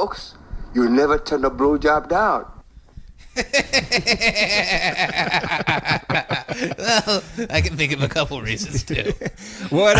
folks. You never turn a blowjob down. Well, I can think of a couple reasons too. What?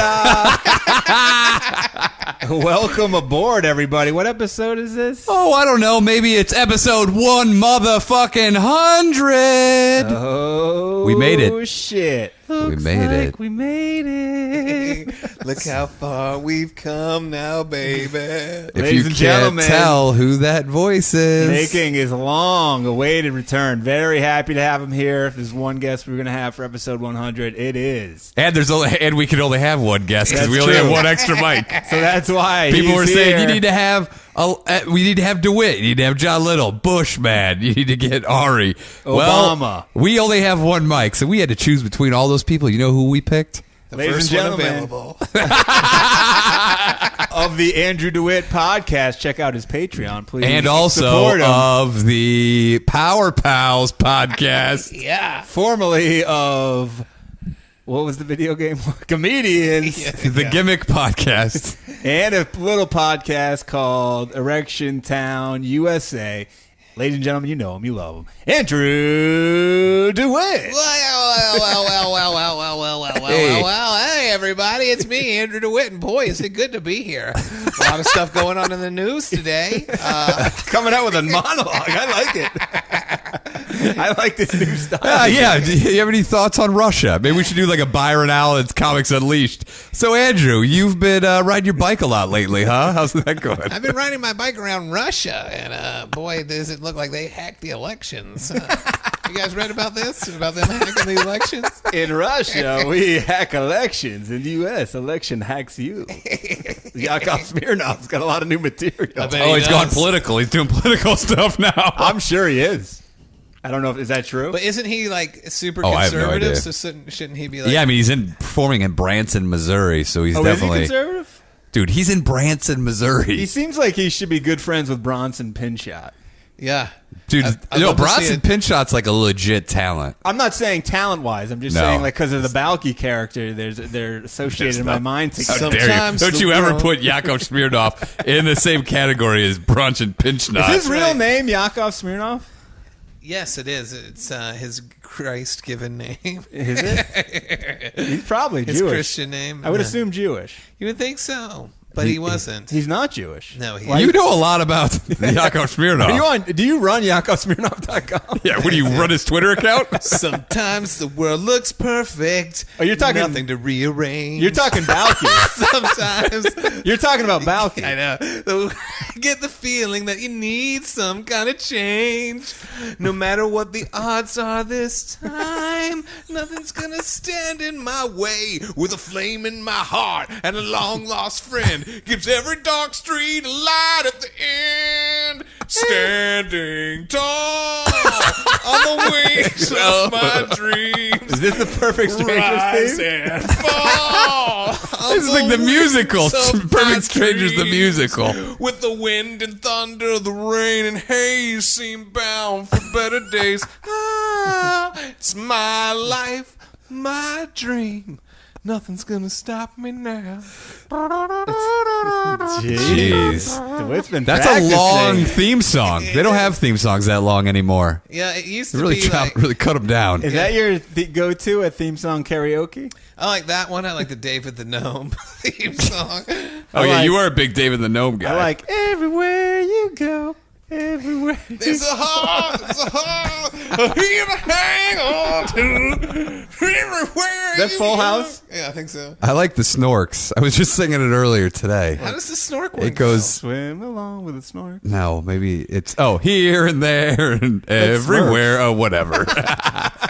Welcome aboard, everybody. What episode is this? Oh, I don't know. Maybe it's episode 100. Oh, We made it. Shit! We made it. We made it. Look how far we've come now, baby. If Ladies you and can't gentlemen, tell who that voice is, making his long-awaited return. Very happy to have him here. If there's one guest we're going to have for episode 100, it is. and we can only have one guest because That's we only true. have one extra mic. So that's why People were he's saying here. you need to have. We need to have DeWitt. You need to have John Little, Bushman. You need to get Ari. Obama. Well, we only have one mic, so we had to choose between all those people. You know who we picked? The Ladies first and one gentlemen. available. Of the Andrew DeWitt podcast. Check out his Patreon, please. And also support him. of the Power Pals podcast. Yeah. Formerly of, what was the video game? Comedians. The Gimmick podcast. And a little podcast called Erection Town USA. Ladies and gentlemen, you know him, you love him. Andrew DeWitt. Well, hey, everybody, it's me, Andrew DeWitt, and boy, is it good to be here. A lot of stuff going on in the news today. Coming out with a monologue. I like it. I like this new style. Yeah. Do you have any thoughts on Russia? Maybe we should do like a Byron Allen's Comics Unleashed. So, Andrew, you've been riding your bike a lot lately, huh? How's that going? I've been riding my bike around Russia, and boy, does it look like they hacked the elections. You guys read about this? About them hacking the elections? In Russia, we hack elections. In the U.S., election hacks you. Yakov Smirnov's got a lot of new material. Oh, he's gone political. He's doing political stuff now. I'm sure he is. I don't know if is that true. But isn't he like super I have no conservative? idea. So shouldn't he be like? Yeah, I mean, he's performing in Branson, Missouri, so he's Is definitely... he conservative? Dude, he's in Branson, Missouri. He seems like he should be good friends with Bronson Pinchot. Yeah. Dude, I'd love to see Bronson it. Pinchot's like a legit talent. I'm not saying talent-wise. I'm just No. saying like because of the Balky character, they're associated in my mind How together. dare you. Sometimes Don't the you ever world- put Yakov Smirnov in the same category as Bronson Pinchot. Is his real right. name Yakov Smirnov? Yes, it is. It's his Christ-given name. Is it? He's probably His Jewish. Christian name. I would assume Jewish. You would think so, but he wasn't. He's not Jewish. No, he You know a lot about Yakov Smirnov. Are you on? Do you run YakovSmirnov.com? Yeah, what do you run his Twitter account? Sometimes the world looks perfect. Oh, you're talking- nothing to rearrange. You're talking Balky. Sometimes You're talking about Balky. I know. I get the feeling that you need some kind of change. No matter what the odds are this time, nothing's gonna stand in my way. With a flame in my heart and a long lost friend, gives every dark street a light at the end. Standing tall on the wings of my dreams. Is this the perfect Strangers Rise theme? and fall. This is like the musical. Perfect Strangers, the musical. With the wind and thunder, the rain and haze seem bound for better days. Ah, it's my life, my dream. Nothing's gonna stop me now. Jeez. DeWitt's been That's a practicing. long theme song. They don't have theme songs that long anymore. Yeah, it used They to really be like, really cut them down. Is that your go-to at theme song karaoke? I like that one. I like the David the Gnome theme song. Oh, yeah, like- you are a big David the Gnome guy. I like everywhere you go, everywhere. There's a heart, here to hang on to. Everywhere. That you Full go. House? Yeah, I think so. I like the Snorks. I was just singing it earlier today. How does the snork work? It goes... Swim along with a snort. No, maybe it's here and there and everywhere. Oh, whatever.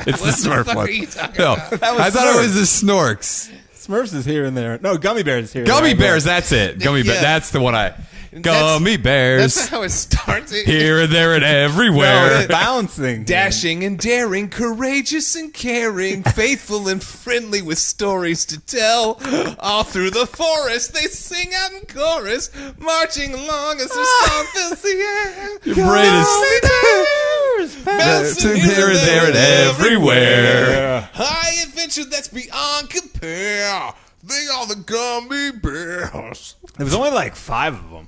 It's the What the Smurf fuck one. are you talking No, about? That was I thought it Smurfs. was the Snorks. Smurfs is here and there. No, Gummy Bears is here. and Gummy there. Bears. That's it. Gummy Bears. Yeah. That's the one I. Gummy Bears. That's not how it starts. Here and there and No, everywhere. it's bouncing. Dashing and daring, courageous and caring, faithful and friendly with stories to tell. All through the forest, they sing out in chorus, marching along as their song fills the air. Your brain is Bouncing here and there and everywhere. High adventure that's beyond compare. They are the Gummy Bears. There was only like 5 of them.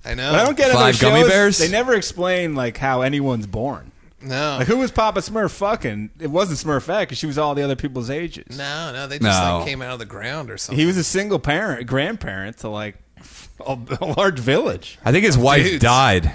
I know. But I don't get it. 5 gummy bears? They never explain like how anyone's born. No. Like who was Papa Smurf fucking? It wasn't Smurfette because she was all the other people's ages. No, they just like came out of the ground or something. He was a single grandparent to like a large village. I think his wife died.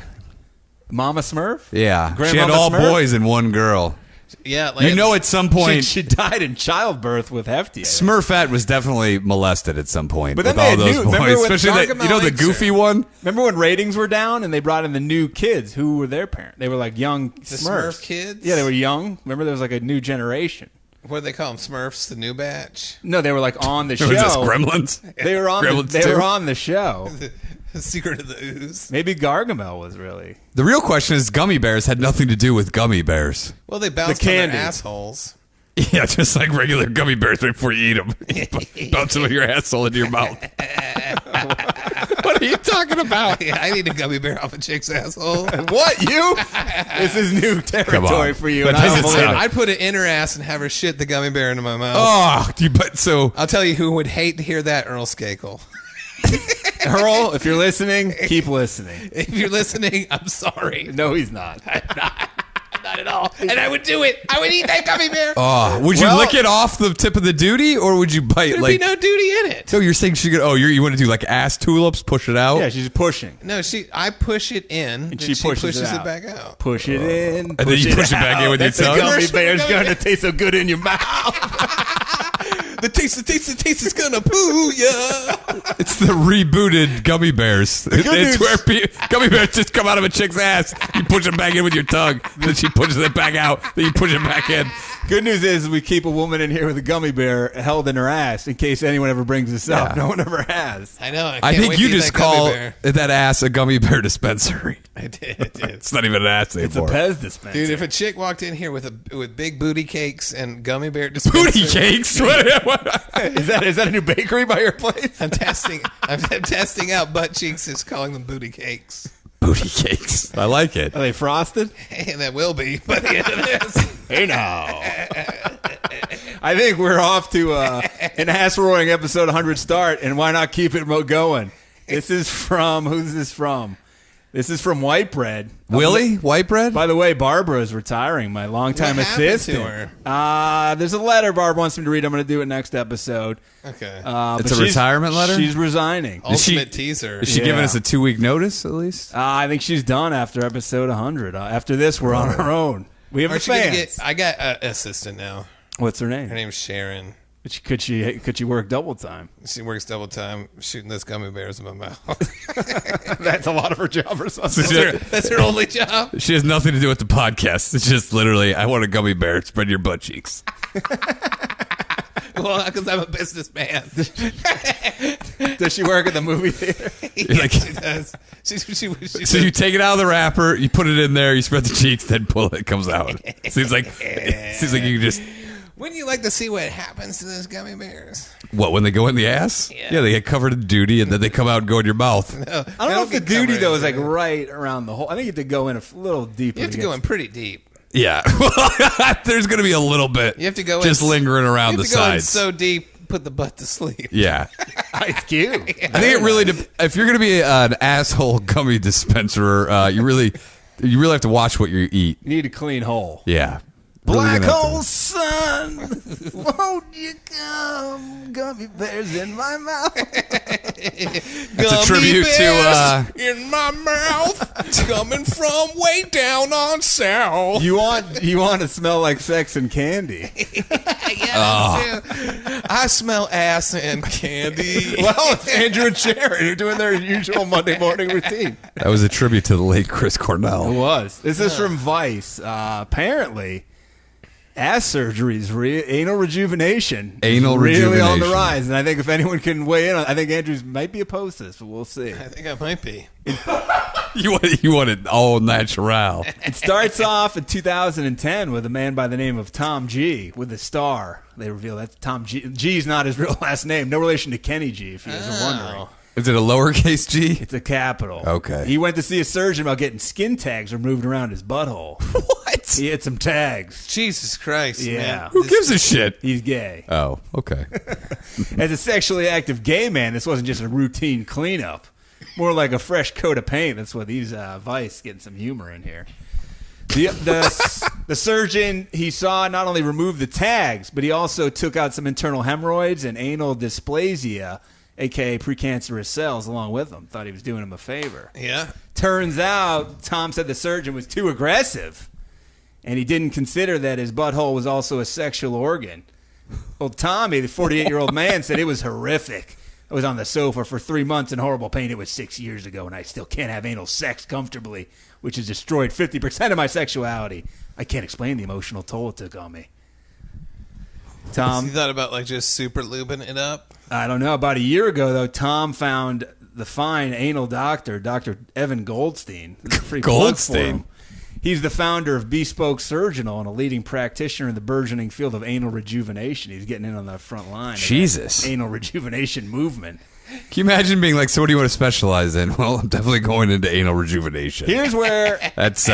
Mama Smurf? Yeah. She had Grandmama all Smurf? boys and one girl. Yeah, like At some point... She died in childbirth with Hefty. Smurfette was definitely molested at some point But with then all they those knew- boys. remember when Especially Gargamel the likes goofy her. one? Remember when ratings were down and they brought in the new kids? Who were their parents? They were like young the Smurfs. Smurf kids? Yeah, they were young. Remember there was like a new generation. What do they call them? Smurfs, the new batch? No, they were like on the Or show. was this Gremlins? They were on. Gremlins They too? were on the show. The Secret of the Ooze. Maybe Gargamel was really. The real question is Gummy Bears had nothing to do with Gummy Bears. Well, they bounced on candy. their assholes. Yeah, just like regular Gummy Bears right before you eat them. Bounce them in your asshole into your mouth. What are you talking about? Yeah, I need a gummy bear off a chick's asshole. What you? This is new territory for you. But And I does don't it believe sound- it. I'd put it in her ass and have her shit the gummy bear into my mouth. Oh, so I'll tell you who would hate to hear that, Earl Skakel. Earl, if you're listening, keep listening. If you're listening, I'm sorry. No, he's not. Not at all. And I would do it. I would eat that gummy bear. would you Well- lick it off the tip of the duty, or would you bite There'd like? be no duty in it. So you're saying she could? Oh, you want to do like ass tulips? Push it out? Yeah, she's pushing. No, I push it in, and she she pushes pushes it it out. back out. Push it in. And then you push it back in with your That's the tongue? gummy bear's Gummy going to bear. taste so good in your mouth. The taste is gonna poo ya. It's the rebooted Gummy Bears. It's news- where Gummy Bears just come out of a chick's ass. You push it back in with your tongue. Then she pushes it back out. Then you push it back in. Good news is we keep a woman in here with a gummy bear held in her ass in case anyone ever brings this up. Yeah. No one ever has. I know. I can't think wait you to eat just that gummy call bear. that ass a Gummy Bear dispensary. I did. It's not even an ass It's a anymore. Pez dispenser. Dude, if a chick walked in here with big booty cakes and gummy bear dispenser, Booty cakes? What? Is that a new bakery by your place? I'm testing out butt cheeks. Is calling them booty cakes. Booty cakes. I like it. Are they frosted? And that will be by the end of this. Hey now. I think we're off to an ass roaring episode 100 start, and why not keep it going? This is from who's this from? This is from White Bread. Willie? White bread? By the way, Barbara is retiring, my longtime What happened to assistant. her? There's a letter Barbara wants me to read. I'm going to do it next episode. Okay. But It's a she's- retirement letter? She's resigning. Ultimate teaser. Is she giving Yeah. us a 2-week notice at least? I think she's done after episode 100. After this, we're on our own. We have the Aren't you gonna fans. I got an assistant now. What's her name? Her name's Sharon. Could she work double time? She works double time shooting those gummy bears in my mouth. That's a lot of her job or something. That's her only job. She has nothing to do with the podcast. It's just literally, I want a Gummy Bear. Spread your butt cheeks. Well, because I'm a businessman. Does she work at the movie theater? You're like- She does. She So you take it out of the wrapper, you put it in there, you spread the cheeks, then pull it, it comes out. Seems like you can just Wouldn't you like to see what happens to those gummy bears? what when they go in the ass? Yeah. They get covered in duty, and then they come out and go in your mouth. I don't know if the duty though is like right around the hole. I think you have to go in a little deeper. You have to go in pretty deep. Yeah, there's going to be a little bit. You have to go just in, lingering around you the have to go in sides. so deep, put the butt to sleep. Yeah, Ice Cube. I think it really. If you're going to be an asshole gummy dispenser, you really have to watch what you eat. You need a clean hole. Yeah. Black Really gonna have hole sun, won't you come? Gummy bears in my mouth. That's a tribute to. in my mouth, coming from way down on south. You want to smell like sex and candy. I smell ass and candy. Well, it's Andrew and Sharon who are doing their usual Monday morning routine. That was a tribute to the late Chris Cornell. It was. This is from Vice. Apparently, ass surgeries, anal rejuvenation, is Anal really on the rejuvenation. rise. And I think if anyone can weigh in, I think Andrews might be opposed to this, but we'll see. I think I might be. You want it all natural. It starts off in 2010 with a man by the name of Tom G with a star. They reveal that's Tom G. G's not his real last name. No relation to Kenny G, if you guys are wondering. Is it a lowercase g? It's a capital. Okay. He went to see a surgeon about getting skin tags removed around his butthole. What? He had some tags. Jesus Christ, Yeah. man. Who gives a shit? He's gay. Oh, okay. As a sexually active gay man, this wasn't just a routine cleanup. More like a fresh coat of paint. That's what these Vice getting some humor in here. The surgeon he saw not only removed the tags, but he also took out some internal hemorrhoids and anal dysplasia, a.k.a. precancerous cells, along with them. Thought he was doing him a favor. Yeah. Turns out, Tom said the surgeon was too aggressive, and he didn't consider that his butthole was also a sexual organ. Well, Tommy, the 48-year-old man, said it was horrific. I was on the sofa for 3 months in horrible pain. It was 6 years ago, and I still can't have anal sex comfortably, which has destroyed 50% of my sexuality. I can't explain the emotional toll it took on me. Tom, You thought about like just super lubing it up? I don't know. About a year ago, though, Tom found the fine anal doctor, Dr. Evan Goldstein. Free plug for him. He's the founder of Bespoke Surgical and a leading practitioner in the burgeoning field of anal rejuvenation. He's getting in on the front line. Jesus. Anal rejuvenation movement. Can you imagine being like, so what do you want to specialize in? Well, I'm definitely going into anal rejuvenation. Here's where That's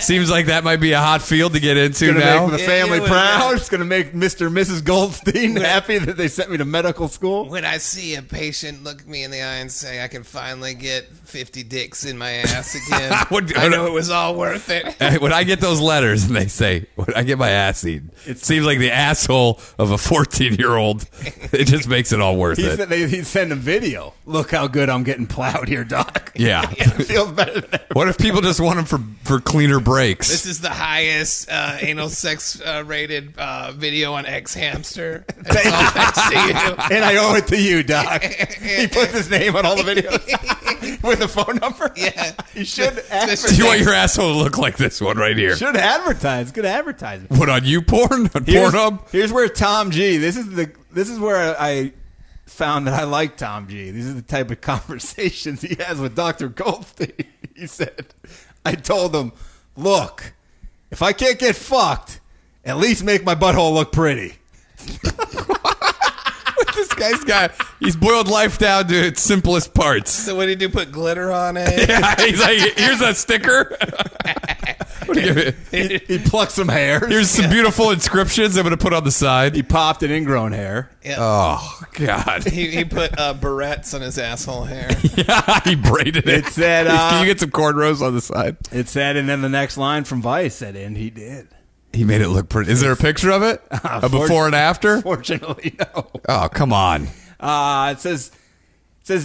seems like that might be a hot field to get into it's going to now. make the family it would, proud. yeah. It's going to make Mr. and Mrs. Goldstein happy that they sent me to medical school. When I see a patient look me in the eye and say, I can finally get 50 dicks in my ass again, I know it was all worth it. When I get those letters and they say, when I get my ass eaten, it seems like the asshole of a 14-year-old. It just makes it all worth it. He sent a video. Look how good I'm getting plowed here, Doc. Yeah. It feels better than ever. What if people just want them for cleaner breaks? This is the highest anal sex rated video on X Hamster. It's all thanks to you. And I owe it to you, Doc. He puts his name on all the videos with a phone number. Yeah. You should Do advertise. you want your asshole to look like this one right here? Should advertise. Good advertisement. What, on YouPorn? On Pornhub? Here's where Tom G. This is where I found that I like Tom G. These are the type of conversations he has with Dr. Goldstein. He said, I told him, look, if I can't get fucked, at least make my butthole look pretty. This guy's he's boiled life down to its simplest parts. So what did you do? Put glitter on it? Yeah, he's like, here's a sticker. He plucked some hair. Here's some beautiful inscriptions I'm going to put on the side. He popped an ingrown hair. Yeah. Oh, God. He put barrettes on his asshole hair. Yeah, he braided it. It said, Can you get some cornrows on the side? It said, and then the next line from Vice said, and he did. He made it look pretty. Is there a picture of it? A before and after? Fortunately, no. Oh, come on. It says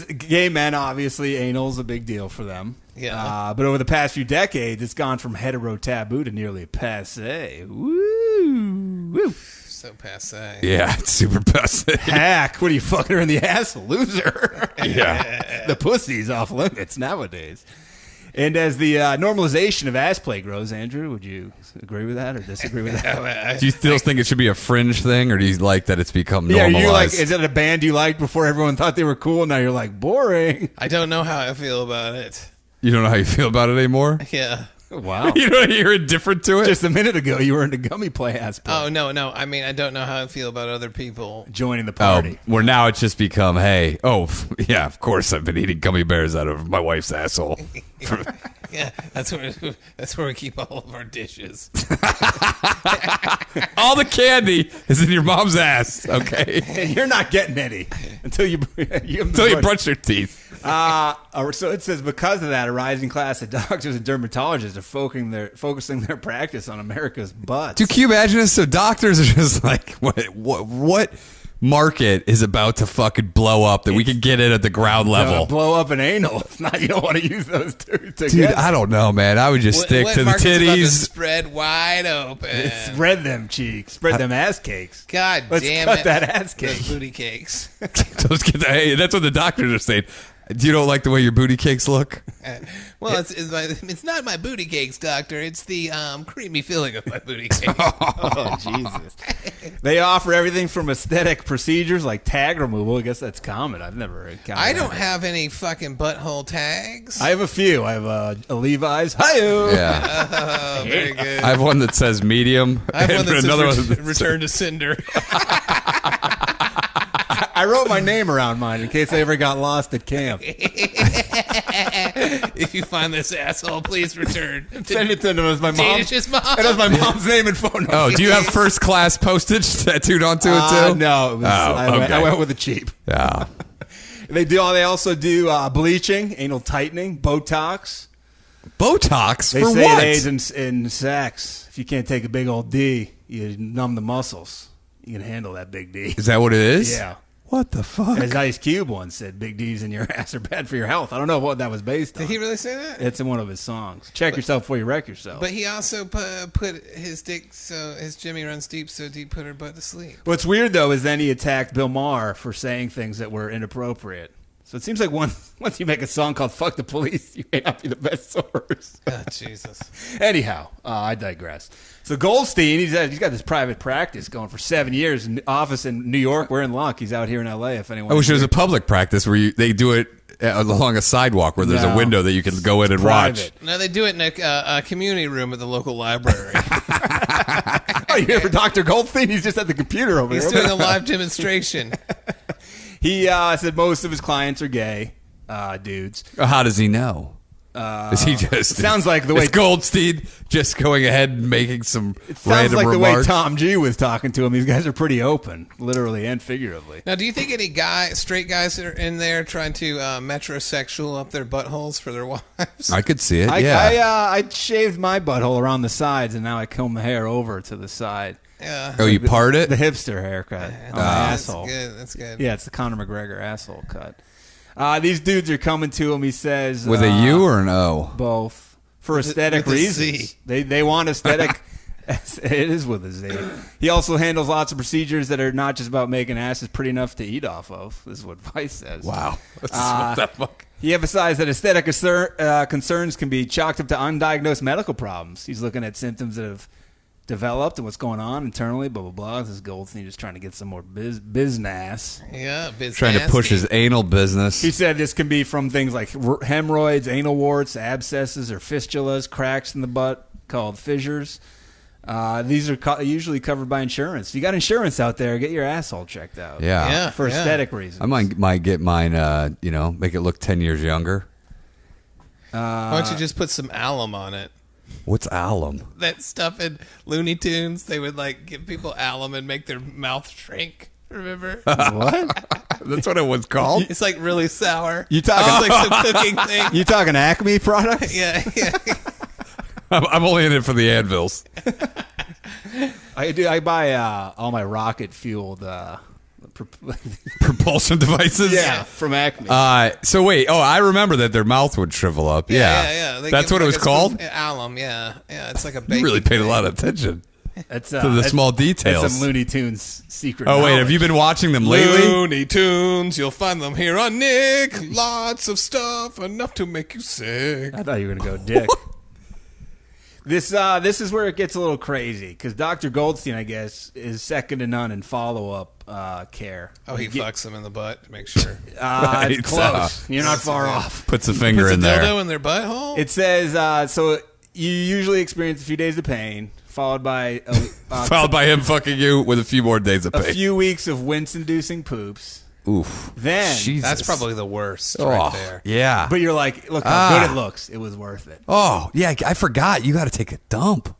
gay men, obviously, anal's a big deal for them. Yeah. But over the past few decades, it's gone from hetero taboo to nearly passe. Woo! Woo! So passe. Yeah, it's super passe. Heck, what are you fucking her in the ass? Loser. Yeah. The pussy's off limits nowadays. And as the normalization of ass play grows, Andrew, would you agree with that or disagree with that? Do you still think it should be a fringe thing, or do you like that it's become Yeah, normalized? you like? Is it a band you liked before everyone thought they were cool? Now you're like boring. I don't know how I feel about it. You don't know how you feel about it anymore? Yeah. Wow. You're indifferent to it? Just a minute ago, you were into gummy play ass play. Oh, no. I mean, I don't know how I feel about other people. Joining the party. Where now it's just become, hey, yeah, of course I've been eating gummy bears out of my wife's asshole. Yeah, that's where we keep all of our dishes. All the candy is in your mom's ass, okay? And you're not getting any until you brush your teeth. So it says because of that, a rising class of doctors and dermatologists are focusing their practice on America's butts. Dude, can you imagine this? So doctors are just like, what market is about to fucking blow up that we can get in at the ground level? Blow up an anal. It's not. You don't want to use those two together. Dude, I don't know, man. I would just stick to the market's about to titties. spread wide open. Spread them cheeks. Spread them ass cakes. God Let's damn cut it. that ass cake. Those booty cakes. Hey, that's what the doctors are saying. You don't like the way your booty cakes look? Well, it's not my booty cakes, doctor. It's the creamy feeling of my booty cakes. Oh, Jesus. They offer everything from aesthetic procedures like tag removal. I guess that's common. I've never encountered I don't that. have any fucking butthole tags. I have a few. I have a Levi's. Hi-yo. Yeah. Oh, very good. I have one that says medium. I have one and that another says one that return to cinder. I wrote my name around mine in case I ever got lost at camp. If you find this asshole, please return. Send it to him as my mom. Danish's mom. It has my mom's name and phone number. Oh, do you have first class postage tattooed onto it too? No. It was, I okay. went with the cheap. Yeah. They also do bleaching, anal tightening, Botox. Botox They for say what? it aids in sex. If you can't take a big old D, you numb the muscles. You can handle that big D. Is that what it is? Yeah. What the fuck? As Ice Cube once said, big D's in your ass are bad for your health. I don't know what that was based on. Did he really say that? It's in one of his songs. Check yourself before you wreck yourself. But he also put his dick, so his Jimmy runs deep, so deep put her butt to sleep. What's weird, though, is then he attacked Bill Maher for saying things that were inappropriate. So it seems like once you make a song called Fuck the Police, you may not be the best source. Oh, Jesus. Anyhow, I digress. So Goldstein, he's got this private practice going for 7 years, in office in New York. We're in luck. He's out here in L.A. if anyone. I wish there was a public practice where they do it along a sidewalk where there's a No. window that you can go in and Private. watch. No, they do it in a community room at the local library. Oh, you hear for Dr. Goldstein? He's just at the computer over He's there. doing a live demonstration. He said most of his clients are gay dudes. How does he know? Is he just sounds like the way- is Goldstein just going ahead and making some It sounds random like remarks? the way Tom G was talking to him. These guys are pretty open, literally and figuratively. Now, do you think any straight guys are in there trying to metrosexual up their buttholes for their wives? I could see it. I Yeah. shaved my butthole around the sides, and now I comb the hair over to the side. Yeah. Oh, you part it? The hipster haircut on my That's asshole. good. That's good. Yeah, it's the Conor McGregor asshole cut. These dudes are coming to him. He says With a U or an O? both for aesthetic with a reasons. Z. They want aesthetic. It is with a Z. He also handles lots of procedures that are not just about making asses pretty enough to eat off of. This is what Vice says. Wow. What the fuck? He emphasized that aesthetic concerns can be chalked up to undiagnosed medical problems. He's looking at symptoms that have developed and what's going on internally, blah, blah, blah. This is Goldstein just trying to get some more business. Yeah. Trying to push his anal business. He said this can be from things like hemorrhoids, anal warts, abscesses, or fistulas, cracks in the butt called fissures. These are usually covered by insurance. If you got insurance out there, get your asshole checked out. Yeah. Yeah. For aesthetic reasons. I might get mine, make it look 10 years younger. Why don't you just put some alum on it? What's alum? That stuff in Looney Tunes, they would like give people alum and make their mouth shrink. Remember? What? That's what it was called? It's like really sour. You talking- It's like some cooking thing. You talking Acme products? Yeah, yeah. I'm only in it for the anvils. I buy all my rocket fueled Propulsion devices? from Acme. So wait, I remember that their mouth would shrivel up. Yeah. Yeah. They That's give what it like was a called? spoon- Alum, yeah. Yeah, it's like a You baking really paid a thing. lot of attention That's to the small details. That's some Looney Tunes secret. Oh, wait, have you been watching them lately? Looney Tunes, you'll find them here on Nick. Lots of stuff, enough to make you sick. I thought you were going to go dick. This is where it gets a little crazy because Dr. Goldstein, I guess, is second to none in follow-up care. Oh, he fucks them in the butt to make sure. Right, It's close. You're not far off. Puts a finger Puts a in there. dildo in their butthole? It says, so you usually experience a few days of pain, followed by Followed by him fucking you with a few more days of a pain. few weeks of wince-inducing poops. Oof. Then, Jesus. That's probably the worst Oh, right there. Yeah. but you're like, look how good it looks. It was worth it. Oh, yeah, I forgot. You got to take a dump.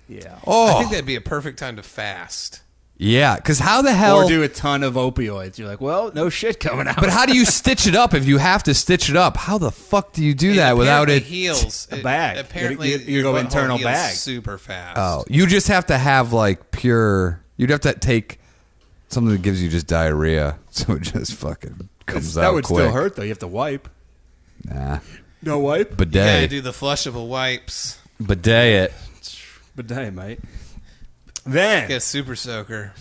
Yeah. Oh, I think that'd be a perfect time to fast. yeah, because how the hell... Or do a ton of opioids. You're like, well, no shit coming out. But how do you stitch it up if you have to stitch it up? How the fuck do you do that without apparently it? heals. A bag. Apparently, You your go butthole internal heals bag. super fast. Oh, you just have to have like pure... You'd have to take something that gives you just diarrhea, so it just fucking comes out that would quick. still hurt, though. You have to wipe. Nah. No wipe? You gotta Bidet. do the flushable wipes. Bidet it. Bidet, mate. Then, Get a super soaker.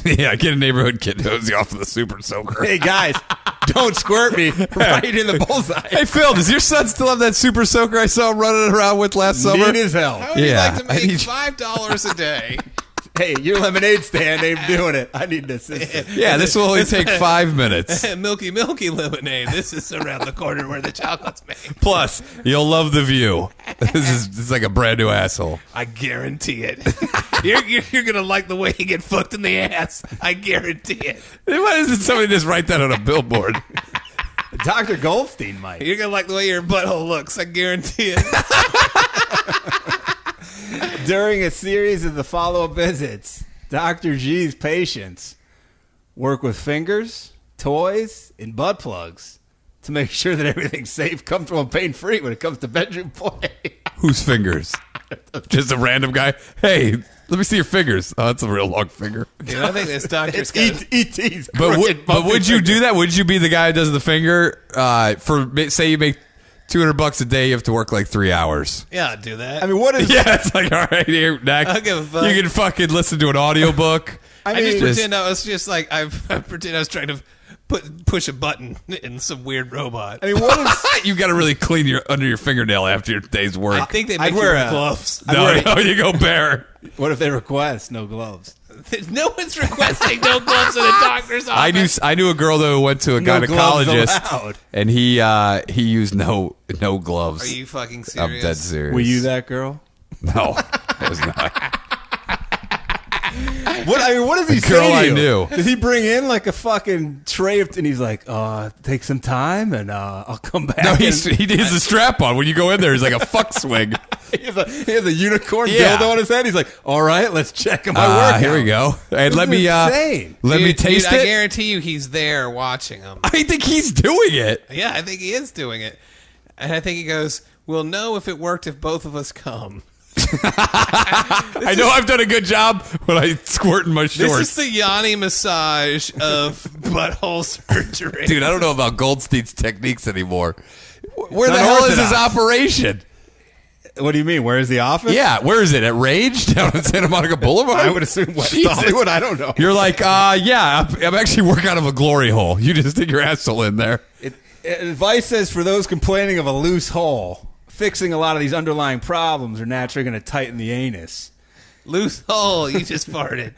Yeah, get a neighborhood kid to hose you off with a super soaker. hey, guys, don't squirt me right in the bullseye. Hey, Phil, does your son still have that super soaker I saw him running around with last summer? Neat as hell. How would you Yeah, like to I make need- $5 a day? Hey, your lemonade stand ain't doing it. I need an assistant. Yeah, this will only take 5 minutes. Milky lemonade. This is around the corner where the chocolate's made. Plus, you'll love the view. This is like a brand new asshole. I guarantee it. You're gonna like the way you get fucked in the ass. I guarantee it. Why doesn't somebody just write that on a billboard? Dr. Goldstein might. You're gonna like the way your butthole looks. I guarantee it. During a series of the follow-up visits, Dr. G's patients work with fingers, toys, and butt plugs to make sure that everything's safe, comfortable, and pain-free when it comes to bedroom play. Whose fingers? Just a random guy. Hey, let me see your fingers. Oh, that's a real long finger. Dude, I think this doctor's It's got E.T.'s. But would you do that? Would you be the guy who does the finger? Say you make $200 a day, you have to work like 3 hours. Yeah, I'd do that. I mean, what is... Yeah, it's like, all right, here, next. I don't give a fuck. You can fucking listen to an audiobook. I just pretend I was just like I pretend I was trying to push a button in some weird robot. I mean, what is... You got to really clean your under your fingernail after your day's work. I think they make I'd you wear wear a- gloves. No, you go bare. What if they request no gloves? No one's requesting no gloves in a doctor's office. I knew a girl that went to a No gloves gynecologist, allowed. and he used no gloves. Are you fucking I'm serious? dead serious. Were you that girl? No, I was not. What does he A girl say to I you? knew. Does he bring in like a fucking tray of... And he's like, take some time and I'll come back. No, and- he has a strap on. When you go in there, he's like a fuck swing. he has a unicorn Yeah. dildo on his head. He's like, all right, let's check my workout. Here we go. And let me insane. let me taste I it. guarantee you he's there watching them. I think he's doing it. Yeah, I think he is doing it. And I think he goes, we'll know if it worked if both of us come. I know I've done a good job when I squirt in my This shorts. is the Yanni massage of butthole surgery. Dude, I don't know about Goldstein's techniques anymore. Where the It's hell is his unorthodox. operation? What do you mean? Where is the office? Yeah, where is it? At Rage down on Santa Monica Boulevard? I would assume West Jesus. Hollywood. I don't know. You're like, yeah, I'm actually working out of a glory hole. You just stick your asshole in there. Advice says for those complaining of a loose hole, fixing a lot of these underlying problems are naturally going to tighten the anus. Loose hole, you just farted.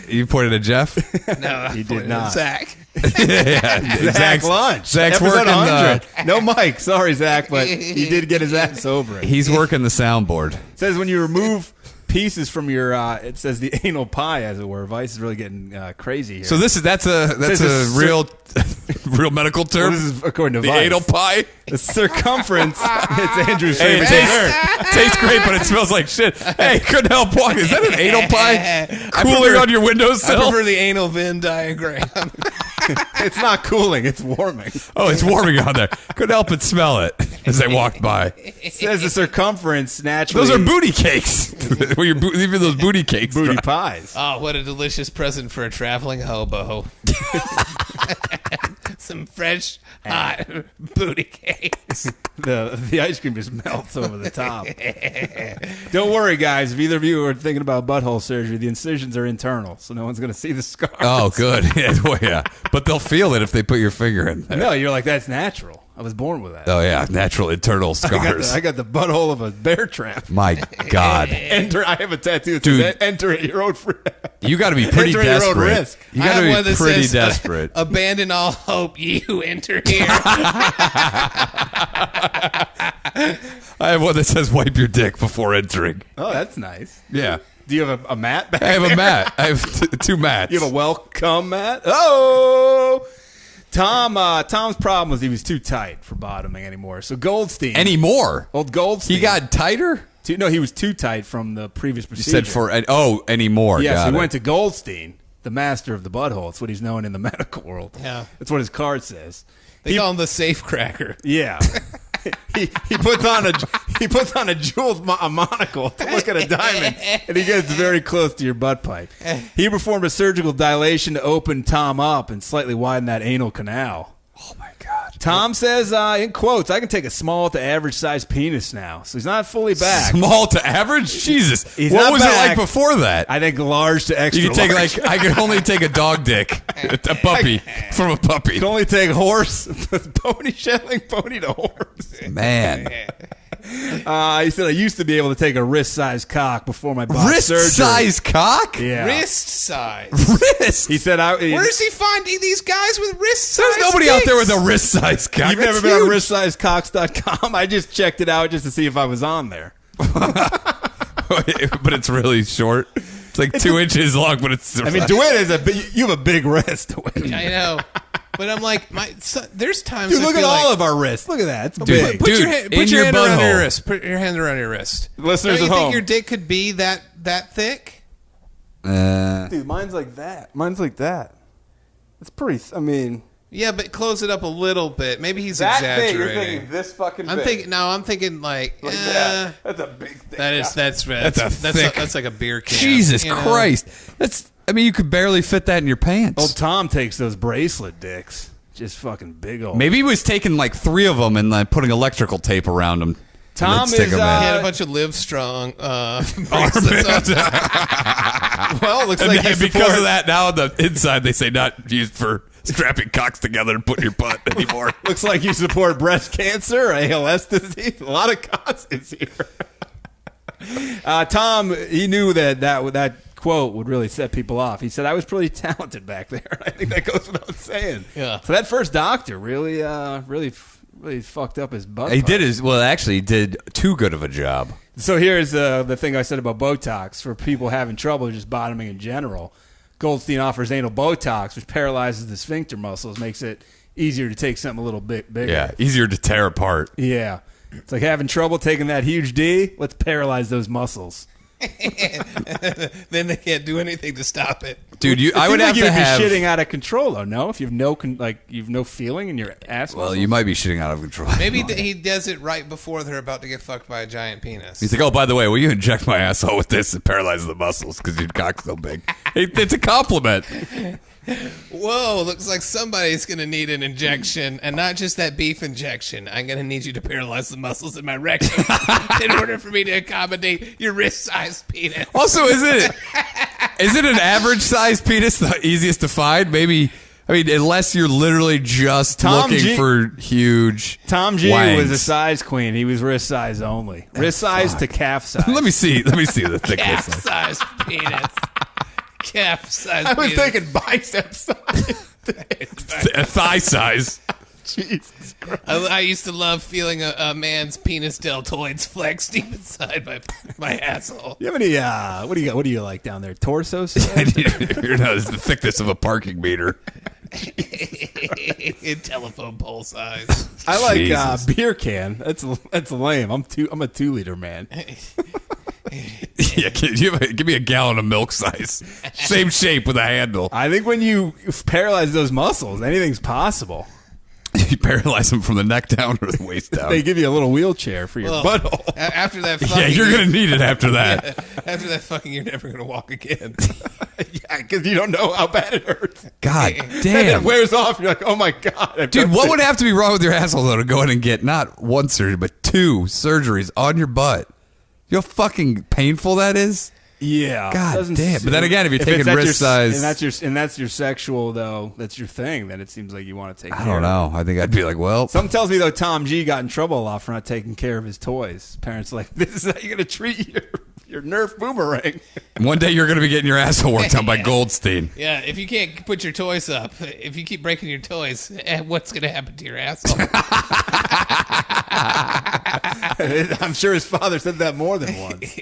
You pointed at Jeff? No, He did not. Zach. Yeah, Zach lunch. Zach's Episode working 100. No Mike. Sorry, Zach, but he did get his ass over it. He's working the soundboard. It says when you remove pieces from your, it says the anal pie, as it were. Vice is really getting crazy here. So that's a This is real real medical term. Well, this is according to the Vice. anal pie. The circumference. It's Andrew's Hey, favorite it dessert. tastes great, but it smells like shit. Hey, couldn't help walking. Is that an anal pie cooling prefer- on your I windowsill? prefer the anal Venn diagram. It's not cooling. It's warming. Oh, it's warming on there. Couldn't help but smell it as I walked by. It says the circumference naturally. Those are booty cakes. Where you're leaving those booty cakes. booty pies. Oh, what a delicious present for a traveling hobo. Some fresh, hot booty cakes. The ice cream just melts over the top. Don't worry, guys. If either of you are thinking about butthole surgery, the incisions are internal, so no one's going to see the scar. Oh, good. Yeah, well, yeah. But they'll feel it if they put your finger in there. No, you're like, that's natural. I was born with that. Oh, yeah. Natural internal scars. I got the butthole of a bear trap. My God. Enter. I have a tattoo that Dude. says, enter at your own free. You got to be pretty Enter at your own desperate. risk. You I got have one to be that pretty says, desperate. abandon all hope, you enter here. I have one that says wipe your dick before entering. Oh, that's nice. Yeah. Do you have a mat back I have there? a mat. I have two mats. You have a welcome mat? Oh! Tom's problem was he was too tight for bottoming anymore. So Goldstein. Anymore? Old Goldstein. He got tighter? No, he was too tight from the previous You procedure. said anymore. Yes, Got he it. went to Goldstein, the master of the butthole. That's what he's known in the medical world. Yeah. That's what his card says. They call him the safe cracker. Yeah. he puts on a jeweled monocle to look at a diamond, and he gets very close to your butt pipe. He performed a surgical dilation to open Tom up and slightly widen that anal canal. Oh, my God. Tom says, in quotes, I can take a small to average sized penis now. So he's not fully back. Small to average? Jesus. He's What not was it back. like before that? I think large to extra You can take large. I could only take a dog dick, a puppy from a puppy. You can only take horse, pony shelling, pony to horse. Man, He said, I used to be able to take a wrist-sized cock before my botch wrist surgery. size cock. Yeah. Wrist size. Wrist. He said, Where is he finding these guys with wrist size? There's nobody out there with a wrist size cock. You've never been on wristsizecocks.com? I just checked it out just to see if I was on there. But it's really short. It's like 2 inches long, but it's. I mean, DeWitt is you have a big wrist, DeWitt. I know. But I'm like, there's times Dude, I look at feel all like, of our wrists. Look at that. It's Dude, big. Put your, in put your your hand around butthole. your wrist. Put your hand around your wrist. Listeners Don't you at think home. your dick could be that thick? Dude, mine's like that. Mine's like that. It's pretty, I mean, Yeah, but close it up a little bit. Maybe he's That exaggerating. big, you're thinking this fucking big. I'm thinking like that. That's a big thing. That's like a beer can. Jesus you know? Christ. You could barely fit that in your pants. Old Tom takes those bracelet dicks. Just fucking big old. Maybe he was taking like 3 of them and putting electrical tape around them. Tom is, He had a bunch of Live Strong bracelets on. Well, it looks And like then because of that, now on the inside they say not used for strapping cocks together and putting your butt anymore. Looks like you support breast cancer, ALS disease. A lot of causes here. Tom, he knew that quote would really set people off. He said, "I was pretty talented back there." I think that goes without saying. Yeah. So that first doctor really fucked up his butt. He did too good of a job. So here's the thing I said about Botox for people having trouble just bottoming in general. Goldstein offers anal Botox, which paralyzes the sphincter muscles, makes it easier to take something a little bit bigger. Yeah, easier to tear apart. Yeah. It's like having trouble taking that huge D. Let's paralyze those muscles. Then they can't do anything to stop it. Dude, It I would seems have like to you'd have... be shitting out of control, though. No, if you've no feeling in your ass. Well, muscles. you might be shitting out of control. Maybe he does it right before they're about to get fucked by a giant penis. He's like, oh, by the way, will you inject my asshole with this and paralyze the muscles because your cock's so big? It's a compliment. Whoa, looks like somebody's going to need an injection, and not just that beef injection. I'm going to need you to paralyze the muscles in my rectum in order for me to accommodate your wrist-sized penis. Also, is it an average-sized penis the easiest to find? Maybe, unless you're literally just looking for huge Tom G wangs. was a size queen. He was wrist size only. Wrist size to calf size. Let me see the thickness. Calf-sized penis. Calf-sized I was penis. thinking bicep size. Thigh size. Jesus Christ. I used to love feeling a man's penis deltoids flex deep inside my asshole. You have any? What do you like down there? Torso size? It's the thickness of a parking meter. Telephone pole size. I like Jesus. beer can. That's lame. I'm a 2-liter man. Yeah, give me a gallon of milk size. Same shape with a handle. I think when you paralyze those muscles, anything's possible. You paralyze them from the neck down or the waist down. They give you a little wheelchair for your butthole. After that fucking... Yeah, you're going to need it after that. After that fucking, you're never going to walk again. Yeah, because you don't know how bad it hurts. God And damn. it wears off. You're like, oh my God. Dude, what would have to be wrong with your asshole, though, to go in and get not one surgery, but 2 surgeries on your butt? You know how fucking painful that is? Yeah. God Doesn't damn. seem- But then again, if you're it's taking at wrist size... and that's your sexual, though, that's your thing, then it seems like you want to take I care don't of. know. I think I'd be like, well... Something tells me, though, Tom G got in trouble a lot for not taking care of his toys. Parents are like, this is how you're going to treat your Nerf boomerang. One day you're going to be getting your asshole worked on by Goldstein. Yeah, if you can't put your toys up, if you keep breaking your toys, what's going to happen to your asshole? I'm sure his father said that more than once.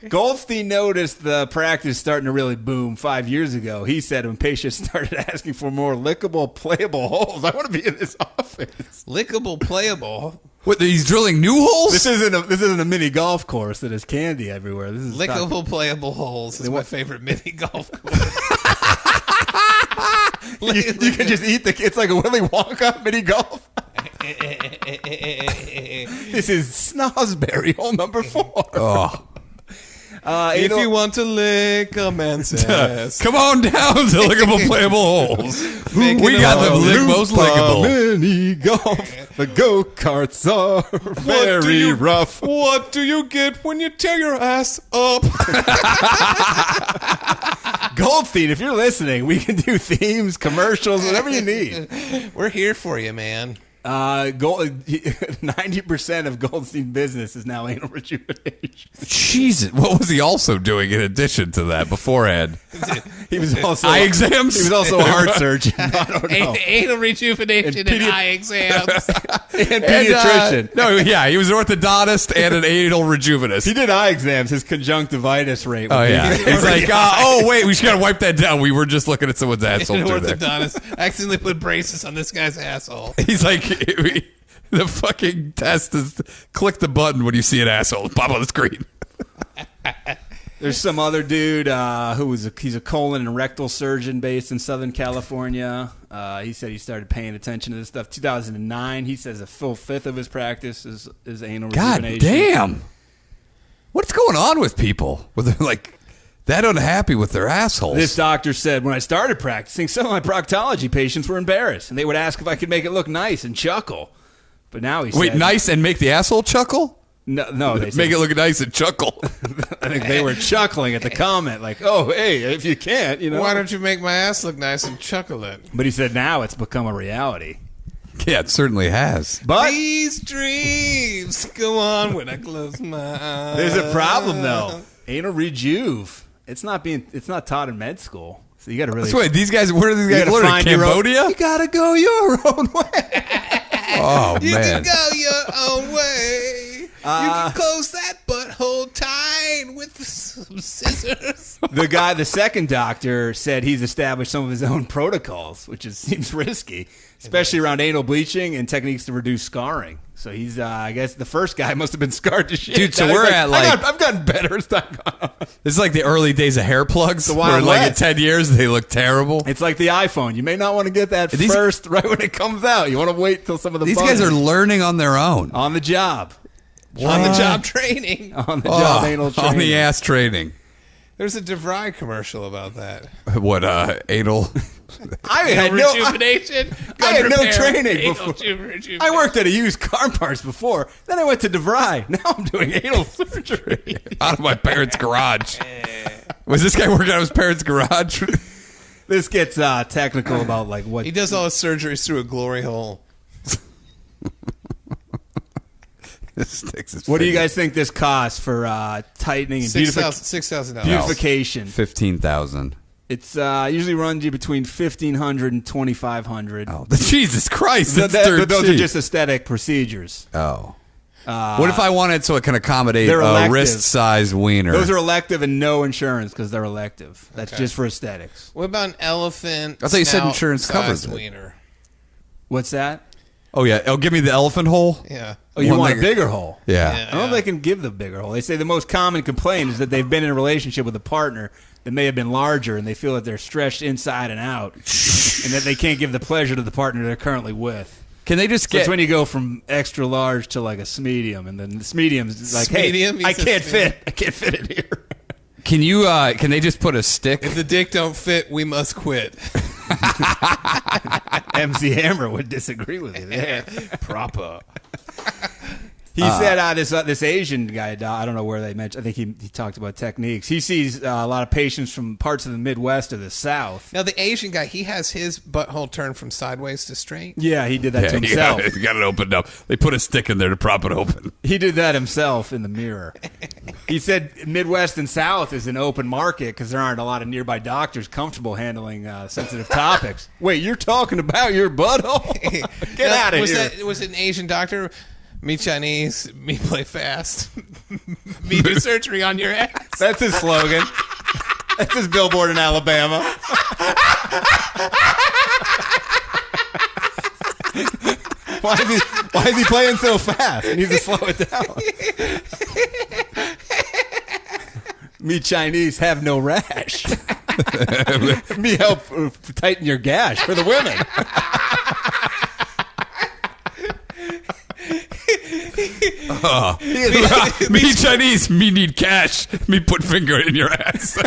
Goldstein noticed the practice starting to really boom 5 years ago. He said when patients started asking for more lickable, playable holes, I want to be in this office. Lickable, playable. What, he's drilling new holes? This isn't a mini golf course that has candy everywhere. This is Lickable, playable holes is my favorite mini golf course. You can just eat it's like a Willy Wonka mini golf. This is Snosberry hole number 4. Oh. If you want to lick a man's ass. Come on down to lickable playable holes. We got the most lickable. Mini golf. The go-karts are very rough. What do you get when you tear your ass up? Goldstein, if you're listening, we can do themes, commercials, whatever you need. We're here for you, man. 90% of Goldstein business is now anal rejuvenation. Jesus, what was he also doing in addition to that beforehand? He was also Eye exams? He was also a heart surgeon. I don't know. Anal rejuvenation and eye exams. And pediatrician. No, yeah, he was an orthodontist and an anal rejuvenist. He did eye exams. His conjunctivitis rate. Oh, yeah. It's like, oh, wait, we just got to wipe that down. We were just looking at someone's asshole An through there. orthodontist accidentally put braces on this guy's asshole. He's like, the fucking test is click the button when you see an asshole pop on the screen. There's some other dude he's a colon and rectal surgeon based in Southern California. He said he started paying attention to this stuff 2009. He says a full fifth of his practice is anal God rejuvenation. damn. What's going on with people? They're like that unhappy with their assholes. This doctor said, when I started practicing, some of my proctology patients were embarrassed, and they would ask if I could make it look nice and chuckle. But now he said... Wait, nice and make the asshole chuckle? No, they said, make it look nice and chuckle. I think they were chuckling at the comment, like, oh, hey, if you can't, Why don't you make my ass look nice and chuckle it? But he said now it's become a reality. Yeah, it certainly has. But these dreams go on when I close my eyes. there's a problem, though. Anal rejuve. It's not taught in med school. So you got to really... So wait, where are these guys gotta learning? find your own- Cambodia? You got to go your own way. Oh, You man. can go your own way. You can close that butthole tight with some scissors. The second doctor, said he's established some of his own protocols, which seems risky, especially around anal bleaching and techniques to reduce scarring. So he's, I guess, the first guy must have been scarred to shit. Dude, so Now he's we're at, like- I've gotten better as time gone on. This is like the early days of hair plugs. The Wild where in West. 10 years they look terrible. It's like the iPhone. You may not want to get that These- first right when it comes out. You want to wait till some of the These bugs guys are learning on their own. on the job. On the job training. On the job anal training. on the ass training. There's a DeVry commercial about that. What, anal? I had no... Rejuvenation. I had no training Anal before. rejuvenation. I worked at a used car parts before. Then I went to DeVry. Now I'm doing anal surgery. Out of my parents' garage. Was this guy working out of his parents' garage? This gets technical about like what He does all his surgeries through a glory hole. What do you guys think this costs for tightening and $6,000. beautification? 15,000. It's usually runs you between $1,500 and $2,500. Oh, Jesus Christ! That's But dirt those cheap. are just aesthetic procedures. Oh. What if I wanted so it can accommodate they're a elective. wrist-sized wiener? Those are elective and no insurance because they're elective. That's just for aesthetics. What about an elephant? I thought you said snout insurance covers sized it. wiener. What's that? Oh, yeah. Oh, give me the elephant hole? Yeah. Oh, you One want like- a bigger hole? Yeah. Yeah. I don't know if they can give the bigger hole. They say the most common complaint is that they've been in a relationship with a partner that may have been larger and they feel that they're stretched inside and out and that they can't give the pleasure to the partner they're currently with. Can they just So get... it's when you go from extra large to like a medium, and then this medium's like, Smedium? hey, I He says can't smedium. fit. I can't fit it here. Can you... can they just put a stick... If the dick don't fit, we must quit. MC Hammer would disagree with you there. Proper. He said this Asian guy, I don't know where they mentioned, I think he talked about techniques. He sees a lot of patients from parts of the Midwest or the South. Now, the Asian guy, he has his butthole turned from sideways to straight. Yeah, he did that to Yeah, himself. you got it opened up. They put a stick in there to prop it open. He did that himself in the mirror. He said Midwest and South is an open market because there aren't a lot of nearby doctors comfortable handling sensitive topics. Wait, you're talking about your butthole? Get out of here. Was it an Asian doctor? Me Chinese, me play fast. Me do surgery on your ass. That's his slogan. That's his billboard in Alabama. Why is he playing so fast? He needs to slow it down. Me Chinese have no rash. Me help tighten your gash for the women. Me Chinese, me need cash. Me put finger in your ass.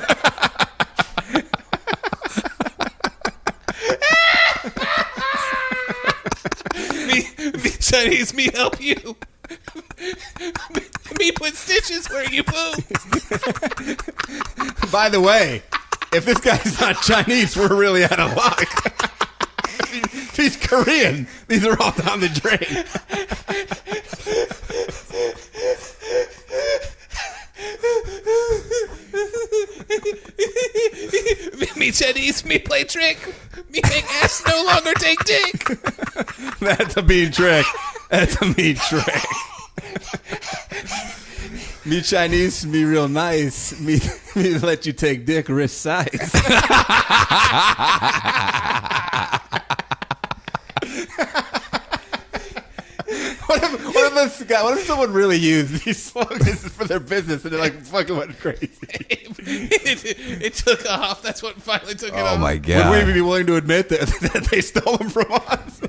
Me Chinese, me help you. Me put stitches where you poop. By the way, if this guy's not Chinese, we're really out of luck. If he's Korean, these are all down the drain. Me Chinese, me play trick. Me make ass no longer take dick. That's a mean trick. That's a mean trick. Me Chinese, me real nice. Me let you take dick wrist size. What if someone really used these slogans for their business and they're like fucking went crazy? It took off. That's what finally took it off. Oh my god! Would we be willing to admit that they stole them from us?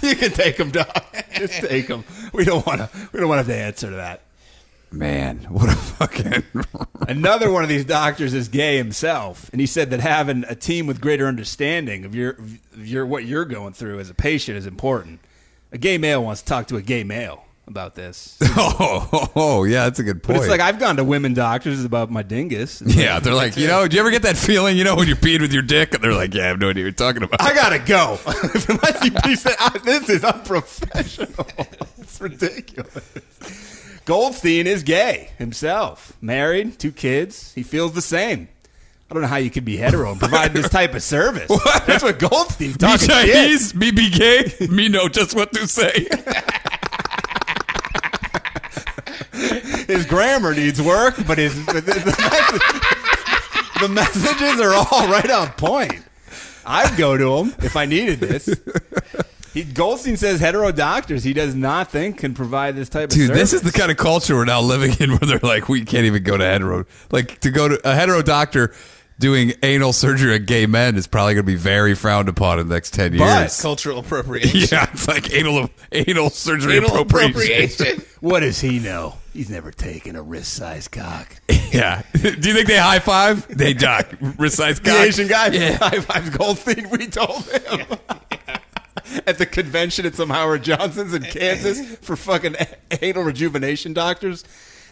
You can take them, dog. Just take them. We don't want to have to answer to that. Man, what a fucking... Another one of these doctors is gay himself, and he said that having a team with greater understanding of your what you're going through as a patient is important. A gay male wants to talk to a gay male about this. Yeah, that's a good point. But it's like I've gone to women doctors about my dingus. Yeah, they're like, do you ever get that feeling, when you peed with your dick? And they're like, yeah, I have no idea what you're talking about. I gotta go. Unless you please say, this is unprofessional. It's ridiculous. Goldstein is gay himself. Married, 2 kids. He feels the same. I don't know how you could be hetero and provide this type of service. What? That's what Goldstein's talking Me shit. Chinese, me be gay, me know just what to say. His grammar needs work, but the messages are all right on point. I'd go to him if I needed this. Goldstein says hetero doctors he does not think can provide this type of service. Dude, this is the kind of culture we're now living in where they're like, we can't even go to hetero. Like, to go to a hetero doctor doing anal surgery on gay men is probably going to be very frowned upon in the next 10 years. Cultural appropriation. Yeah, it's like anal surgery Anal appropriation. What does he know? He's never taken a wrist-sized cock. Yeah. Do you think they high five? They doc. Wrist-sized cock. The Asian guy Yeah. high fives Goldstein. We told him. At the convention at some Howard Johnson's in Kansas for fucking anal rejuvenation doctors.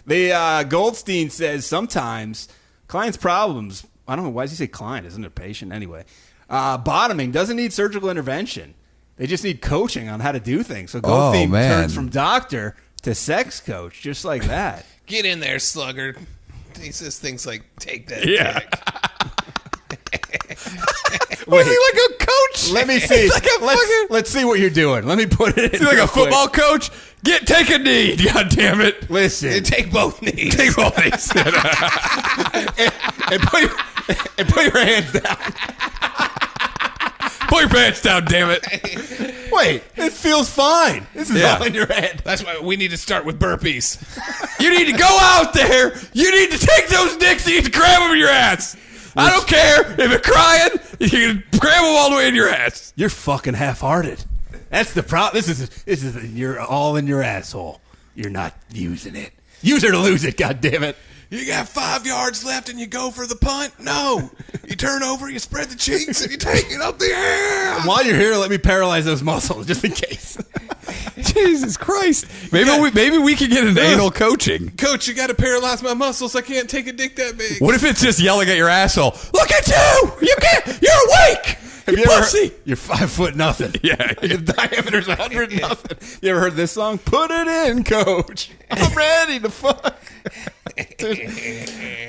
Goldstein says sometimes clients' problems, I don't know, why does he say client? Isn't it a patient? Anyway. Bottoming doesn't need surgical intervention. They just need coaching on how to do things. So Goldstein turns from doctor to sex coach, just like that. Get in there, slugger. He says things like, take that dick. Was he like a coach? Let me see. Like Let's see what you're doing. Let me put it in. Is he like real a football coach? Take a knee. God damn it. quick. Listen. Take both knees. Take both knees. and put your hands down. Pull your pants down, damn it. Wait, it feels fine. This is Yeah. all in your head. That's why we need to start with burpees. You need to go out there. You need to take those dicks. You need to grab them in your ass. I don't care if you're crying. You can grab them all the way in your ass. You're fucking half-hearted. That's the problem. This is you're all in your asshole. You're not using it. Use it or lose it. God damn it. You got 5 yards left and you go for the punt? No. You turn over, you spread the cheeks, and you take it up the air. While you're here, let me paralyze those muscles just in case. Jesus Christ. Maybe we could get an anal coaching. Coach, you got to paralyze my muscles. I can't take a dick that big. What if it's just yelling at your asshole? Look at you! You can't. You're awake. Have You you ever pussy. You're 5 foot nothing. Yeah. Your diameter's 100 nothing. You ever heard this song? Put it in, coach. I'm ready to fuck.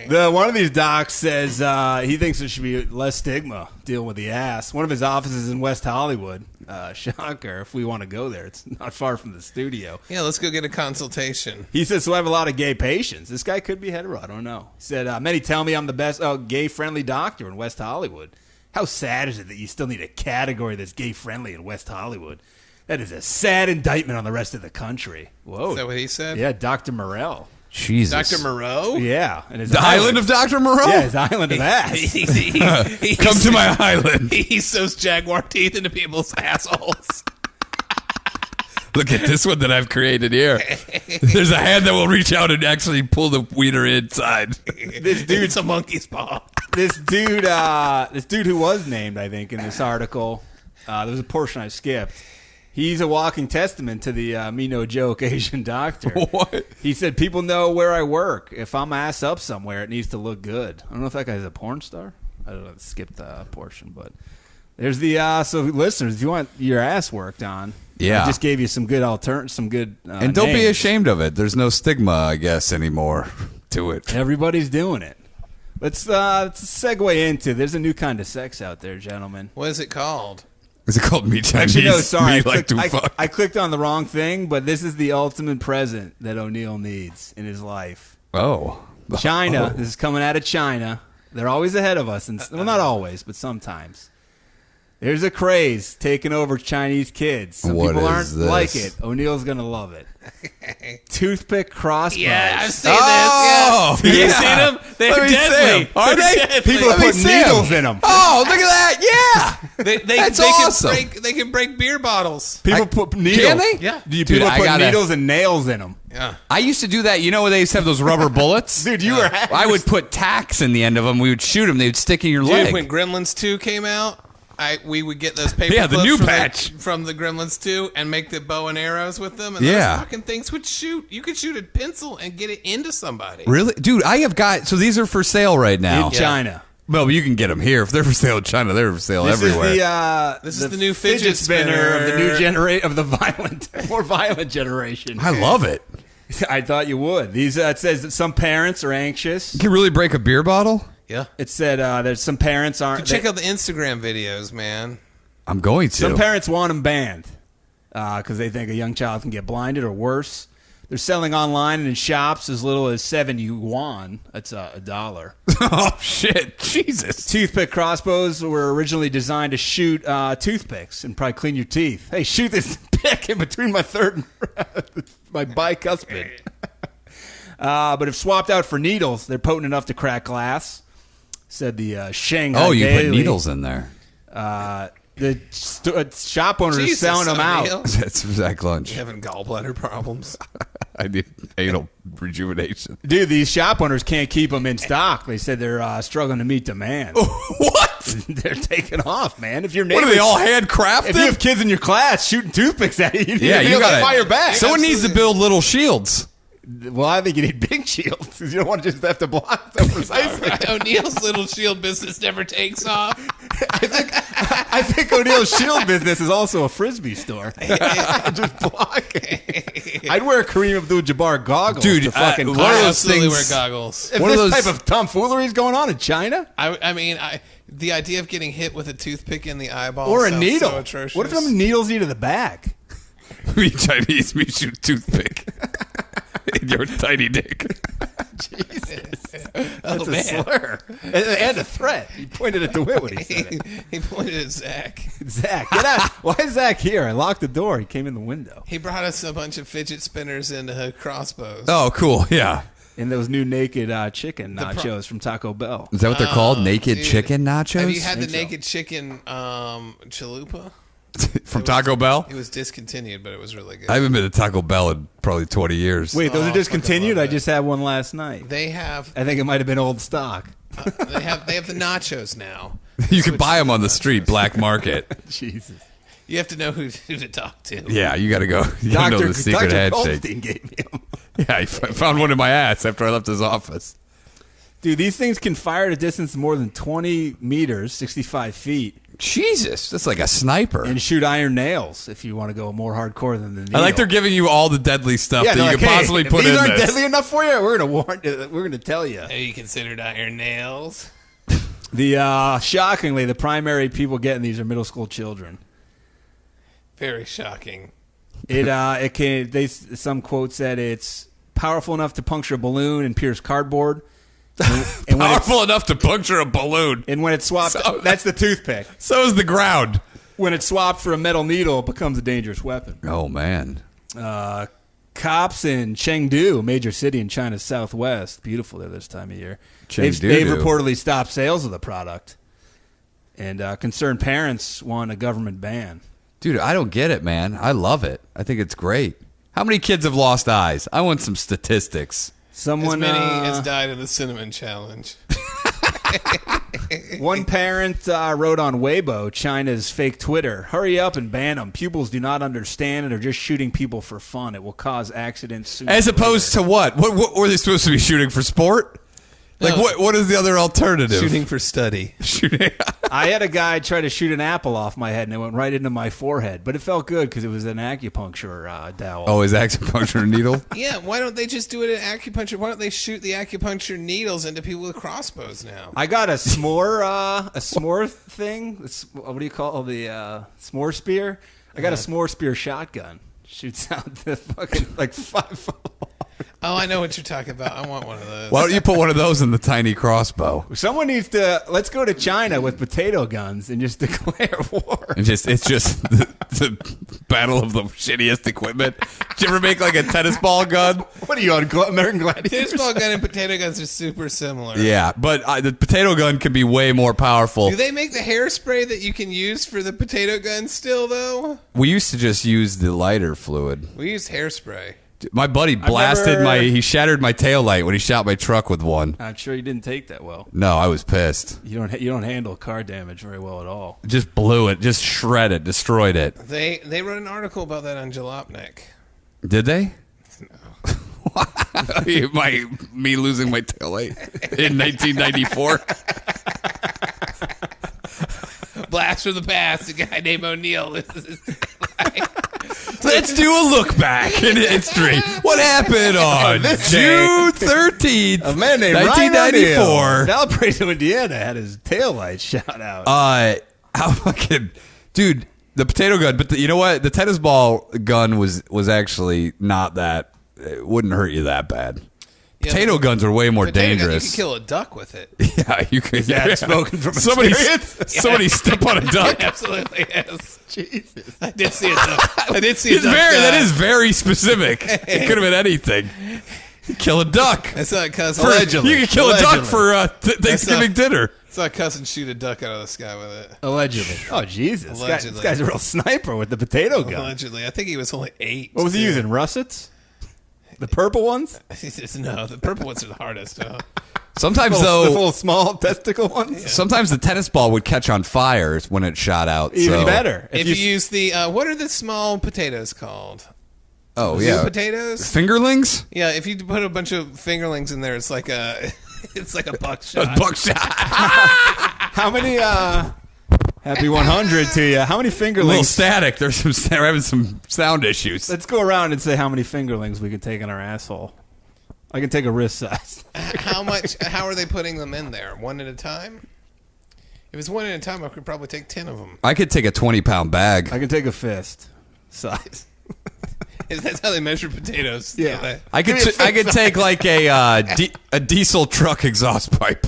One of these docs says he thinks there should be less stigma dealing with the ass. One of his offices in West Hollywood. Shocker, if we want to go there. It's not far from the studio. Yeah, let's go get a consultation. He says, so I have a lot of gay patients. This guy could be hetero. I don't know. He said, many tell me I'm the best gay-friendly doctor in West Hollywood. How sad is it that you still need a category that's gay-friendly in West Hollywood? That is a sad indictment on the rest of the country. Whoa. Is that what he said? Yeah, Dr. Morell. Jesus. Dr. Moreau? Yeah. And his The island of Dr. Moreau? Yeah, his island of ass. Come to my island. He sews jaguar teeth into people's assholes. Look at this one that I've created here. There's a hand that will reach out and actually pull the wiener inside. This dude's a monkey's paw. this dude who was named, I think, in this article, there was a portion I skipped. He's a walking testament to the me no joke Asian doctor. What? He said, people know where I work. If I'm ass up somewhere, it needs to look good. I don't know if that guy's a porn star. I don't know. Skip the portion, but there's the so listeners, if you want your ass worked on, Yeah. I just gave you some good and don't be names. ashamed of it. There's no stigma, I guess, anymore to it. Everybody's doing it. Let's segue into. There's a new kind of sex out there, gentlemen. What is it called? Is it called me Chinese? Actually, no, sorry. Me like to fuck. I clicked on the wrong thing, but this is the ultimate present that O'Neill needs in his life. Oh. China. Oh. This is coming out of China. They're always ahead of us. Well, not always, but sometimes. There's a craze taking over Chinese kids. Some What people is aren't this? like it. O'Neill's going to love it. Toothpick crossbows. Yeah, I've seen Oh, this. Yeah. yeah. You seen them? They're Let me see deadly. 'em. Are They're they? deadly. People Let me put see 'em. needles in them. Oh, look at that! Yeah. That's awesome. They can break beer bottles. People put needles. Can they? Yeah. People I put gotta- needles and nails in them. Yeah. I used to do that. You know where they used to have those rubber bullets? Dude, you were. I would put tacks in the end of them. We would shoot them. They would stick in your leg. Dude, when Gremlins 2 came out, we would get those paper Yeah, the clips new from patch. from the Gremlins 2 and make the bow and arrows with them. And Yeah. those fucking things would shoot. You could shoot a pencil and get it into somebody. Really? Dude, I have got... So these are for sale right now. In China. Well, but you can get them here. If they're for sale in China, they're for sale This everywhere. is the the new fidget spinner. of the new generation of the more violent generation. I love it. I thought you would. These it says that some parents are anxious. You can really break a beer bottle? Yeah. It said that some parents aren't. Check out the Instagram videos, man. I'm going to. Some parents want them banned because they think a young child can get blinded or worse. They're selling online and in shops as little as 7 yuan. That's $1. Oh, shit. Jesus. Toothpick crossbows were originally designed to shoot toothpicks and probably clean your teeth. Hey, shoot this pick in between my third and my bicuspid. But if swapped out for needles, they're potent enough to crack glass, said the Shanghai Oh, you Daily. put needles in there. The shop owner is Jesus, selling them out. O'Neill. That's Zach Lunch. Having gallbladder problems. I need anal rejuvenation. Dude, these shop owners can't keep them in stock. They said they're struggling to meet demand. What? They're taking off, man. If your What are neighbors, they all handcrafted? if you have kids in your class shooting toothpicks at you, you need yeah, to be you able to got fire back. Someone needs to build little shields. Well, I think you need big shields because you don't want to just have to block so precisely. O'Neill's little shield business never takes off. I think O'Neill's shield business is also a frisbee store. Just block. I'd wear Kareem Abdul-Jabbar goggles, Dude, to fucking one of I those absolutely things- wear goggles. If one of this those- type of tomfoolery is going on in China, I mean, the idea of getting hit with a toothpick in the eyeball or a sounds needle, so atrocious. what if them needles you to the back? We Chinese, we shoot toothpick. In your tiny dick. Jesus, Oh, that's a man. slur and a threat. He pointed at DeWitt when he said it. He pointed at Zach. Zach, get out! Why is Zach here? I locked the door. He came in the window. He brought us a bunch of fidget spinners and crossbows. Oh, cool. Yeah. And those new naked chicken nachos from Taco Bell. Is that what they're called? Naked dude. chicken nachos? Have you had the Think so. naked chicken chalupa? From Taco Bell? It was discontinued, but it was really good. I haven't been to Taco Bell in probably 20 years. Wait, those Oh, are discontinued? fucking love I just had one last night. they have I think it might have been old stock. they have the nachos now. You can Switch buy them to on the nachos. street, black market. Jesus. You have to know who to talk to. Yeah, you got to go. You got to know the secret Dr. handshake. Goldstein gave me them. Yeah, I found one in my ass after I left his office. Dude, these things can fire at a distance of more than 20 meters, 65 feet, Jesus, that's like a sniper. and shoot iron nails if you want to go more hardcore than the needle. I like they're giving you all the deadly stuff that they're you like, could hey, possibly if put these in aren't this. deadly enough for you, we're going to tell you. Have you considered iron nails? The shockingly, the primary people getting these are middle school children. Very shocking. It can. Some quote said it's powerful enough to puncture a balloon and pierce cardboard. And when Powerful enough to puncture a balloon. And when it's swapped, So- that's the toothpick. So is the ground. When it's swapped for a metal needle, it becomes a dangerous weapon. Oh, man. Cops in Chengdu, a major city in China's southwest, beautiful there this time of year. Chengdu. They've reportedly stopped sales of the product. And concerned parents want a government ban. Dude, I don't get it, man. I love it. I think it's great. How many kids have lost eyes? I want some statistics. Someone, As many as died in the cinnamon challenge. one parent wrote on Weibo, China's fake Twitter, "Hurry up and ban them. Pupils do not understand and are just shooting people for fun. It will cause accidents sooner As or opposed to what? What were they supposed to be shooting for sport? Like, No. what is the other alternative? Shooting for study. Shooting. I had a guy try to shoot an apple off my head, and it went right into my forehead. But it felt good because it was an acupuncture dowel. Oh, is acupuncture needle? Yeah, why don't they just do it in acupuncture? Why don't they shoot the acupuncture needles into people with crossbows now? I got a s'more thing. What do you call the s'more spear? I got a s'more spear shotgun. Shoots out the fucking like 5 foot long. Oh, I know what you're talking about. I want one of those. Why don't you put one of those in the tiny crossbow? Someone needs to. Let's go to China with potato guns and just declare war. And it's just the battle of the shittiest equipment. Did you ever make like a tennis ball gun? What are you on American Gladiators? Tennis ball gun and potato guns are super similar. Yeah, but the potato gun can be way more powerful. Do they make the hairspray that you can use for the potato gun still, though? We used to just use the lighter fluid. We used hairspray. My buddy blasted he shattered my taillight when he shot my truck with one. I'm sure you didn't take that well. No, I was pissed. You don't handle car damage very well at all. Just blew it, just shred it, destroyed it. They wrote an article about that on Jalopnik. Did they? No. Me losing my taillight in 1994. Blast from the past, a guy named O'Neill. Let's do a look back in history. What happened on June 13th, A man named 1994? Valparaiso, Indiana, had his taillight shot out. How fucking dude, the potato gun, but you know what? The tennis ball gun was actually not that. It wouldn't hurt you that bad. Yeah, Potato guns are way more potato gun, dangerous. you could kill a duck with it. Yeah, you could. That spoken from somebody experience? step on a duck. Absolutely is. Jesus. I did see a duck. I did see a duck. That is very specific. It could have been anything. Kill a duck. I saw a cousin. You could kill a duck for Thanksgiving dinner. I saw a cousin shoot a duck out of the sky with it. Allegedly. Oh, Jesus. Allegedly. This guy's a real sniper with the potato gun. Allegedly. I think he was only 8. What was he using, russets? The purple ones? No, the purple ones are the hardest. Sometimes The though, little small testicle ones? sometimes the tennis ball would catch on fire when it shot out. Even so. better. If you use the, what are the small potatoes called? Oh Zoo yeah, potatoes? fingerlings. Yeah, if you put a bunch of fingerlings in there, it's like a, it's like a buckshot. Buckshot. How many, happy 100 to you. How many A little fingerlings? static. We're having some sound issues. Let's go around and say how many fingerlings we can take in our asshole. I can take a wrist size. How are they putting them in there? One at a time? If it's one at a time, I could probably take 10 of them. I could take a 20-pound bag. I can take a fist size. That's how they measure potatoes. Yeah. I could take like a diesel truck exhaust pipe.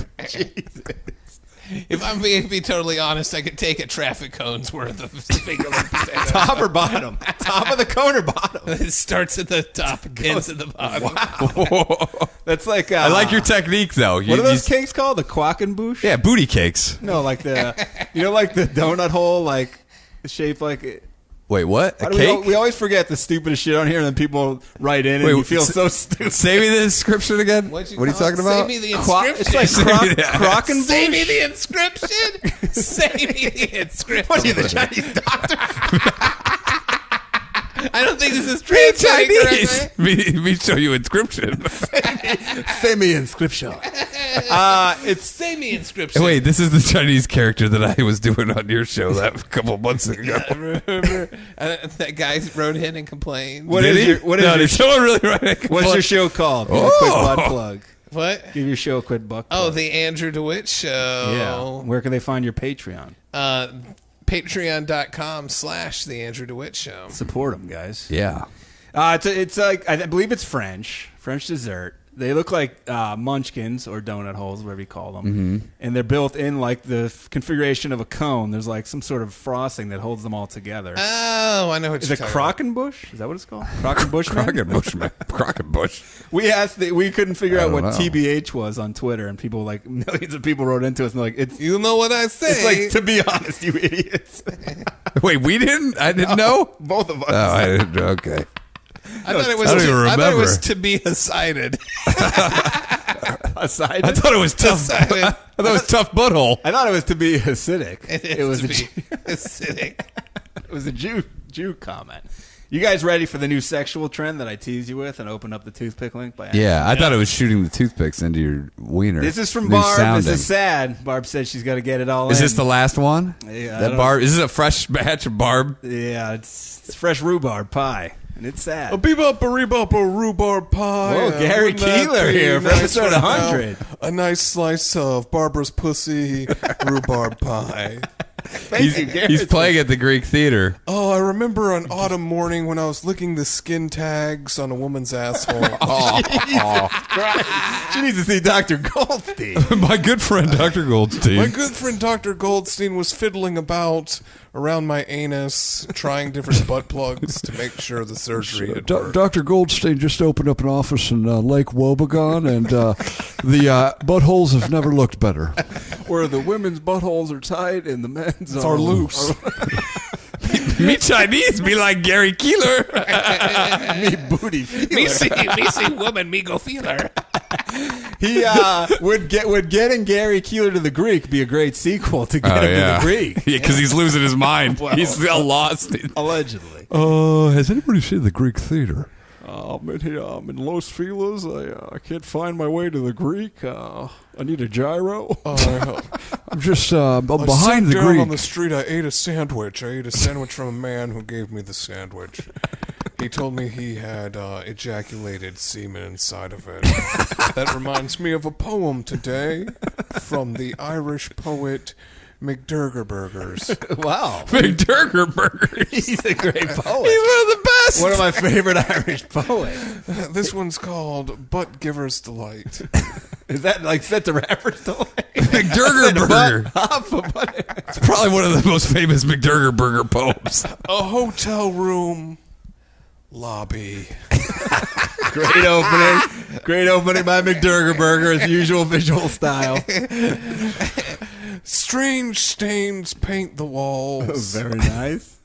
If I'm being be totally honest, I could take a traffic cone's worth of fingerling potatoes. Top or bottom? Top of the cone or bottom? It starts at the top, ends at the bottom. Wow. That's like... I like your technique though. What are those cakes called? The quackenbush? Yeah, booty cakes. No, like the... You know, like the donut hole, like shaped like... Wait, what? Why A do cake? we always forget the stupidest shit on here, and then people write in, and you feel so stupid. Say me the description again. What'd What are you call it? talking about? Say me the inscription. It's like Crockenbush. Say me the inscription. Say me the inscription. What are you, the Chinese doctor? I don't think this is Be translating Chinese. correctly. Me show you inscription. Semi-inscription. It's Say me inscription. Wait, this is the Chinese character that I was doing on your show that a couple months ago. Remember that guy wrote in and complained. What Did is he? your what is No, your did someone really write it? what's your show called? Give a quick butt plug. What? Give your show a quick butt plug. Oh, the Andrew DeWitt Show. Yeah. Where can they find your Patreon? Patreon.com/the Andrew DeWitt Show. Support them, guys. Yeah. It's like I believe it's French dessert. They look like munchkins or donut holes, whatever you call them, and they're built in like the configuration of a cone. There's like some sort of frosting that holds them all together. Oh, I know what Is you're it talking about. Crockenbush? Is that what it's called? Crockenbush. Crockenbush. We couldn't figure I out don't what know. TBH was on Twitter, and people like millions of people wrote into us and like it's You know what I say. it's like, to be honest, you idiots. Wait, we didn't? I didn't know? Both of us. Oh, I didn't. Okay. I thought it was. I don't even I thought it was remember. to be decided. Aside, I thought it was tough. Decided. I thought it was tough butthole. I thought it was to be acidic. It was to a be Jew, acidic. it was a Jew comment. You guys ready for the new sexual trend that I teased you with and opened up the toothpick link by accident? Yeah, I thought it was shooting the toothpicks into your wiener. This is from New Barb. sounding. This is sad. Barb said she's got to get it all Is in. this the last one? Yeah, I That don't- Barb. Is this a fresh batch of Barb? Yeah, it's fresh rhubarb pie, and it's sad. Bebop, a rhubarb pie. Whoa, Gary Wouldn't that Keeler be here for nice episode right 100. now? A nice slice of Barbara's pussy rhubarb pie. He's playing at the Greek Theater. Oh, I remember an autumn morning when I was licking the skin tags on a woman's asshole. She needs to see Dr. Goldstein. My good friend, Dr. Goldstein. My good friend Dr. Goldstein was fiddling about around my anus, trying different butt plugs to make sure the surgery had worked. Dr. Goldstein just opened up an office in Lake Wobegon, and the buttholes have never looked better. Where the women's buttholes are tight and the men's Are loose. Me Chinese be like Gary Keeler. Me booty feeler. me see woman, me go feeler. He would getting Gary Keeler to the Greek be a great sequel to Get Him to the Greek. Yeah, because he's losing his mind. He's lost. Allegedly. Has anybody seen the Greek Theater? I'm in Los Feliz. I can't find my way to the Greek. I need a gyro. I'm just I behind sat the down Greek. on the street. I ate a sandwich. From a man who gave me the sandwich. He told me he had ejaculated semen inside of it. That reminds me of a poem today from the Irish poet McDurger Burgers. Wow. McDurger Burgers. He's a great poet. He's one of the best. One of my favorite Irish poets. This one's called Butt Giver's Delight. Is that like set the rapper's delight? McDurger Burger. It's probably one of the most famous McDurger Burger poems. A hotel room lobby. Great opening. Great opening by McDurger Burger as usual visual style. Strange stains paint the walls. Very nice.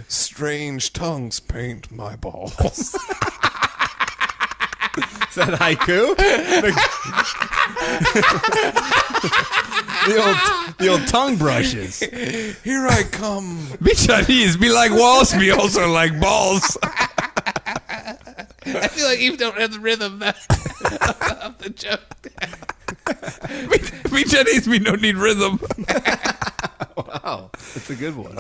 Strange tongues paint my balls. Is that haiku? the old tongue brushes. Here I come. Me Chinese be like walls, me also like balls. I feel like you don't have the rhythm of the joke. Me Chinese, me no need rhythm. Wow, that's a good one.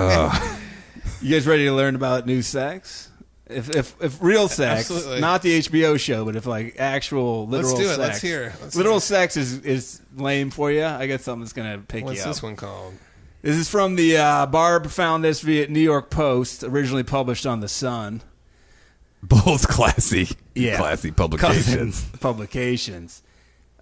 You guys ready to learn about new sex? If real sex, Absolutely. not the HBO show, but if like actual literal Let's do it. sex. Let's hear it. Literal sex is lame for you. I got something that's gonna pick What's you up. this one called? This is from the Barb found this via New York Post, originally published on The Sun. Both classy Cousins publications. publications.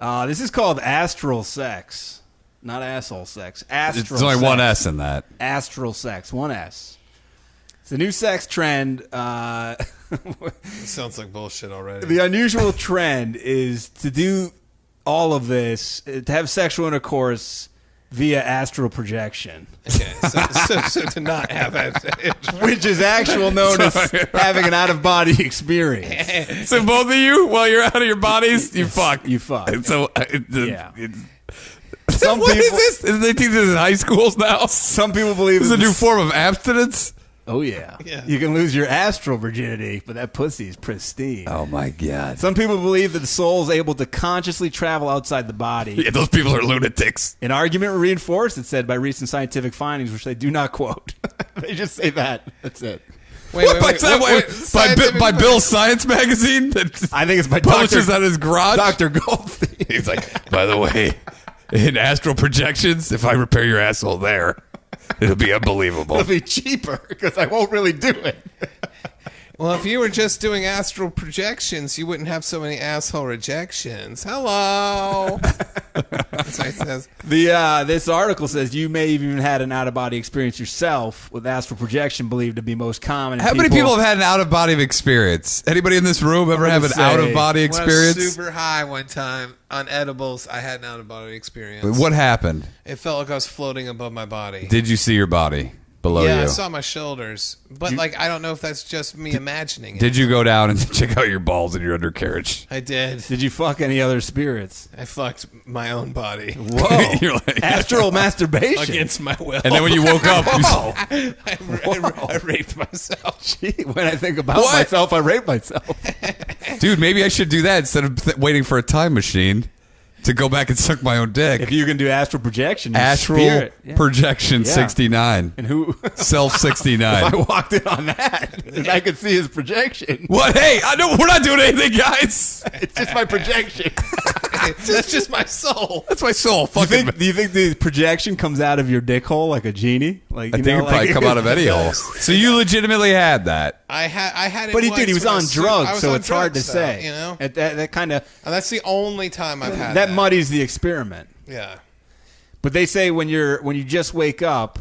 This is called astral sex, not asshole sex. Astral. There's only sex. one S in that. Astral sex, one S. It's a new sex trend. This sounds like bullshit already. The unusual trend is to do all of this, to have sexual intercourse via astral projection, Okay, so to not have it. which is actual known as having an out-of-body experience. So both of you, while you're out of your bodies, you fuck. You fuck. And so, Yeah. Some what is this? They teach this in high schools now. Some people believe This is a new form of abstinence. Oh yeah. Yeah. You can lose your astral virginity, but that pussy is pristine. Oh my god! Some people believe that the soul is able to consciously travel outside the body. Yeah, those people are lunatics. An argument reinforced, it said, by recent scientific findings, which they do not quote. They just say that. That's it. By Bill's Science magazine that I think it's by publishes at his garage. Dr. Goldstein. He's like, by the way, in astral projections, if I repair your asshole there, it'll be unbelievable. It'll be cheaper because I won't really do it. Well, if you were just doing astral projections, you wouldn't have so many asshole rejections. Hello. That's what it says. This article says you may have even had an out-of-body experience yourself, with astral projection believed to be most common. In How many people have had an out-of-body experience? Anybody in this room ever have an say, out-of-body When I was experience? super high one time on edibles, I had an out-of-body experience. What happened? It felt like I was floating above my body. Did you see your body below Yeah, you? I saw my shoulders. But, I don't know if that's just me imagining it. Did you go down and check out your balls in your undercarriage? I did. Did you fuck any other spirits? I fucked my own body. Whoa. You're like- Astral masturbation. Against my will. And then when you woke up, you saw, I raped myself. Gee, when I think about myself, I rape myself. dude, maybe I should do that instead of waiting for a time machine to go back and suck my own dick. If you can do astral projection, you Astral spirit. Yeah. projection Yeah. 69. And who? Self If I 69. walked in on that, and I could see his projection. What? Hey, we're not doing anything, guys. It's just my projection. That's just my soul. That's my soul. Do Fucking. you think the projection comes out of your dick hole like a genie? Like I think it probably come out of any hole. So you legitimately had that. I had it. But he once did. He was when I on I drugs, was so on it's hard to drugs, though, say. You know, That kind of and that's the only time I've had that muddies the experiment. Yeah. But they say when you just wake up,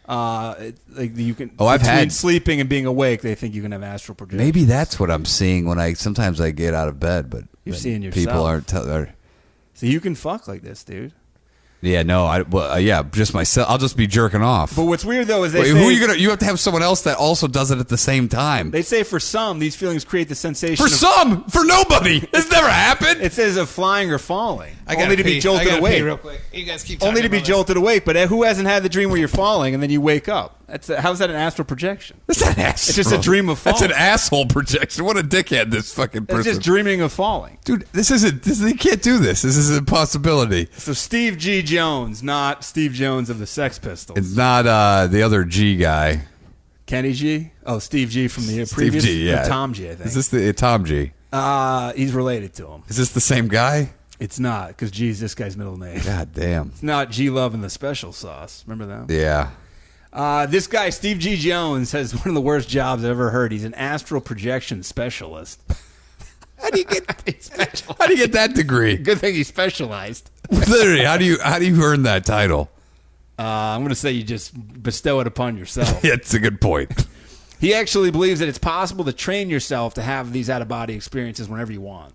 like you can. I've between had sleeping and being awake. They think you can have astral projection. Maybe that's what I'm seeing when sometimes I get out of bed, but You're seeing yourself. people aren't. So you can fuck like this, dude. Yeah, no, just myself. I'll just be jerking off. But what's weird though is they Wait, say who are you gonna? You have to have someone else that also does it at the same time. they say for some these feelings create the sensation. For some, for nobody. It's never happened. It says of flying or falling. I gotta only to pee. be jolted I gotta awake. pee real quick. You guys keep talking Only to be about this. jolted awake. But who hasn't had the dream where you're falling and then you wake up? How's that an astral projection? That's an ass. It's just a dream of That's falling. an asshole projection. What a dickhead this fucking person. It's just dreaming of falling. Dude, you can't do this. This is an impossibility. So Steve G. Jones, not Steve Jones of the Sex Pistols. It's not the other G guy. Kenny G? Oh, Steve G. from the Steve previous. G, yeah. Or Tom G. I think. Is this the Tom G? He's related to him. Is this the same guy? It's not because G's this guy's middle name. God damn. It's not G Love and the Special Sauce. Remember that? Yeah. This guy, Steve G. Jones, has one of the worst jobs I've ever heard. He's an astral projection specialist. How do you get that degree? Good thing he's specialized. Literally, how do you earn that title? I'm going to say you just bestow it upon yourself. Yeah, it's a good point. He actually believes that it's possible to train yourself to have these out-of-body experiences whenever you want.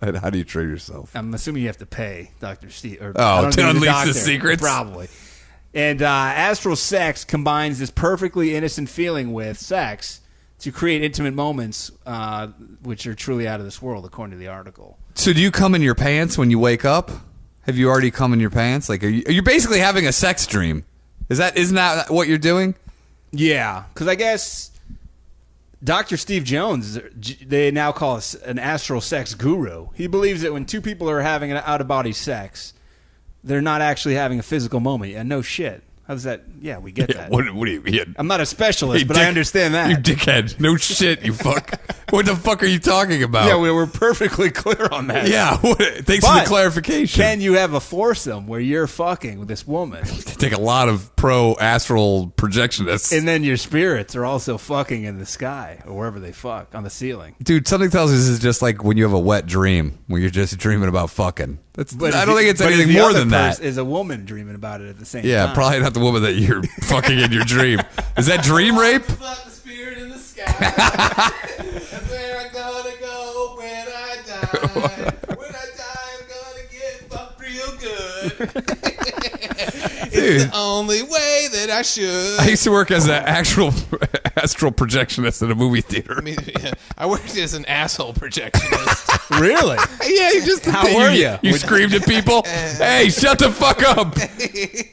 How do you train yourself? I'm assuming you have to pay Dr. Steve. Or, Oh, I don't to think he's a unleash the doctor, secrets? Probably. And astral sex combines this perfectly innocent feeling with sex to create intimate moments, which are truly out of this world, according to the article. So do you come in your pants when you wake up? Have you already come in your pants? Like, are you basically having a sex dream? Isn't that what you're doing? Yeah, because I guess Dr. Steve Jones, they now call us an astral sex guru. He believes that when two people are having an out-of-body sex, they're not actually having a physical moment. Yeah, no shit. How's that? Yeah, we get that. What do you mean? I'm not a specialist, Hey, but I understand that. You dickhead. No shit, you fuck. What the fuck are you talking about? Yeah, we're perfectly clear on that. Yeah, thanks for But the clarification. Can you have a foursome where you're fucking with this woman, Take a lot of pro-astral projectionists. and then your spirits are also fucking in the sky or wherever they fuck on the ceiling? Dude, something tells us this is just like when you have a wet dream, when you're just dreaming about fucking. I don't think it's anything more than that. Is a woman dreaming about it at the same Yeah, time? probably not the woman that you're fucking in your dream. Is that dream rape? Fuck the spirit in the sky. That's where I'm gonna go when I die. When I die, I'm gonna get fucked real good. It's Dude. the only way that I should. I used to work as an actual astral projectionist in a movie theater. I mean, yeah, I worked as an asshole projectionist. Really? Yeah, you just How were you? You screamed at people. Hey, shut the fuck up!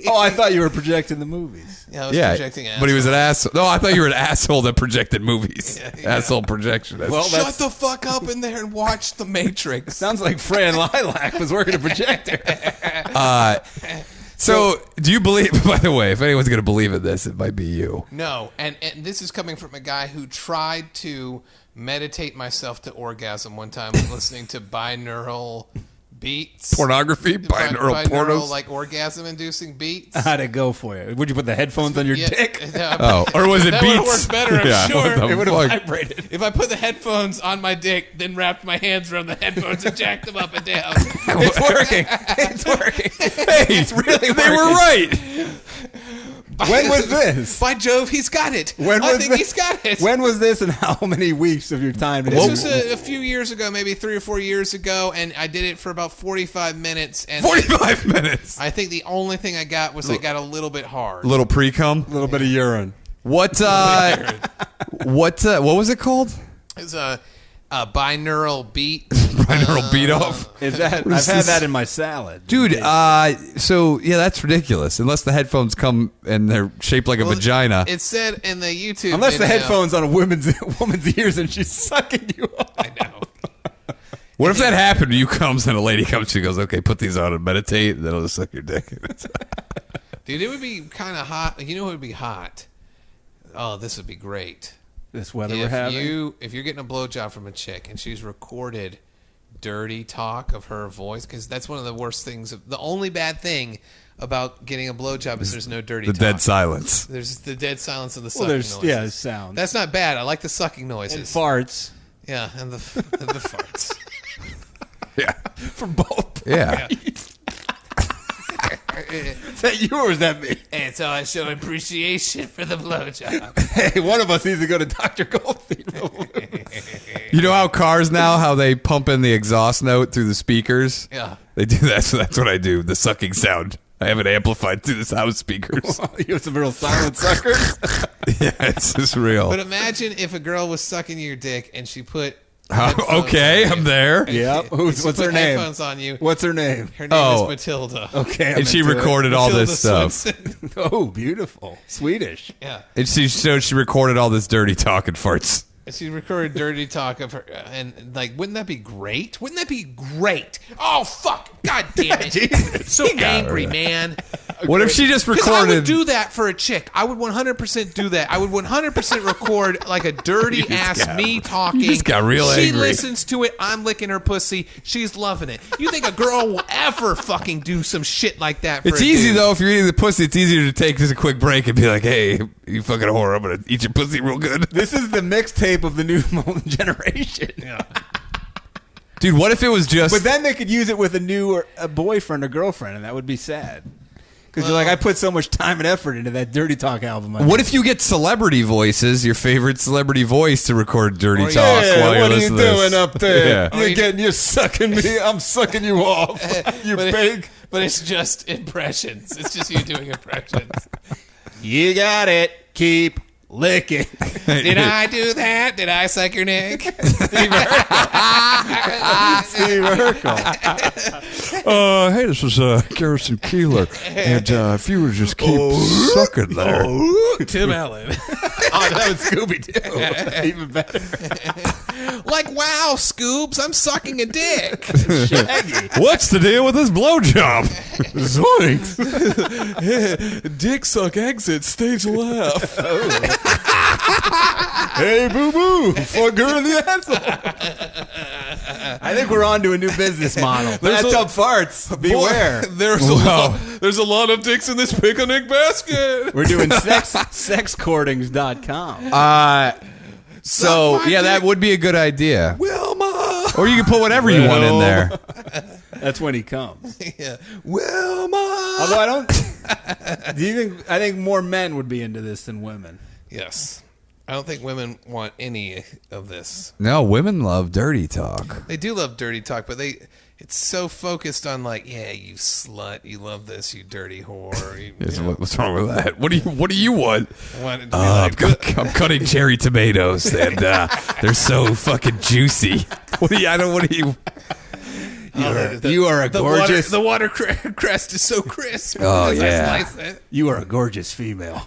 Oh, I thought you were projecting the movies. Yeah, I was projecting assholes. but he was an asshole. No, I thought you were an asshole that projected movies. Yeah. Asshole projectionist. Well, Shut the fuck up in there and watch The Matrix. Sounds like Fran Lilac was working a projector. So, do you believe? By the way, if anyone's going to believe in this, it might be you. No, and this is coming from a guy who tried to meditate myself to orgasm one time listening to binaural beats. Pornography, binaural pornos. like orgasm-inducing beats. How'd it go for you? Would you put the headphones on your Yeah, dick? Oh, or was it that beats? would work better, I'm Yeah, sure. what the It would have fuck? vibrated. If I put the headphones on my dick, then wrapped my hands around the headphones and jacked them up and down. It's working. It's working. Hey, It's really they were working. right. When was this? By Jove, he's got it. When I was think this? he's got it. When was this, and how many weeks of your time? Did This you- was a few years ago, maybe 3 or 4 years ago, and I did it for about 45 minutes. And 45 minutes. I think the only thing I got was I got a little bit hard. Little pre-cum. a little bit of urine. What was it called? It's a binaural beat. Binaural beat off. Is that? What I've is had this? that in my salad, Dude, so yeah, that's ridiculous. Unless the headphones come and they're shaped like a vagina. It said in the YouTube Unless the video- headphones on a woman's ears and she's sucking you off. I know. What if that happened? You comes and a lady comes, she goes, "Okay, put these on and meditate," and then I'll just suck your dick. Dude, it would be kind of hot. You know what would be hot? Oh, this would be great. This weather we're having. If you're getting a blowjob from a chick and she's recorded dirty talk of her voice, because that's one of the worst things. The only bad thing about getting a blowjob is there's no dirty The talk. dead silence. There's the dead silence of the sucking noises. Yeah, sound. That's not bad. I like the sucking And noises. farts. Yeah, and the farts. Yeah. From both. Yeah. Is that you or is that me? And so I show appreciation for the blowjob. Hey, one of us needs to go to Dr. Goldstein. You know how cars now, how they pump in the exhaust note through the speakers? Yeah. They do that, so that's what I do, the sucking sound. I have it amplified through the house speakers. You have some real silent suckers. Yeah, it's just real. But imagine if a girl was sucking your dick and she put Okay, I'm there. Yeah. What's her name? Headphones on you. What's her name? Her name Oh. is Matilda. Okay. And she recorded all Matilda this stuff. Swinson. Oh, beautiful. Swedish. Yeah. And she recorded all this dirty talk and farts. She recorded dirty talk of her, and like, wouldn't that be great? Wouldn't that be great? Oh fuck! God damn it! So angry, man. What if she just Because I would recorded? do that for a chick. I would 100% do that. I would 100% record like a dirty ass me talking. you just got real She angry. listens to it. I'm licking her pussy. She's loving it. You think a girl will ever fucking do some shit like that? For It's a easy dude? though. If you're eating the pussy, it's easier to take just a quick break and be like, "Hey, you fucking whore, I'm gonna eat your pussy real good." This is the mixtape of the new generation. Yeah. Dude, what if it was just? But then they could use it with a boyfriend or girlfriend, and that would be sad. Because you're like, I put so much time and effort into that Dirty Talk album. What if you get celebrity voices, your favorite celebrity voice, to record dirty talk Yeah, while you're what are you listening to doing this? up there? Yeah. You're sucking me. I'm sucking you off. You But big. but it's just impressions. It's just you doing impressions. You got it. Keep licking. Did I do that? Did I suck your neck? Steve Urkel. Hey, this is Garrison Keeler, and if you would just keep sucking there. Tim Allen. Oh, that was Scooby-Doo. Even better. Like, wow, Scoops, I'm sucking a dick. What's the deal with this blowjob? Zoinks! Dick suck exit stage left. Hey, boo-boo. Fuck her in the asshole. I think we're on to a new business model. That's up farts. Beware. There's a lot of dicks in this picnic basket. We're doing sexcourtings.com. So Suck my yeah, that dick. would be a good idea. Wilma. Or you can put whatever you want in there. That's when he comes. Yeah. Wilma. Although I think more men would be into this than women. Yes. I don't think women want any of this. No, women love dirty talk. They do love dirty talk, but it's so focused on like, yeah, you slut, you love this, you dirty whore. You know, What's wrong with that? What do you want? I want it to be like, I'm cutting cherry tomatoes, and they're so fucking juicy. What do you? You are a gorgeous. The water crest is so crisp. Oh, as I yeah. slice it. You are a gorgeous female.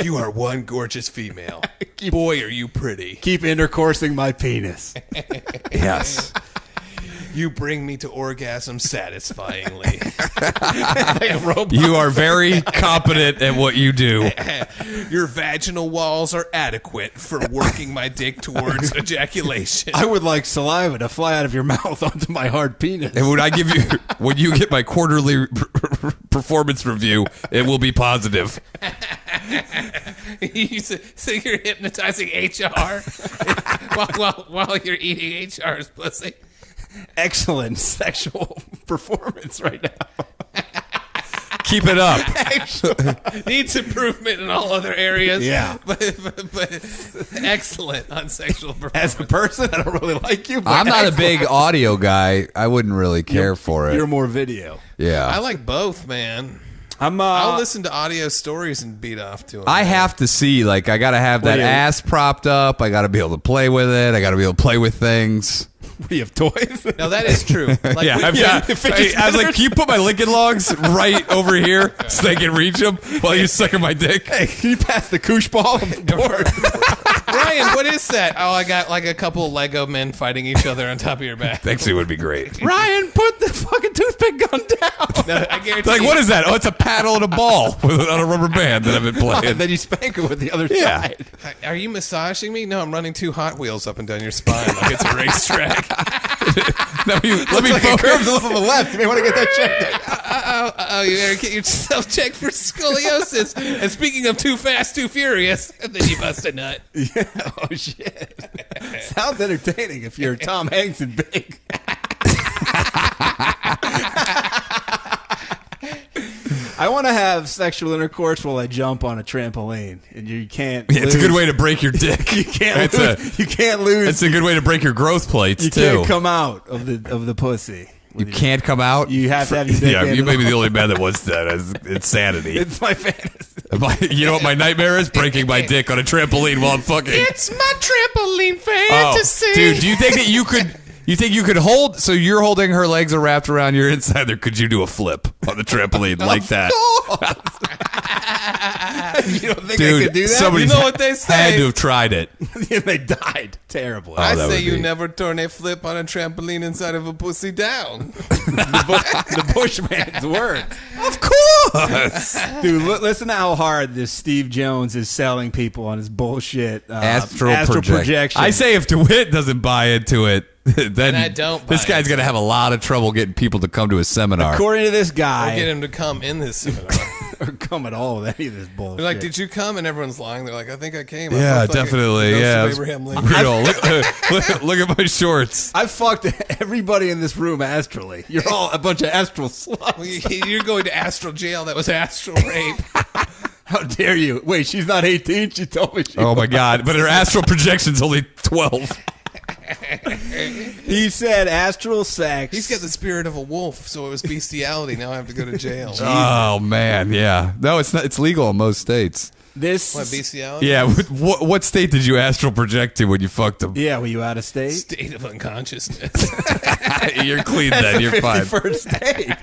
You are one gorgeous female. Boy, are you pretty. Keep intercoursing my penis. Yes. You bring me to orgasm satisfyingly. You are very competent at what you do. Your vaginal walls are adequate for working my dick towards ejaculation. I would like saliva to fly out of your mouth onto my hard penis. And when you get my quarterly performance review, it will be positive. So you're hypnotizing HR while you're eating HR's pussy. Excellent sexual performance right now. Keep it up. Needs improvement in all other areas. Yeah. But excellent on sexual performance. As a person, I don't really like you. But I'm not a big audio guy. I wouldn't really care for it. You're more video. Yeah. I like both, man. I'm. I'll listen to audio stories and beat off to them. I have to see, like, I got to have that do you- ass propped up. I got to be able to play with it. I got to be able to play with things. Do you have toys? Now that is true. Like, Yeah, I've got. I was like, can you put my Lincoln Logs right over here so they can reach them while you're sucking my dick? Hey, can you pass the koosh ball on the board? Ryan, what is that? Oh, I got like a couple of Lego men fighting each other on top of your back. Actually, would be great. Ryan, put the fucking toothpick gun down. No, I guarantee Like, you. what is that? Oh, it's a paddle and a ball on a rubber band that I've been playing. And then you spank it with the other Yeah. side. Are you massaging me? No, I'm running 2 Hot Wheels up and down your spine like it's a racetrack. Let me It focus. curves a little to the left. You may want to get that checked out. Oh, you better get yourself checked for scoliosis. And speaking of Too Fast, Too Furious, then you bust a nut. Yeah. Oh, shit. Sounds entertaining if you're Tom Hanks and big. I want to have sexual intercourse while I jump on a trampoline, and you can't. Yeah, it's a good lose. way to break your dick. You can't lose. You can't lose. It's a good way to break your growth plates You too. can't come out of the pussy. You can't come out. You have to have your dick Yeah, in you may be the- the only man that wants that. It's insanity. It's my fantasy. You know what my nightmare is? Breaking my dick on a trampoline while I'm fucking. It's my trampoline Oh, fantasy. dude, do you think that you could? You think you could hold? So you're holding her legs are wrapped around your inside. There, could you do a flip on the trampoline like that? You don't think I Dude, could do that? somebody You know what they say? had to have tried it. Yeah, they died terribly. I that say would you be- never turn a flip on a trampoline inside of a pussy down. The Bushman's words. Of course. Dude, listen to how hard this Steve Jones is selling people on his bullshit Astral projection. I say if DeWitt doesn't buy into it, then I don't buy this guy's into going to have a lot of trouble getting people to come to his seminar. According to this Or guy, get him to come in this seminar. or come at all with any of this bullshit. They're like, did you come? And everyone's lying. They're like, I think I came. I Yeah, looked like definitely. the ghost Yeah, of it was Abraham Lincoln. real. Look at my shorts. I fucked everybody in this room astrally. You're all a bunch of astral sluts. Well, you're going to astral jail. That was astral rape. How dare you? Wait, she's not 18? She told me she Oh my god! But her astral projection's only 12. He said astral sex. He's got the spirit of a wolf, so it was bestiality. Now I have to go to jail. Oh man, yeah. No, it's not. It's legal in most states. this. What, bestiality? Yeah. What state did you astral project to when you fucked him? Yeah, were you out of state? State of unconsciousness. You're clean then. You're fine. 51st state.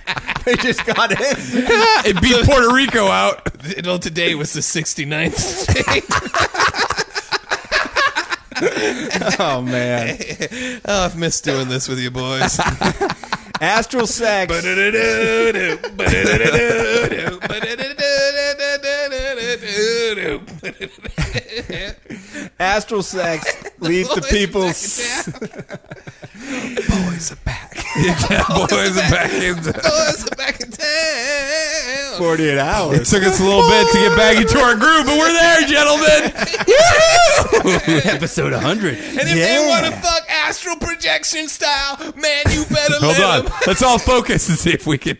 They just got in. It beat Puerto Rico out. Well, today was the 69th state. Oh man, Oh, I've missed doing this with you boys. astral sex. Astral sex leads to people's. Boys are back. Boys are back in. Boys are back in town. 48 It hours. took us a little bit to get back into our groove, but we're there, gentlemen. Episode 100. And if they want to fuck astral projection style, man, you better Hold let on. them. Let's all focus and see if we can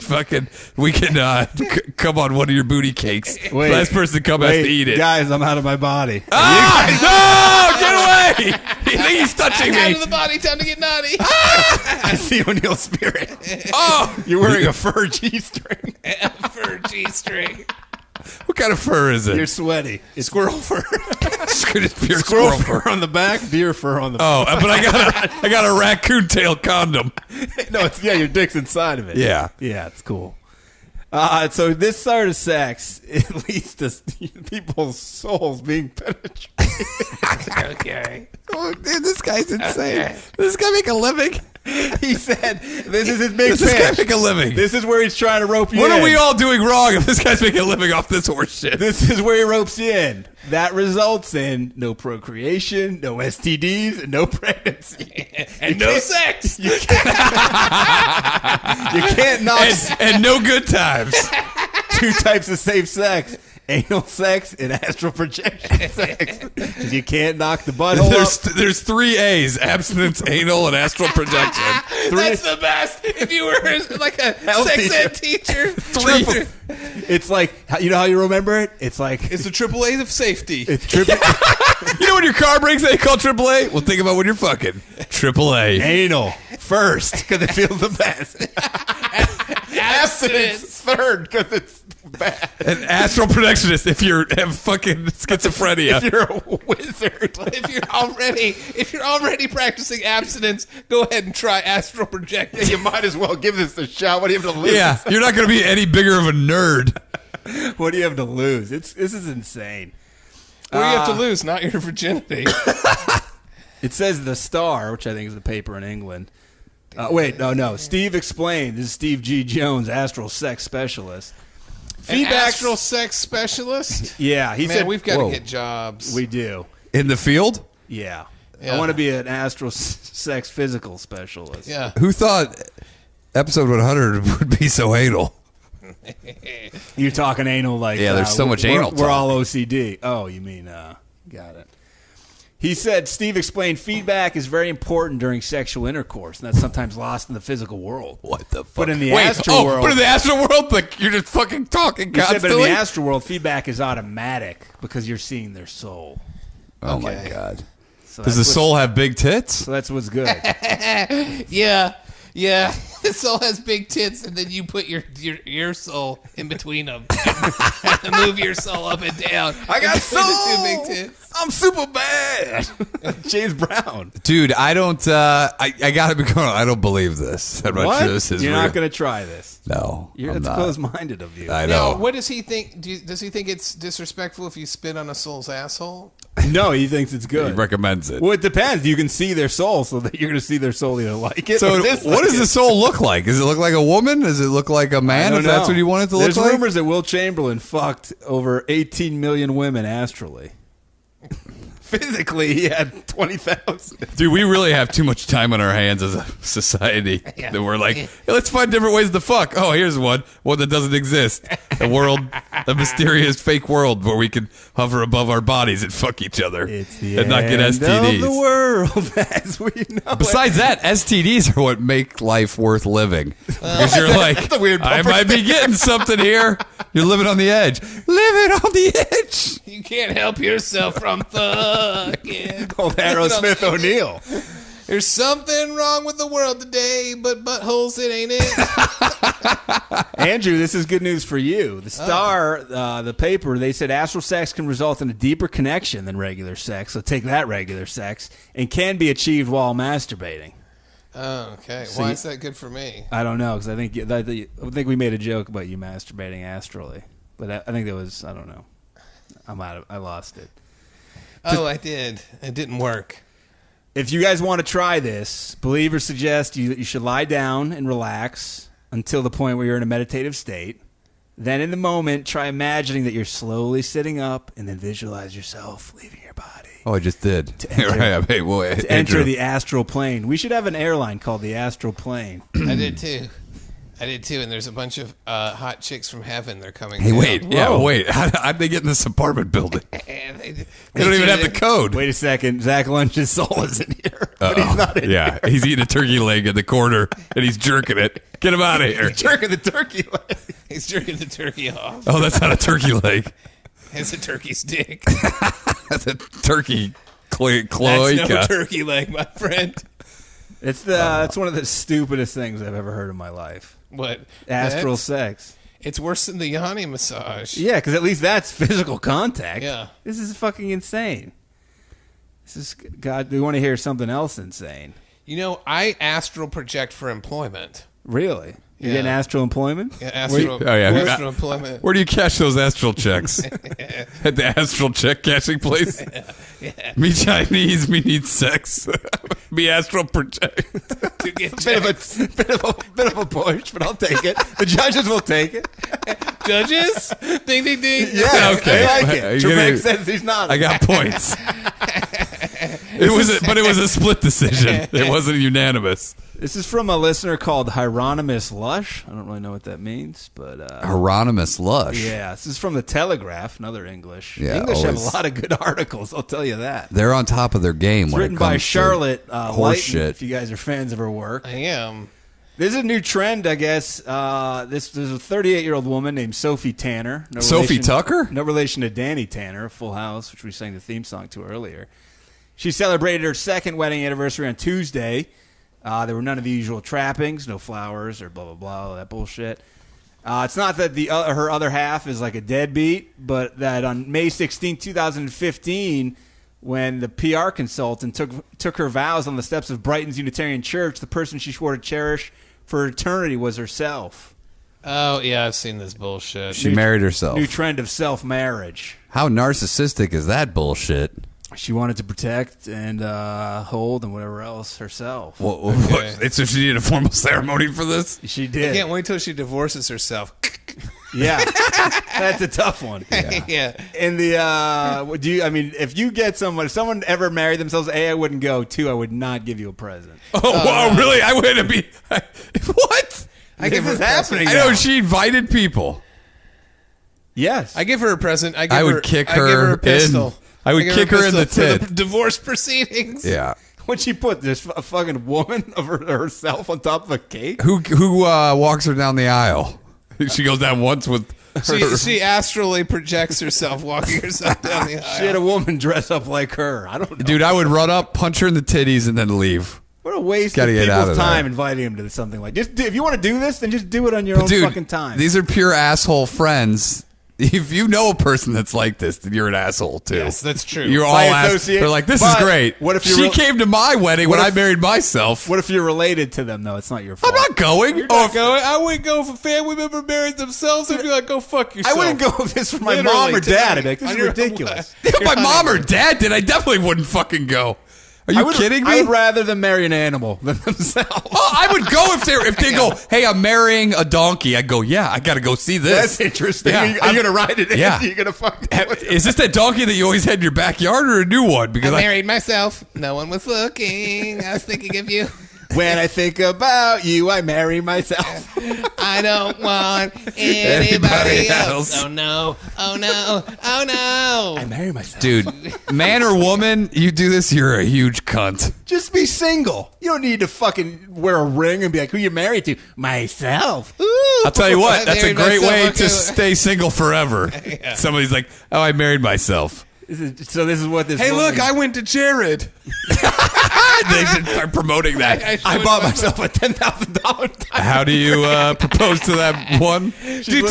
come on one of your booty cakes. Wait, Last person to come has to eat it. Guys, I'm out of my body. Ah! No! Get away! You think he's touching Out me? of the body, time to get naughty. I see O'Neill spirit. Oh! You're wearing a fur G-string. For G-string. What kind of fur is it? You're sweaty. It's squirrel fur. It's pure Squirrel squirrel fur on the back, deer fur on the Oh, but I got a raccoon tail condom. No, it's your dick's inside of it. Yeah. Yeah, it's cool. So this sort of sex, it leads to people's souls being penetrated. Okay. Oh, dude, this guy's insane. Does this guy make a living? He said, this is his big Does this guy pitch. make a living? This is where he's trying to rope you What in. are we all doing wrong if this guy's making a living off this horse shit? This is where he ropes you in. That results in no procreation, no STDs, and no pregnancy. And no sex. You can't knock And no good times. 2 types of safe sex. Anal sex and astral projection sex. 'Cause you can't knock the butthole up. There's 3 A's: abstinence, anal, and astral projection. That's the best. If you were like a Health sex teacher. ed teacher. Triple. It's like, you know how you remember it? It's like, It's the AAA of safety. it's triple You know when your car breaks, they call AAA. Well, think about when you're fucking AAA. anal first because it feels the best. Abstinence. Third because it's bad. An astral projectionist if you have fucking schizophrenia. If you're a wizard. If you're already practicing abstinence, go ahead and try astral projection. You might as well give this a shot. What do you have to lose? Yeah, you're not going to be any bigger of a nerd. What do you have to lose? This is insane. What do you have to lose? Not your virginity. It says The Star, which I think is the paper in England. No. Steve explained. This is Steve G. Jones, astral sex specialist. An astral sex specialist? Yeah, he said we've got to get jobs. We do. In the field? Yeah. Yeah. I want to be an astral sex physical specialist. Yeah. Who thought episode 100 would be so anal? You're talking anal like... Yeah, there's so much anal We're talk. all OCD. Oh, you mean... got it. He said, Steve explained, feedback is very important during sexual intercourse, and that's sometimes lost in the physical world. What the fuck? But in the astral world... But in the astral world, like, you're just fucking talking He said, constantly? but in the astral world, feedback is automatic because you're seeing their soul. Oh, my God. So Does the that's soul have big tits? So that's what's good. Yeah. The soul has big tits, and then you put your soul in between them and move your soul up and down. I got soul! The two big tits. I'm super bad. James Brown. Dude, I don't, I gotta be going, I don't believe this. I'm not sure this is You're real. not going to try this. No, That's I'm not. close-minded of you. I know. Now, what does he think? Does he think it's disrespectful if you spit on a soul's asshole? No, he thinks it's He good. recommends it. Well, it depends. You can see their soul, so that you're going to see their soul either like it So, or what dislike does it. the soul look like? Does it look like a woman? Does it look like a I man, don't if that's know. what you want it to There's look like? rumors that Will Chamberlain fucked over 18 million women astrally. Physically, he had 20,000. Dude, we really have too much time on our hands as a society that we're like, hey, let's find different ways to fuck. Oh, here's one that doesn't exist. A mysterious fake world where we can hover above our bodies and fuck each other It's the and not get end STDs. of the world as we know it. Besides that, STDs are what make life worth living. Because you're like, That's a weird I bumper might be getting something here. You're living on the edge. Living on the edge. You can't help yourself from fucking. Old Aerosmith O'Neill. There's something wrong with the world today, but buttholes, it ain't it. Andrew, this is good news for you. The Star, the paper, they said astral sex can result in a deeper connection than regular sex. So take that, regular sex, and can be achieved while masturbating. Oh, okay. So Why you- is that good for me? I don't know, because I think we made a joke about you masturbating astrally, but I think that was, I don't know. I lost it. Oh, I did. It didn't work. If you guys want to try this, believers suggest you should lie down and relax until the point where you're in a meditative state. Then in the moment, try imagining that you're slowly sitting up and then visualize yourself leaving your body. Oh, I just did. enter- Here I am. Hey, boy, To enter the astral plane. We should have an airline called the Astral Plane. I did too. And there's a bunch of hot chicks from heaven. They're coming. Hey, down. wait. Yeah, wait. How'd they get in this apartment building? And They don't even have the code. Wait a second. Zach Lunch's soul is in here. But he's not in Yeah, here. he's eating a turkey leg in the corner, and he's jerking it. Get him out of here. Jerking the turkey leg. He's jerking the turkey off. Oh, that's not a turkey leg. It's a turkey's dick. That's a turkey That's cloaca. no turkey leg, my friend. That's one of the stupidest things I've ever heard in my life. What? Astral That's- sex. It's worse than the Yanni massage. Yeah, because at least that's physical contact. Yeah. This is fucking insane. This is, God, we want to hear something else insane. You know, I astral project for employment. Really? You're Yeah. gettle astral employment? Yeah, astral, Oh, yeah. astral employment. Where do you cash those astral checks? At the astral check cashing place? Me Chinese, me need sex. Me astral project. To get Bit of a push, but I'll take it. The judges will take it. judges? Ding, ding, ding. Yeah, Okay. I like Are it. you Trebek gonna- says he's not. I got points. But it was a split decision. It wasn't unanimous. This is from a listener called Hieronymus Lush. I don't really know what that means, but Hieronymus Lush. yeah, this is from the Telegraph, another English. Yeah, English have a always. lot of good articles, I'll tell you that. They're on top of their game It's when written it comes by to Charlotte horse Lighton, shit. if you guys are fans of her work. I am. There's a new trend, I guess. There's a 38-year-old woman named Sophie Tanner. No Sophie Tucker? No relation to Danny Tanner, of Full House, which we sang the theme song to earlier. She celebrated her second wedding anniversary on Tuesday. There were none of the usual trappings, no flowers or blah, blah, blah, all that bullshit. It's not that her other half is like a deadbeat, but that on May 16, 2015, when the PR consultant took her vows on the steps of Brighton's Unitarian Church, the person she swore to cherish for eternity was herself. Oh, yeah, I've seen this bullshit. She married herself. New trend of self-marriage. How narcissistic is that bullshit? She wanted to protect and hold and whatever else herself. So she needed a formal ceremony for this? She I did. can't wait till she divorces herself. Yeah, that's a tough one. Yeah. In the if you get someone, if someone ever married themselves, A, I wouldn't go. 2, I would not give you a present. Oh, wow, really? I wouldn't be. What? I give her a happening. I know she invited people. Yes, I give her a present. I would kick her I give her a pistol. I would give kick her in the pistol for tit. divorce proceedings. Yeah. What'd she put? This a fucking woman of herself on top of a cake? Who walks her down the aisle? She goes down once with She astrally projects herself, walking herself down the aisle. She had a woman dress up like her. I don't know. Dude, I would run up, punch her in the titties, and then leave. What a waste Gotta of get out people's of time there. inviting him to something like this. If you want to do this, then just do it on your own Dude, fucking time. these are pure asshole friends. If you know a person that's like this, then you're an asshole too. Yes, that's true. You're all By assholes. associate- They're like, this but is great. what if you're she real- came to my wedding when What I if- married myself? What if you're related to them, though? It's not your fault. I'm not going. You're not going. I wouldn't go if a family member married themselves. I'd be like, go fuck I yourself. wouldn't go if this was my Literally, mom or dad. I'd be like, today. this is On your- ridiculous. If my mom or dad did, I definitely wouldn't fucking go. Are you kidding me? I would rather them marry an animal than themselves. Oh, I would go if they go, hey, I'm marrying a donkey. I'd go, yeah, I got to go see this. That's interesting. Yeah, Are you going to ride it in? Yeah. You're going to fuck Is this that donkey that you always had in your backyard or a new one? Because I married myself. No one was looking. I was thinking of you. When I think about you, I marry myself. I don't want anybody else. Oh no. Oh no. Oh no. I marry myself. dude, man or woman, you do this, you're a huge cunt. Just be single. You don't need to fucking wear a ring and be like, who you married to? Myself. Ooh. I'll tell you what, that's a married great myself, way okay. to stay single forever. Somebody's like, oh, I married myself. This is what this Hey, woman- look, I went to Jared. They should start promoting that. I bought myself a $10,000 tie. How do you propose to that one? She's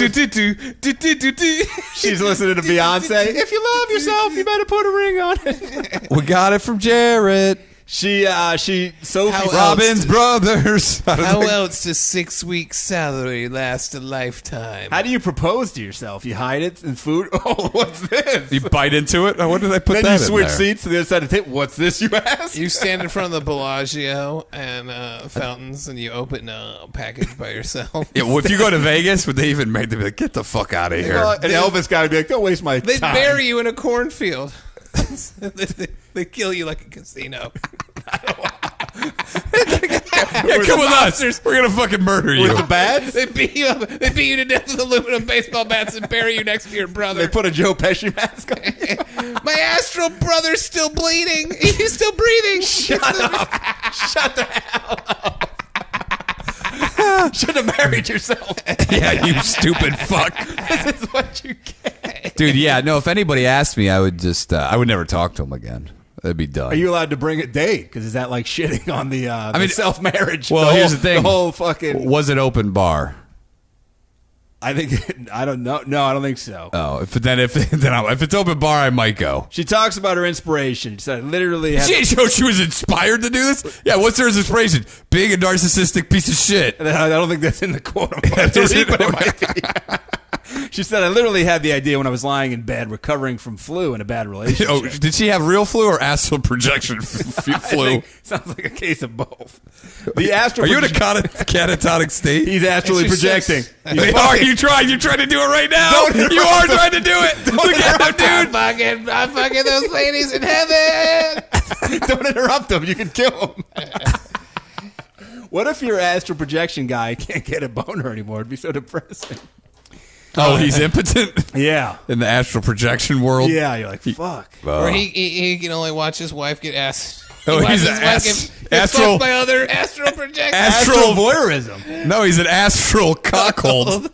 listening to Beyonce. If you love yourself, you better put a ring on it. We got it from Jarrett. Sophie How Robin's brothers. How else does 6 weeks' salary last a lifetime? How do you propose to yourself? You hide it in food? Oh, what's this? You bite into it? Oh, what did I put Then that you in switch there? seats to the other side of the table. What's this, you ask? You stand in front of the Bellagio and fountains, and you open a package by yourself. Yeah, well, if you go to Vegas, would they even make them be like, get the fuck out of here? And Elvis got to be like, don't waste my They time. bury you in a cornfield. They kill you like a casino. Yeah, come with us. We're going to fucking murder you. With the bats? They beat you up. They beat you to death with aluminum baseball bats and bury you next to your brother. They put a Joe Pesci mask on you. My astral brother's still bleeding. He's still breathing. Shut up. Shut the hell up. Should have married yourself. Yeah, you stupid fuck. This is what you get. Dude, yeah, no, if anybody asked me, I would just, I would never talk to them again. That'd be done. Are you allowed to bring a date? Because is that like shitting on the self-marriage? Well, here's the thing. The whole fucking... Was it open bar? I think... I don't know. No, I don't think so. Oh, if it's open bar, I might go. She talks about her inspiration. She said, literally... Had, She was inspired to do this? Yeah, what's her inspiration? Being a narcissistic piece of shit. I don't think that's in the quote. But it might be. She said, I literally had the idea when I was lying in bed recovering from flu in a bad relationship. Oh, did she have real flu or astral projection flu? I think sounds like a case of both. The astral Are you in a catatonic state? He's astrally And she projecting. says- Are you trying? You're trying to do it right now. You are trying to do it. Look at him, dude. I'm fucking those ladies in heaven. Don't interrupt him. You can kill him. What if your astral projection guy can't get a boner anymore? It'd be so depressing. Oh, he's impotent Yeah. in the astral projection world. Yeah, you're like, fuck. Or he can only watch his wife get ass. Oh, He he's watches an his wife get astral- fucked by other astral projectors. Astral voyeurism. No, he's an astral cockhold.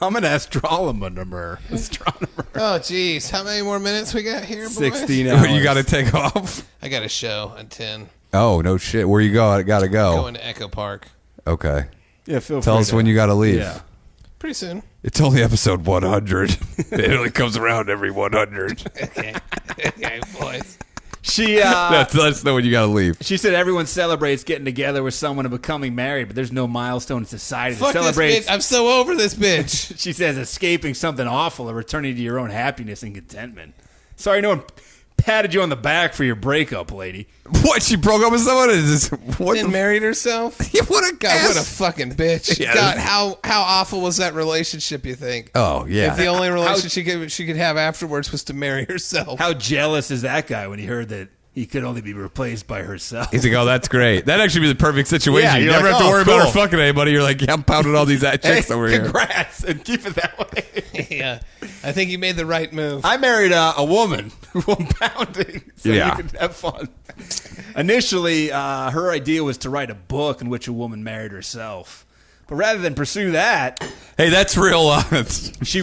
I'm an astronomer. Oh, jeez. How many more minutes we got here, boys? 16 hours. You got to take off. I got a show at 10. Oh no shit! Where you go? I gotta go. Going to Echo Park. Okay. Yeah, feel Tell free us to- when you got to leave. Yeah. Pretty soon. It's only episode 100. It only comes around every 100. Okay. Okay, boys. Let us know when you got to leave. She said everyone celebrates getting together with someone and becoming married, but there's no milestone in society that Fuck this celebrates. bitch. I'm so over this bitch. She says escaping something awful or returning to your own happiness and contentment. Sorry, no one patted you on the back for your breakup, lady. What? She broke up with someone? And married herself? What a God, what a fucking bitch. Yeah, God, how awful was that relationship, you think? Oh, yeah. If the only relationship she could have afterwards was to marry herself. How jealous is that guy when he heard that he could only be replaced by herself? He's like, oh, that's great. That'd actually be the perfect situation. Yeah, you you're never like, have to oh, worry about her cool. fucking anybody. You're like, yeah, I'm pounding all these chicks over here. Congrats, and keep it that way. Yeah. I think you made the right move. I married a woman who I'm pounding, so Yeah. you can have fun. Initially, her idea was to write a book in which a woman married herself. But rather than pursue that, Hey, that's real. she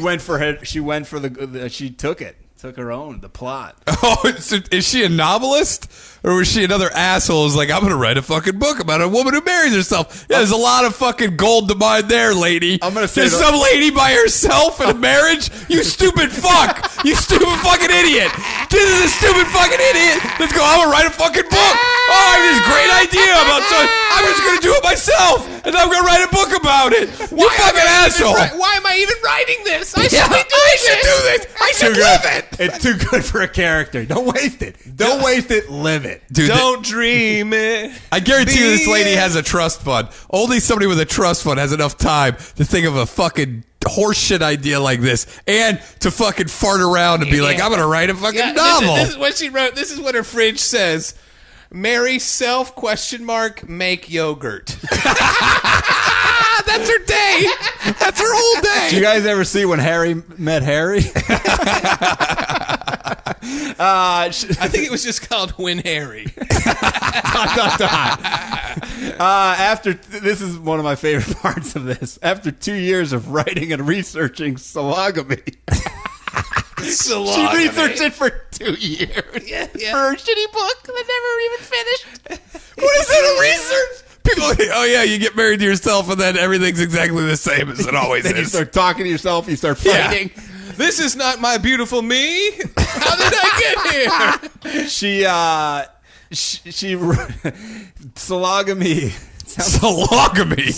took it. Took her own, the plot. Oh, is she a novelist? Or was she another asshole who's like, I'm going to write a fucking book about a woman who marries herself? Yeah, there's a lot of fucking gold to mine there, lady. I'm gonna say there's some lady by herself in a marriage? You stupid fuck. You stupid fucking idiot. This is a stupid fucking idiot. Let's go. I'm going to write a fucking book. Oh, I have this great idea about something. I'm just going to do it myself. And I'm going to write a book about it. You fucking asshole. Why am I even writing this? I should Yeah, be doing I should do this. I should live it. It's too good for a character. Don't waste it. Don't waste it. Live it. Dude, Don't dream it. I guarantee you this lady has a trust fund. Only somebody with a trust fund has enough time to think of a fucking horseshit idea like this and to fucking fart around and be like, I'm going to write a fucking novel. This is what she wrote. This is what her fridge says. Marry self, ? Make yogurt. That's her day. That's her whole day. Did you guys ever see When Harry Met Harry? I think it was just called When Harry. This is one of my favorite parts of this. After 2 years of writing and researching sologamy, she researched it for 2 years. Yeah. For her shitty book that never even finished. What is that, a research? People, oh yeah, you get married to yourself and then everything's exactly the same as it always Then you is. start talking to yourself. You start fighting. This is not my beautiful me. How did I get here? She sologamy. Sologamy.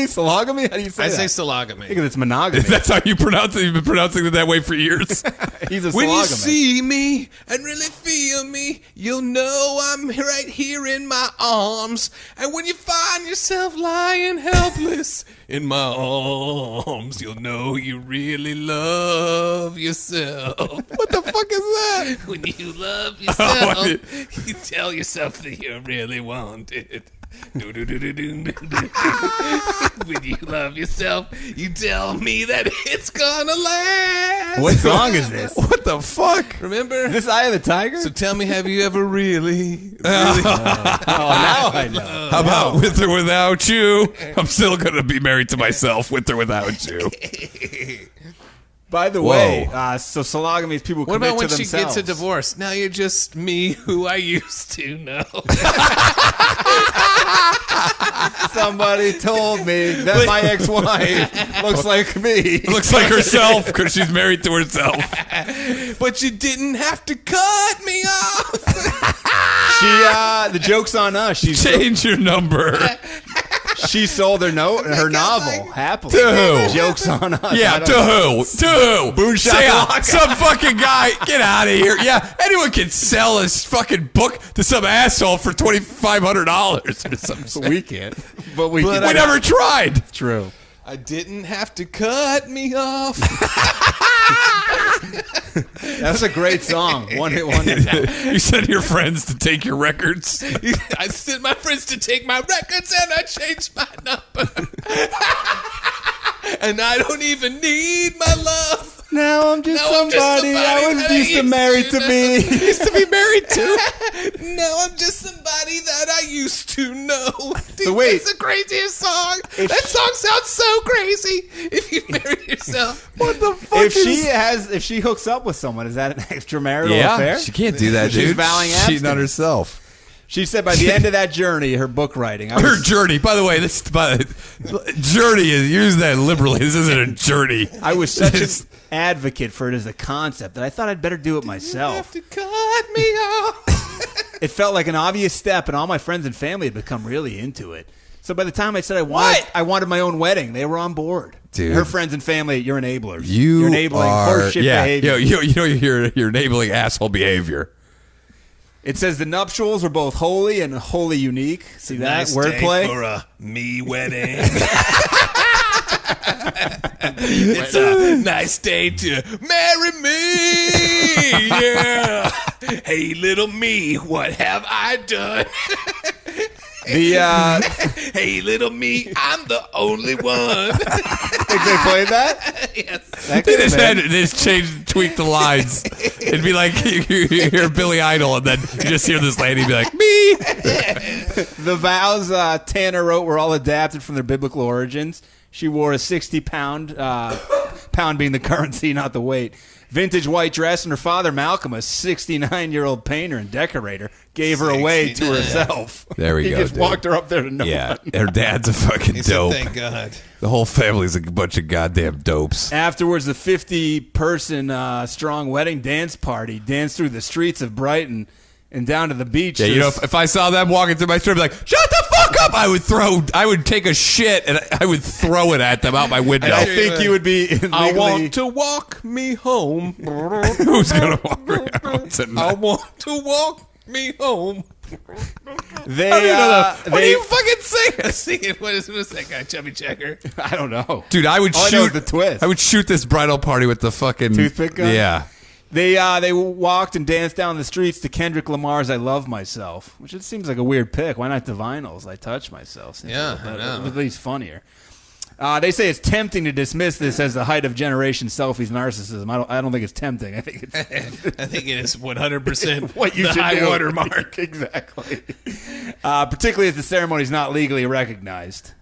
Sologamy? How do you say I that? say sologamy. Because it's monogamy. That's how you pronounce it. You've been pronouncing it that way for years. He's a When you sologamy. see me and really feel me, you'll know I'm right here in my arms. And when you find yourself lying helpless in my arms, you'll know you really love yourself. What the fuck is that? When you love yourself, you tell yourself that you really want it. When you love yourself, you tell me that it's gonna last. What song is this? What the fuck? Remember? Is this Eye of the Tiger? So tell me, have you ever really Oh, now I know. How about with or without you? I'm still going to be married to myself with or without you. By the way, so sologamy is people What commit about when to she themselves. gets a divorce? Now you're just me who I used to know. Somebody told me that my ex-wife looks like me. Looks like herself because she's married to herself. But you didn't have to cut me off. The joke's on us. Change your number. She sold her novel happily. To who? Joke's on us. Yeah, I don't to know. who? To who? Boom Say, shakalaka. some fucking guy. Get out of here. Yeah, anyone can sell his fucking book to some asshole for $2,500 or something. We can't. But we can. We never tried. True. I didn't have to cut me off. That was a great song. One hit wonder. You sent your friends to take your records. I sent my friends to take my records and I changed my number. And I don't even need my love. Now I'm just Now I'm just somebody I somebody was that I used to used marry to to know. be. Used to be married to. Now I'm just somebody that I used to know. Dude, So wait. that's the craziest song. That song sounds so crazy. If you marry yourself. What the fuck If she hooks up with someone, is that an extramarital affair? she can't do that, She's dude. vowing Cheating on abstinence. herself. She said by the end of that journey, her book writing. Her journey. By the way, journey is use that liberally. This isn't a journey. I was such an advocate for it as a concept that I thought I'd better do it myself. You have to cut me off. It felt like an obvious step, and all my friends and family had become really into it. So by the time I said I wanted my own wedding, they were on board. Dude. Her friends and family, you're enablers. You're enabling horseshit behavior. You're enabling asshole behavior. It says the nuptials were both holy and wholly unique. See that Nice wordplay? day for a me wedding. It's a nice day to marry me. Yeah. Hey, little me, what have I done? Hey, little me, I'm the only one. Think they played that? Yes. That They could've just been. had they just changed, tweak the lines. It'd be like you hear Billy Idol, and then you just hear this lady be like, me. The vows Tanner wrote were all adapted from their biblical origins. She wore a 60-pound, pound being the currency, not the weight, vintage white dress, and her father, Malcolm, a 69-year-old painter and decorator, gave her away to herself. There we he go, just dude. walked her up there to no Yeah, one. her dad's a fucking He said, dope. thank God. The whole family's a bunch of goddamn dopes. Afterwards, the 50-person strong wedding dance party danced through the streets of Brighton and down to the beach. Yeah, you know, if I saw them walking through my street, I'd be like, shut the fuck up! I would take a shit and I would throw it at them out my window. And I think you would be I illegally... want to walk me home. Who's gonna walk me out tonight? I want to walk me home. They, What do they- you fucking sing? Singing, what's that guy, Chubby Checker? I don't know. Dude, I would All I know shoot is the twist. I would shoot this bridal party with the fucking Toothpick gun? Yeah. They walked and danced down the streets to Kendrick Lamar's "I Love Myself," which it seems like a weird pick. Why not the Vinyls? "I Touch Myself." Seems Yeah, a little I better. know. At least funnier. They say it's tempting to dismiss this as the height of Generation Selfies narcissism. I don't think it's tempting. I think it's I think it is 100% what you the should high do. water mark. Exactly. Particularly as the ceremony is not legally recognized.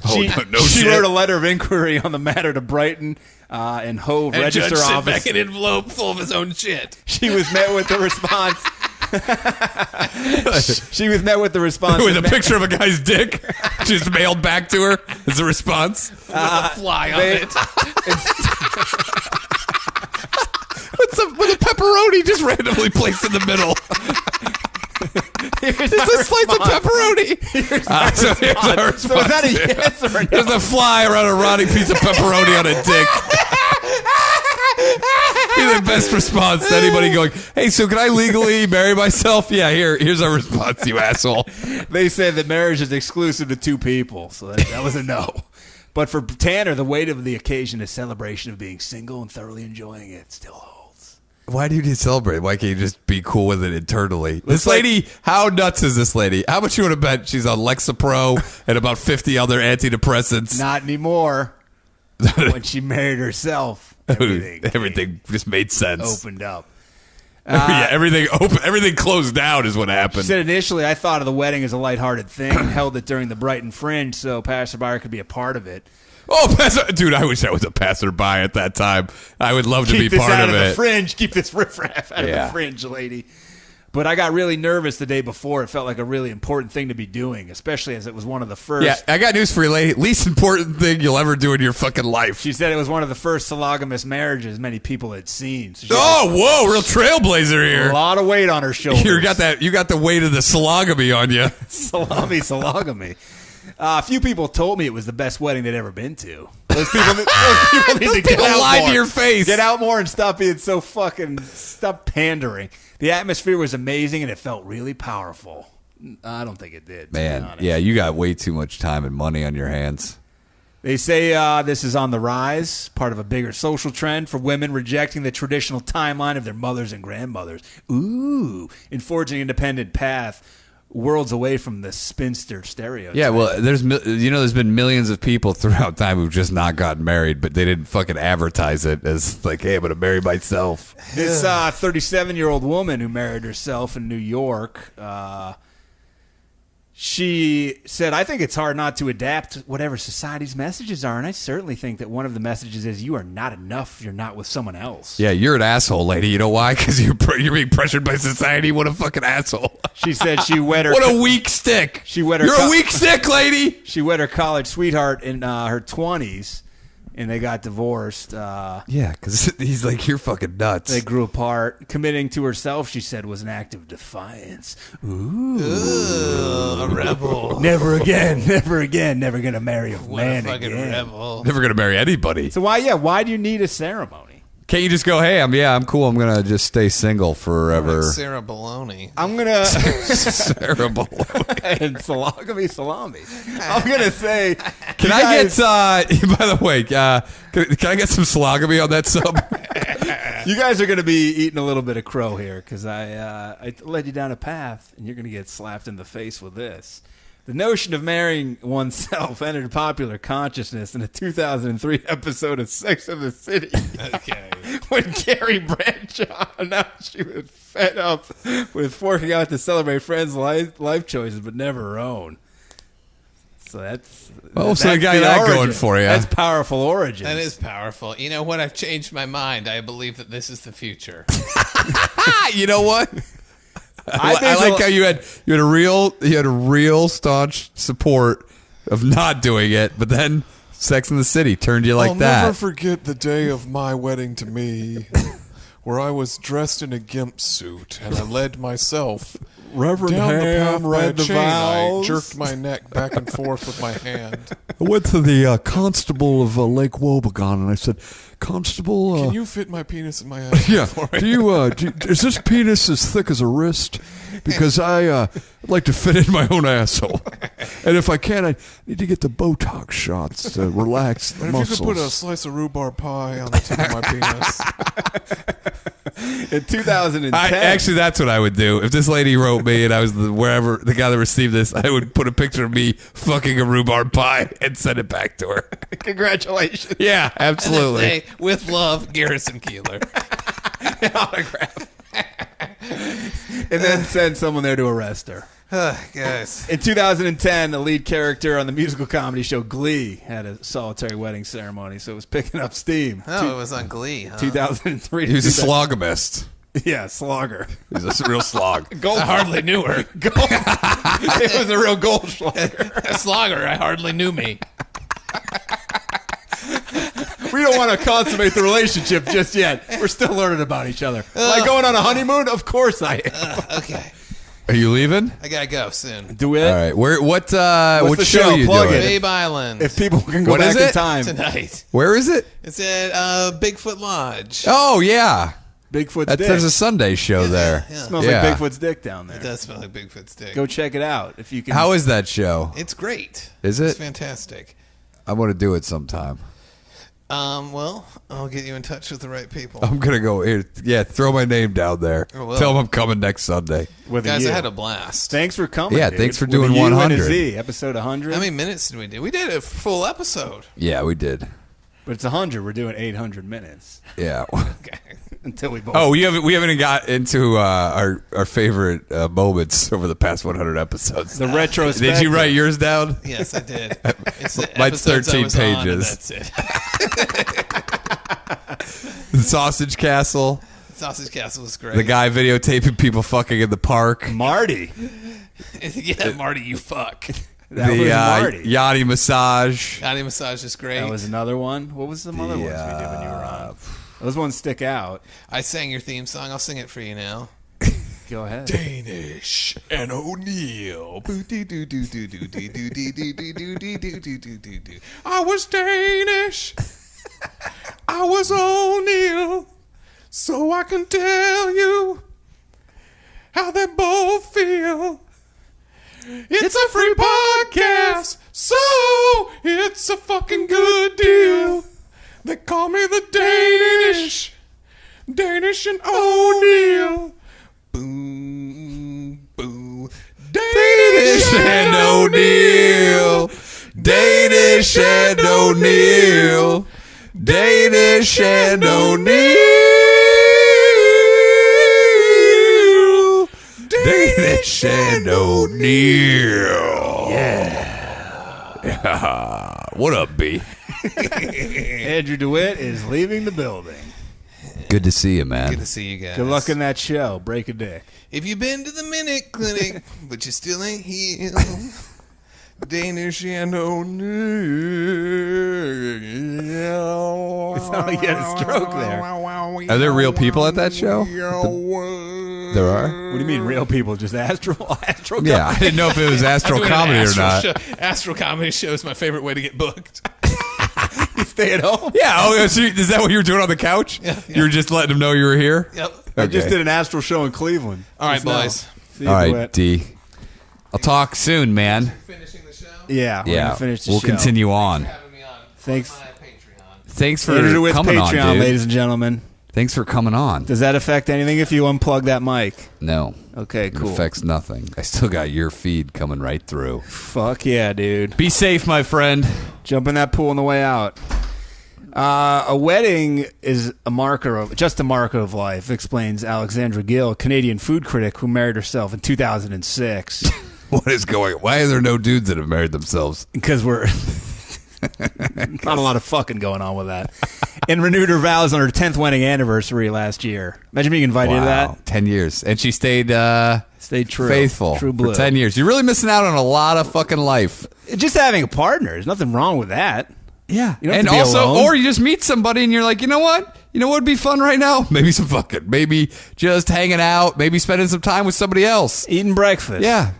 She shit. wrote a letter of inquiry on the matter to Brighton and Hove And Register Judge sent Office. back an envelope full of his own shit. She was met with the response. She was met with the response With a picture of a guy's dick just mailed back to her as a response. With a fly on they- it. With a pepperoni just randomly placed in the middle. Here's Just my a slice of response. pepperoni. So here's our So is that a response. yes or a no? There's a fly around a rotting piece of pepperoni on a dick. Be the best response to anybody going, hey, so can I legally marry myself? Yeah, here's our response, you asshole. They said that marriage is exclusive to two people, so that was a no. But for Tanner, the weight of the occasion is celebration of being single and thoroughly enjoying it still holds. Why do you need to celebrate? Why can't you just be cool with it internally? This like- lady, how nuts is this lady? How much you want to bet she's on Lexapro and about 50 other antidepressants? Not anymore. When she married herself, Everything just made sense. opened up. Yeah, everything closed down is what She happened. said initially, I thought of the wedding as a lighthearted thing and held it during the Brighton Fringe so passerby could be a part of it. Oh, dude, I wish I was a passerby at that time. I would love to be Keep this part out of of the it. Fringe. Keep this riffraff out of Yeah. the Fringe, lady. But I got really nervous the day before. It felt like a really important thing to be doing, especially as it was one of the first. Yeah, I got news for you, lady. Least important thing you'll ever do in your fucking life. She said it was one of the first sologamous marriages many people had seen. So she Oh, whoa, real trailblazer had a here. lot of weight on her shoulders. You got the weight of the salagami on you. Salami. A few people told me it was the best wedding they'd ever been to. Those people need to get People out lied more. to your face. Get out more and stop being so fucking... Stop pandering. The atmosphere was amazing and it felt really powerful. I don't think it did, to be honest. you got way too much time and money on your hands. They say this is on the rise, part of a bigger social trend for women rejecting the traditional timeline of their mothers and grandmothers. Ooh, in forging an independent path, worlds away from the spinster stereotype. Yeah, well, there's been millions of people throughout time who've just not gotten married, but they didn't fucking advertise it as like, hey, I'm gonna marry myself. This 37-year-old woman who married herself in New York, She said, I think it's hard not to adapt whatever society's messages are, and I certainly think that one of the messages is you are not enough if you're not with someone else. Yeah, you're an asshole, lady. You know why? Because you're being pressured by society. What a fucking asshole. She said she wet her... What a weak stick. She wet her You're a weak stick, lady. She wed her college sweetheart in her 20s, and they got divorced. Yeah, because he's like, you're fucking nuts. They grew apart. Committing to herself, she said, was an act of defiance. Ooh, a rebel. Never again. Never again. Never going to marry a man fucking again. rebel. Never going to marry anybody. So why do you need a ceremony? Can't you just go, hey, I'm cool. I'm going to just stay single forever. Like Sarah Baloney. I'm going to... Terrible. and salami. I'm going to say... Can I get, by the way, can I get some salami on that sub? You guys are going to be eating a little bit of crow here because I led you down a path, and you're going to get slapped in the face with this. The notion of marrying oneself entered popular consciousness in a 2003 episode of Sex and the City. Okay. When Carrie Bradshaw announced she was fed up with forking out to celebrate friends' life choices, but never her own. So that's... Well, so you got that going for you. That's powerful origins. That is powerful. You know what? I've changed my mind. I believe that this is the future. You know what? I like how you had a real staunch support of not doing it, but then Sex and the City turned you like that. I'll never forget the day of my wedding to me, where I was dressed in a gimp suit and I led myself Reverend down the Ham path by read a the chain. vows. I jerked my neck back and forth with my hand. I went to the constable of Lake Wobegon and I said, Constable, Can you fit my penis in my ass? yeah, for me? is this penis as thick as a wrist? Because I like to fit in my own asshole, and if I can, I need to get the Botox shots to relax the And muscles. if you could put a slice of rhubarb pie on the tip of my penis. In 2010... Actually, that's what I would do. If this lady wrote me and I was the guy that received this, I would put a picture of me fucking a rhubarb pie and send it back to her. Congratulations. Yeah, absolutely. Say, with love, Garrison Keeler. Autograph. And then send someone there to arrest her. Guys. In 2010, the lead character on the musical comedy show Glee had a solitary wedding ceremony, so it was picking up steam. Oh, it was on Glee, huh? 2003. He was a slogamist. Yeah, slogger. He was a real slog. Gold. I hardly knew her. It was a real gold slogger. A slogger. I hardly knew me. We don't want to consummate the relationship just yet. We're still learning about each other. Am I going on a honeymoon? Of course I am. Okay. Are you leaving? I gotta go soon. Do it. All right. What the show show? are you Plug doing? it. Babe Island. If people can go What back is in it? time. Tonight. Where is it? It's at Bigfoot Lodge. Oh yeah, Bigfoot's dick. there's a Sunday show there. Yeah. Smells Yeah. like Bigfoot's dick down there. It does smell like Bigfoot's dick. Go check it out if you can. How is that show? It's great. Is it? It's fantastic. I want to do it sometime. Well, I'll get you in touch with the right people. I'm gonna go here. Yeah, throw my name down there. I will. Tell them I'm coming next Sunday. with Guys, you. I had a blast. Thanks for coming. Yeah, dude. thanks for With doing a U and a 100. Z, episode 100. How many minutes did we do? We did a full episode. Yeah, we did. But it's 100. We're doing 800 minutes Yeah. Okay. until we both. Oh, we haven't got into our favorite moments over the past 100 episodes. the retrospective. Did you write yours down? Yes, I did. It's the Mine's episodes I 13 was on, and pages. that's it. The Sausage Castle. Sausage Castle was great. The guy videotaping people fucking in the park. Marty? Yeah, Marty, you fuck. That The was Marty. Yachty Massage. Body massage is great. That was another one. What was some other ones we did when you were on? Those ones stick out. I sang your theme song. I'll sing it for you now. Go ahead. Danish and O'Neill. I was Danish. I was O'Neill. So I can tell you how they both feel. It's a free podcast, so it's a fucking good deal. They call me the Danish and O'Neill. Boo, boo. Danish and O'Neill. Danish and O'Neill. Danish and O'Neill. Danish Danish and O'Neill. Yeah. What up, B? Andrew DeWitt is leaving the building. Good to see you, man. Good to see you guys. Good luck in that show. Break a dick. If you've been to the Minute Clinic, but you still ain't healed, Danish and O'Neill. It sounded like you had a stroke there. Are there real people at that show? There are? What do you mean, real people? Just astral? Yeah, I didn't know if it was astral comedy or not. Astral comedy show is my favorite way to get booked. You stay at home? Yeah, oh, so is that what you were doing on the couch? Yeah. You were just letting them know you were here? Yep. I just did an astral show in Cleveland. All right, Just now. boys. See you, All right, DeWitt. D. I'll talk soon, man. Finishing the show. Yeah, we're Yeah, gonna finish the we'll show. continue on. Having me on. Thanks. My Patreon. Thanks for Andrew DeWitt's coming Patreon, on, dude. ladies and gentlemen. Thanks for coming on. Does that affect anything if you unplug that mic? No. Okay, It cool. affects nothing. I still got your feed coming right through. Fuck yeah, dude. Be safe, my friend. Jump in that pool on the way out. A wedding is just a marker of life, explains Alexandra Gill, Canadian food critic who married herself in 2006. What is going on? Why are there no dudes that have married themselves? Because we're not a lot of fucking going on with that. And renewed her vows on her 10th wedding anniversary last year. Imagine being invited to that. 10 years. And she stayed Stay true. faithful True blue. for 10 years. You're really missing out on a lot of fucking life. Just having a partner. There's nothing wrong with that. Yeah. You don't have And to be also, alone. or you just meet somebody and you're like, you know what? You know what would be fun right now? Maybe some fucking. Maybe just hanging out. Maybe spending some time with somebody else. Eating breakfast. Yeah.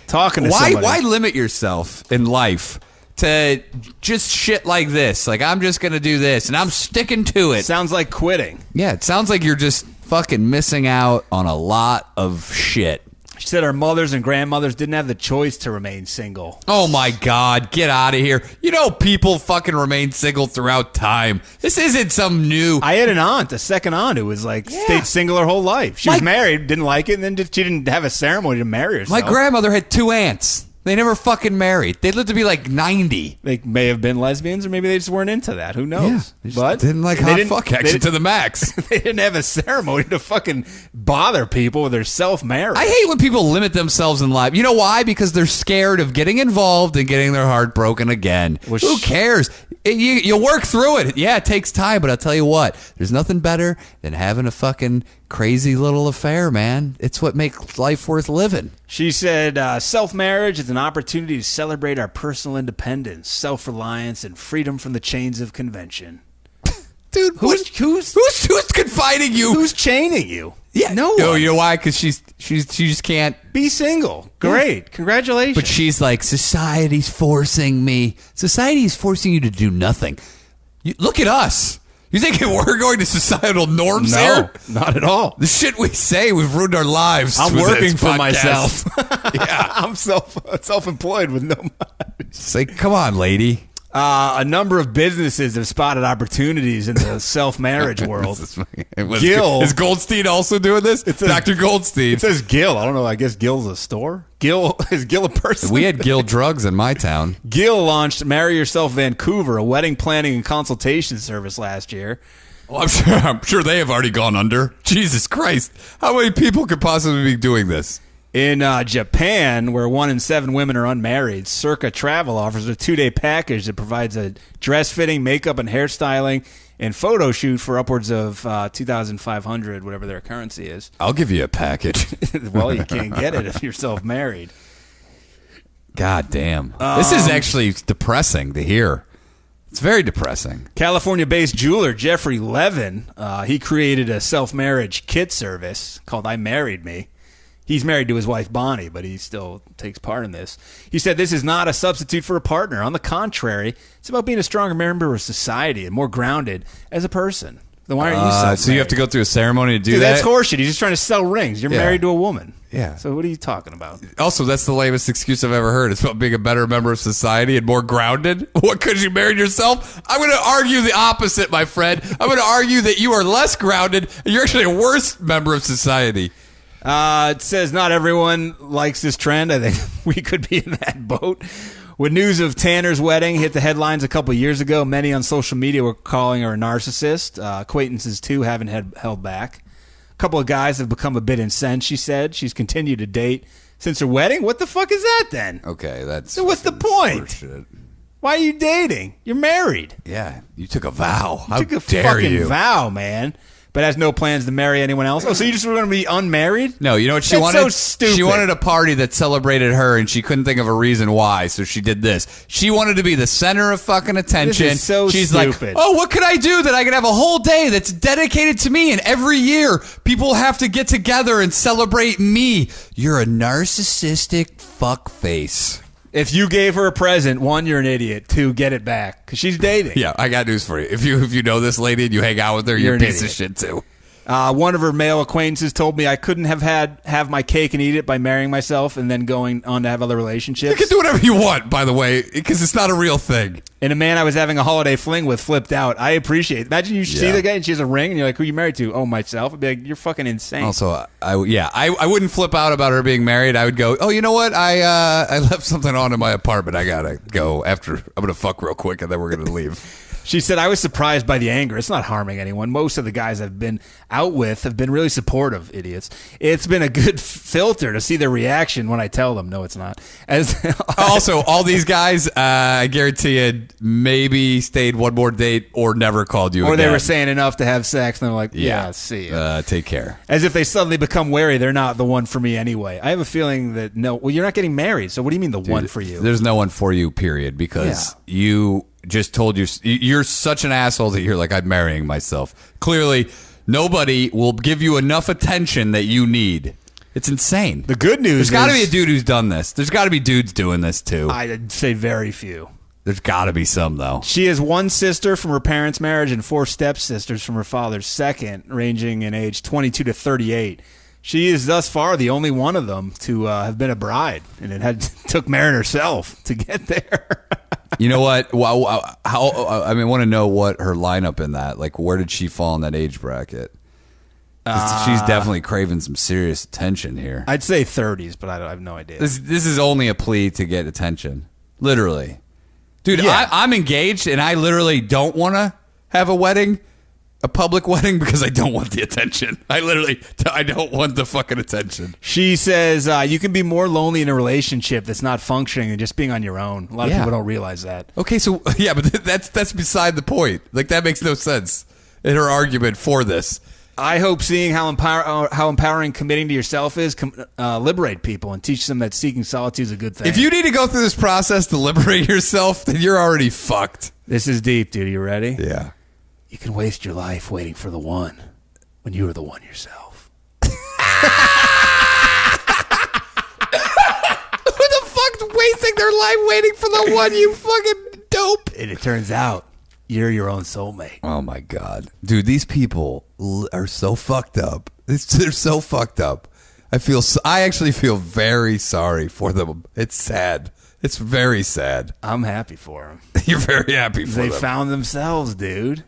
Talking to why, somebody. Why limit yourself in life to just shit like this? Like, I'm just going to do this and I'm sticking to it. Sounds like quitting. Yeah, it sounds like you're just fucking missing out on a lot of shit. She said our mothers and grandmothers didn't have the choice to remain single. Oh my God, get out of here. You know people fucking remain single throughout time. This isn't some new... I had an aunt, a second aunt, who was like stayed single her whole life. She was married, didn't like it, and then she didn't have a ceremony to marry herself. My grandmother had 2 aunts. They never fucking married. They lived to be like 90. They may have been lesbians, or maybe they just weren't into that. Who knows? They just But didn't like they hot didn't- fuck they action didn't- to the max. They didn't have a ceremony to fucking bother people with their self-marriage. I hate when people limit themselves in life. You know why? Because they're scared of getting involved and getting their heart broken again. Well, Who cares? You work through it. Yeah, it takes time, but I'll tell you what. There's nothing better than having a fucking crazy little affair, man. It's what makes life worth living. She said, self-marriage is an opportunity to celebrate our personal independence, self-reliance, and freedom from the chains of convention. Dude, who's confining you? Who's chaining you? Yeah, no Oh, one. you know why? Because she just can't. Be single. Great. Congratulations. But she's like, society's forcing me. Society's forcing you to do nothing. Look at us. You think we're going to societal norms no, here? not at all. The shit we say, we've ruined our lives. I'm with working this for podcast. myself. Yeah. I'm self-employed with no money. It's like, come on, lady. A number of businesses have spotted opportunities in the self-marriage world. Gil. Is Goldstein also doing this? It says- Dr. Goldstein. It says Gil. I don't know. I guess Gil's a store. Is Gil a person? We had Gil Drugs in my town. Gil launched Marry Yourself Vancouver, a wedding planning and consultation service last year. Well, I'm sure they have already gone under. Jesus Christ. How many people could possibly be doing this? In Japan, where 1 in 7 women are unmarried, Circa Travel offers a 2-day package that provides a dress fitting, makeup and hairstyling, and photo shoot for upwards of $2,500, whatever their currency is. I'll give you a package. Well, you can't get it if you're self-married. God damn. This is actually depressing to hear. It's very depressing. California-based jeweler Jeffrey Levin, he created a self-marriage kit service called I Married Me. He's married to his wife, Bonnie, but he still takes part in this. He said this is not a substitute for a partner. On the contrary, it's about being a stronger member of society and more grounded as a person. Then why aren't you self-married? So you have to go through a ceremony to do Dude, that? that's horseshit. He's just trying to sell rings. You're Yeah. married to a woman. Yeah. So what are you talking about? Also, that's the lamest excuse I've ever heard. It's about being a better member of society and more grounded. What, because you married yourself? I'm going to argue the opposite, my friend. I'm going to argue that you are less grounded and you're actually a worse member of society. It says not everyone likes this trend. I think we could be in that boat. When news of Tanner's wedding hit the headlines a couple years ago, many on social media were calling her a narcissist. Acquaintances, too, haven't held back. A couple of guys have become a bit incensed, she said. She's continued to date since her wedding? What the fuck is that then? Okay, that's. So what's the fucking point? horseshit. Why are you dating? You're married. Yeah, you took a vow. How You took a dare fucking you? vow, man. But has no plans to marry anyone else. Oh, so you just were going to be unmarried? No, you know what she That's wanted? so stupid. She wanted a party that celebrated her, and she couldn't think of a reason why, so she did this. She wanted to be the center of fucking attention. This is so She's stupid. like, oh, what could I do that I could have a whole day that's dedicated to me, and every year people have to get together and celebrate me. You're a narcissistic fuckface. If you gave her a present, 1, you're an idiot. 2, get it back. Because she's dating. Yeah, I got news for you. If you know this lady and you hang out with her, you're a an piece of idiot. shit too. One of her male acquaintances told me I couldn't have my cake and eat it by marrying myself and then going on to have other relationships. You can do whatever you want, by the way, because it's not a real thing. And a man I was having a holiday fling with flipped out. I appreciate it. Imagine you see Yeah. the guy and she has a ring and you're like, who are you married to? Oh, myself. I'd be like, you're fucking insane. Also, I wouldn't flip out about her being married. I would go, oh, you know what? I left something on in my apartment. I gotta go after. I'm gonna fuck real quick and then we're gonna leave. She said, I was surprised by the anger. It's not harming anyone. Most of the guys I've been out with have been really supportive, idiots. It's been a good filter to see their reaction when I tell them. No, it's not. Also, all these guys, I guarantee you, maybe stayed one more date or never called you Or again. they were saying enough to have sex, and they're like, yeah, see ya. Take care. As if they suddenly become wary, they're not the one for me anyway. I have a feeling that, no, well, you're not getting married, so what do you mean the one for you? There's no one for you, period, because you just told you're such an asshole that you're like, I'm marrying myself. Clearly, nobody will give you enough attention that you need. It's insane. The good news There's got to be is- a dude who's done this. There's got to be dudes doing this, too. I'd say very few. There's got to be some, though. She has one sister from her parents' marriage and 4 stepsisters from her father's second, ranging in age 22 to 38. She is thus far the only one of them to have been a bride, and it took Marin herself to get there. You know what? I want to know what her lineup in that. Like, where did she fall in that age bracket? 'Cause she's definitely craving some serious attention here. I'd say 30s, but I have no idea. This is only a plea to get attention. Literally. Dude, Yeah. I'm engaged, and I literally don't want to have a wedding, a public wedding, because I don't want the attention. I don't want the fucking attention. She says you can be more lonely in a relationship that's not functioning than just being on your own. A lot of Yeah. people don't realize that. Okay, so, yeah, but that's beside the point. Like, that makes no sense in her argument for this. I hope seeing how empowering committing to yourself is liberate people and teach them that seeking solitude is a good thing. If you need to go through this process to liberate yourself, then you're already fucked. This is deep, dude. You ready? Yeah. You can waste your life waiting for the one when you are the one yourself. Who the fuck's wasting their life waiting for the one, you fucking dope? And it turns out you're your own soulmate. Oh my god, dude, these people are so fucked up. They're so fucked up. I actually feel very sorry for them. It's sad. It's very sad. I'm happy for them. You're very happy for They them. found themselves, dude.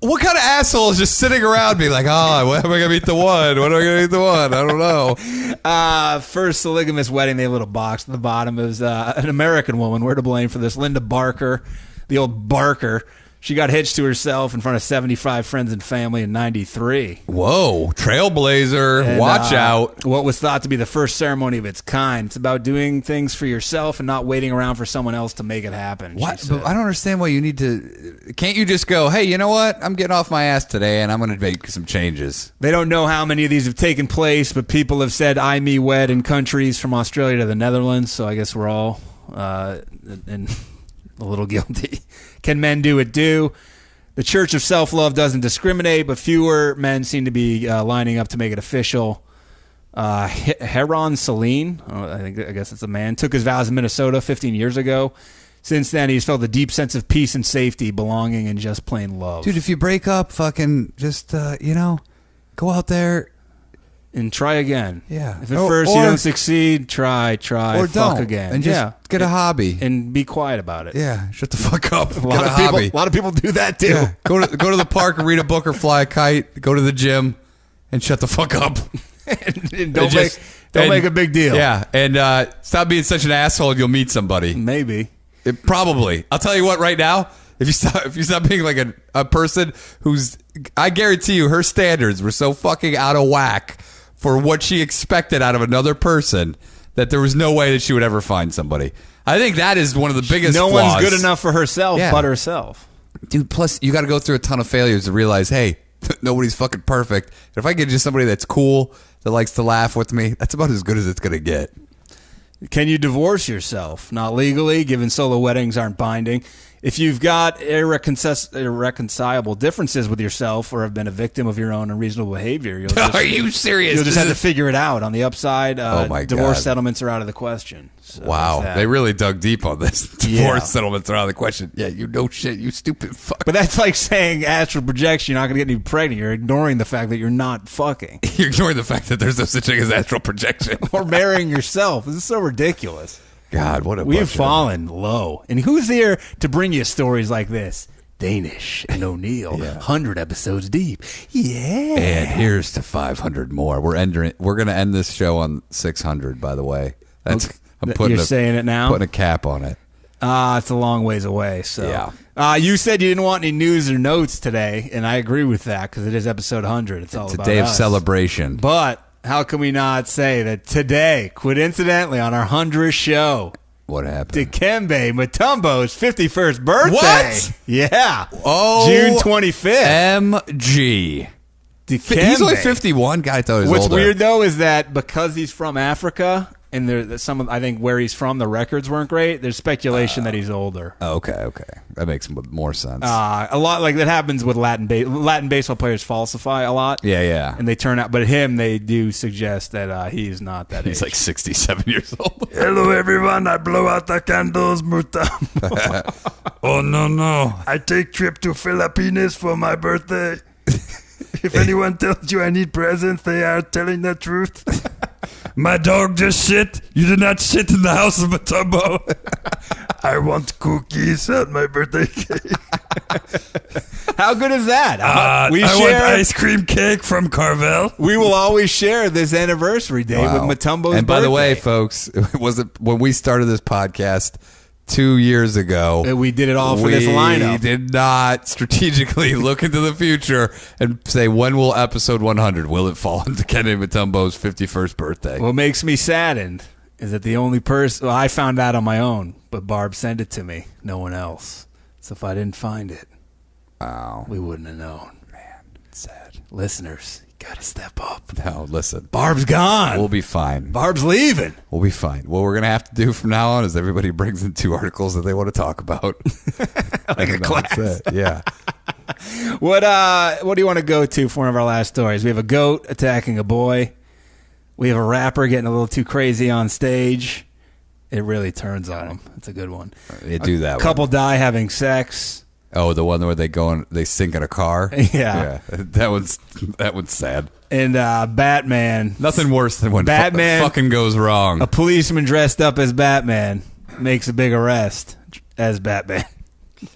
What kind of asshole is just sitting around being like, oh, when am I gonna meet the one? When am I gonna meet the one? I don't know. First polygamous wedding, they have a little box at the bottom. It was an American woman. We're to blame for this. Linda Barker, the old Barker. She got hitched to herself in front of 75 friends and family in 93. Whoa, trailblazer! And, Watch out. What was thought to be the first ceremony of its kind. It's about doing things for yourself and not waiting around for someone else to make it happen. What? She said. But I don't understand why you need to. Can't you just go, hey, you know what? I'm getting off my ass today, and I'm going to make some changes. They don't know how many of these have taken place, but people have said I, me, wed in countries from Australia to the Netherlands, so I guess we're all and a little guilty. Can men do it? The Church of Self-Love doesn't discriminate, but fewer men seem to be lining up to make it official. Heron Celine, I guess it's a man, took his vows in Minnesota 15 years ago. Since then, he's felt a deep sense of peace and safety, belonging, and just plain love. Dude, if you break up, fucking just, go out there. And try again. Yeah. If at first you don't succeed, try, Or fuck don't. again. And just get a hobby. And be quiet about it. Yeah, shut the fuck up. A lot of people do that too. Yeah. Go to the park and read a book or fly a kite. Go to the gym and shut the fuck up. And don't make a big deal. Yeah, and stop being such an asshole and you'll meet somebody. Maybe. Probably. I'll tell you what right now. If you stop being like a person who's, I guarantee you her standards were so fucking out of whack for what she expected out of another person that there was no way that she would ever find somebody. I think that is one of the biggest No flaws. one's good enough for herself Yeah. but herself. Dude, plus you got to go through a ton of failures to realize, hey, nobody's fucking perfect. If I get just somebody that's cool, that likes to laugh with me, that's about as good as it's going to get. Can you divorce yourself? Not legally, given solo weddings aren't binding. If you've got irreconcilable differences with yourself or have been a victim of your own unreasonable behavior, you'll just, Are you serious? You'll just have to figure it out. On the upside, Oh my divorce God. settlements are out of the question. So Wow, there's that. they really dug deep on this. Divorce Yeah. settlements are out of the question. Yeah, you know shit, you stupid fuck. But that's like saying astral projection, you're not going to get any pregnant. You're ignoring the fact that you're not fucking. You're ignoring the fact that there's no such thing as astral projection. Or marrying yourself. This is so ridiculous. God, what a We've bunch of- fallen low. And who's here to bring you stories like this? Danish and O'Neill, 100 episodes deep. Yeah. And here's to 500 more. We're going to end this show on 600. By the way, that's I'm putting You're saying it now? Putting a cap on it. It's a long ways away. So, Yeah. You said you didn't want any news or notes today, and I agree with that because it is episode 100. It's all It's a about day of us. celebration. But how can we not say that today, coincidentally, on our 100th show, What happened? Dikembe Mutombo's 51st birthday? What? Yeah. Oh, June 25th. MG. Dikembe. He's only 51. God, I thought he was What's older. weird though is that because he's from Africa and there's some of, I think where he's from the records weren't great. There's speculation that he's older. Oh, okay. That makes more sense. A lot like that happens with Latin baseball players falsify a lot. yeah. And they turn out, but him they do suggest that he's not that He's age. like 67 years old. Hello, everyone. I blow out the candles, Mutombo. Oh, no. I take trip to Philippines for my birthday. If anyone tells you I need presents, they are telling the truth. My dog just shit. You did not shit in the house of Mutombo. I want cookies at my birthday cake. How good is that? I want ice cream cake from Carvel. We will always share this anniversary day with Mutombo's And by the way, birthday. folks, it wasn't when we started this podcast 2 years ago. We did it all for this lineup. We did not strategically look into the future and say, when will episode 100? Will it fall into Kenny Mutombo's 51st birthday? What makes me saddened is that the only person I found out on my own, but Barb sent it to me. No one else. So if I didn't find it, we wouldn't have known. Man, sad. Listeners, you gotta step up. No, listen. Barb's gone. We'll be fine. Barb's leaving. We'll be fine. What we're going to have to do from now on is everybody brings in 2 articles that they want to talk about. Like a class. That's it. Yeah. What do you want to go to for one of our last stories? We have a goat attacking a boy. We have a rapper getting a little too crazy on stage. It really turns on him. It's a good one. They do that A couple one. die having sex. Oh, the one where they sink in a car? Yeah. That one's sad. And Batman. Nothing worse than when Batman- fucking goes wrong. A policeman dressed up as Batman makes a big arrest as Batman.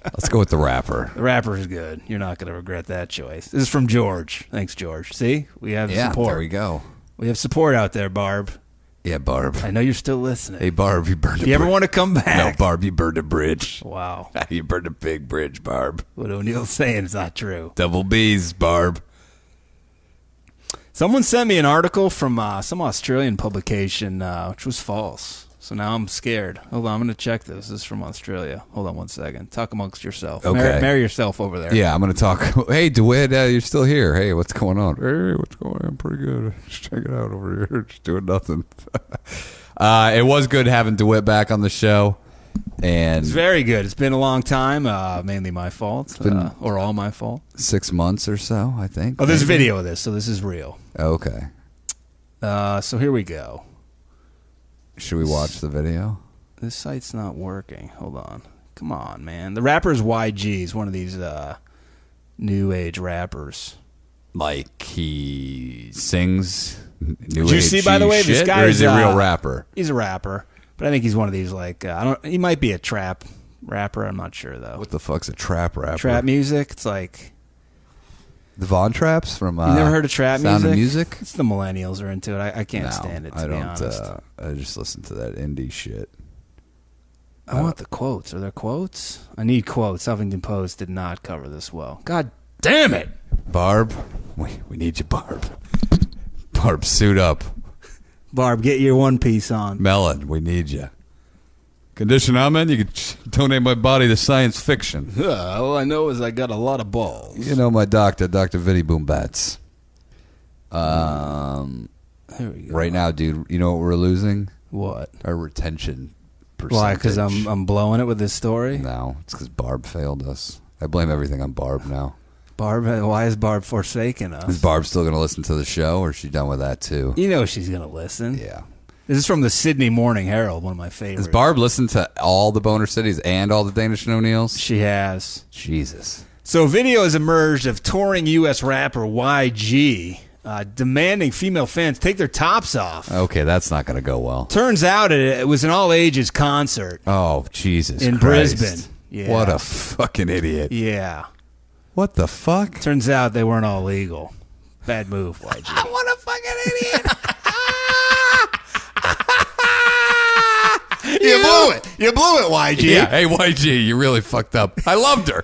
Let's go with the rapper. The rapper is good. You're not going to regret that choice. This is from George. Thanks, George. See? We have support. There we go. We have support out there, Barb. Yeah, Barb. I know you're still listening. Hey, Barb, you burned a Do you ever bridge. want to come back? No, Barb, you burned a bridge. Wow. You burned a big bridge, Barb. What O'Neill's saying is not true. Double B's, Barb. Someone sent me an article from some Australian publication, which was false. So now I'm scared. Hold on, I'm going to check this. This is from Australia. Hold on one second. Talk amongst yourself. Okay. Marry yourself over there. Yeah, I'm going to talk. Hey, DeWitt, you're still here. Hey, what's going on? Hey, what's going on? I'm pretty good. Just check it out over here. Just doing nothing. It was good having DeWitt back on the show. And It's very good. It's been a long time. Mainly my fault. Or all my fault. 6 months or so, I think. Oh, there's a maybe. video of this, so this is real. Okay. So here we go. Should we watch the video? This site's not working. Hold on. Come on, man. The rapper's YG. He's one of these new age rappers. Like he sings new Did you age see, by the way, this shit, guy or is he a is, real rapper? He's a rapper, but I think he's one of these like he might be a trap rapper. I'm not sure though. What the fuck's a trap rapper? Trap music? It's like The Von Traps from you never heard of trap Sound music? of Music? It's the millennials are into it. I can't stand it. To I be don't. honest, I just listen to that indie shit. I want the quotes. Are there quotes? I need quotes. Huffington Post did not cover this well. God damn it! Barb, we need you, Barb. Barb, suit up. Barb, get your one piece on. Melon, we need you. Condition I'm in, you could donate my body to science fiction. All I know is I got a lot of balls. You know my doctor, Dr. Vinny Boombats. There we go. Right now, dude, you know what we're losing? What? Our retention percentage. Why? Because I'm blowing it with this story? No, it's because Barb failed us. I blame everything on Barb now. Barb, why is Barb forsaking us? Is Barb still going to listen to the show, or is she done with that too? You know she's going to listen. Yeah. This is from the Sydney Morning Herald, one of my favorites. Has Barb listened to all the Boner Cities and all the Danish and O'Neills? She has. Jesus. So video has emerged of touring U.S. rapper YG demanding female fans take their tops off. Okay, that's not going to go well. Turns out it was an all-ages concert Oh, Jesus in Christ. Brisbane. Yeah. What a fucking idiot. Yeah. What the fuck? Turns out they weren't all legal. Bad move, YG. What a fucking idiot. You blew it, YG. Yeah, hey, YG, you really fucked up. I loved her.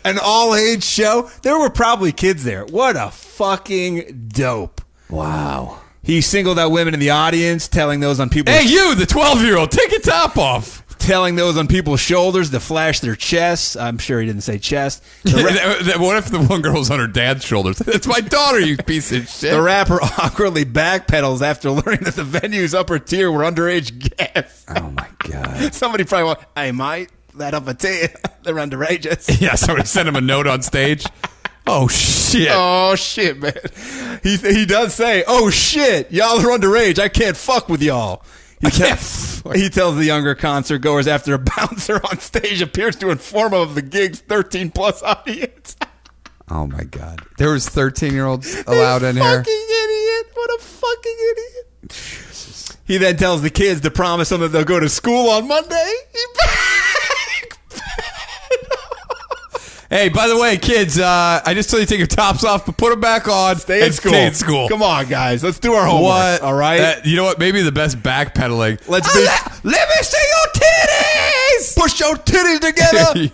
An all-age show? There were probably kids there. What a fucking dope. Wow. He singled out women in the audience, telling those on people's Hey, you, the 12-year-old, take your top off. telling those on people's shoulders to flash their chests. I'm sure he didn't say chest. What if the one girl's on her dad's shoulders? It's my daughter, you piece of shit. The rapper awkwardly backpedals after learning that the venue's upper tier were underage guests. Oh, my God. Somebody probably went, hey, mate, that upper tier, they're underages. Yeah, somebody sent him a note on stage. Oh, shit. Oh, shit, man. He does say, oh, shit, y'all are underage. I can't fuck with y'all. He tells the younger concert goers after a bouncer on stage appears to inform him of the gig's 13-plus audience. Oh, my God. There was 13-year-olds allowed in here? Fucking idiot. What a fucking idiot. Jesus. He then tells the kids to promise them that they'll go to school on Monday. Hey, by the way, kids, I just told you to take your tops off, but put them back on. Stay in school. Come on, guys. Let's do our homework. What? All right? You know what? Maybe the best backpedaling. Let's be... Let me see your titties! Push your titties together.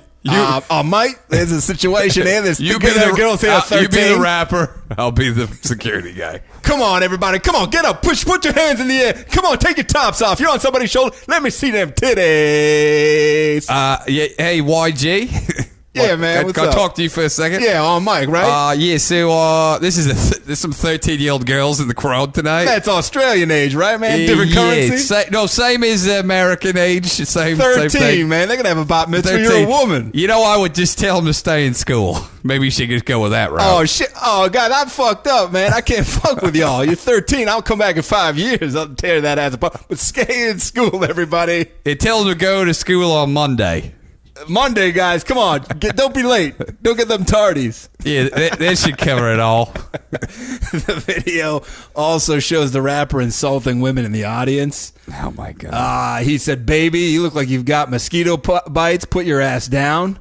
Mate, there's a situation here. There's You be the girls here at 13. You be the rapper. I'll be the security guy. Come on, everybody. Come on, get up. Put your hands in the air. Come on, take your tops off. You're on somebody's shoulder. Let me see them titties. Yeah, hey, YG. Yeah, man. Can I talk to you for a second? Yeah, on mic, right? Yeah. So there's some 13-year-old girls in the crowd tonight. That's Australian age, right, man? Different currency. Same as American age. Same 13, thing. man. They're gonna have a bat mitzvah. 13. You're a woman. You know, I would just tell them to stay in school. Maybe you should just go with that route. Oh shit! Oh god, I'm fucked up, man. I can't fuck with y'all. You're 13. I'll come back in 5 years. I'll tear that ass apart. But stay in school, everybody. It tells them to go to school on Monday. Monday, guys, come on. Don't be late. Don't get them tardies. Yeah, that should cover it all. The video also shows the rapper insulting women in the audience. Oh, my God. He said, baby, you look like you've got mosquito bites. Put your ass down.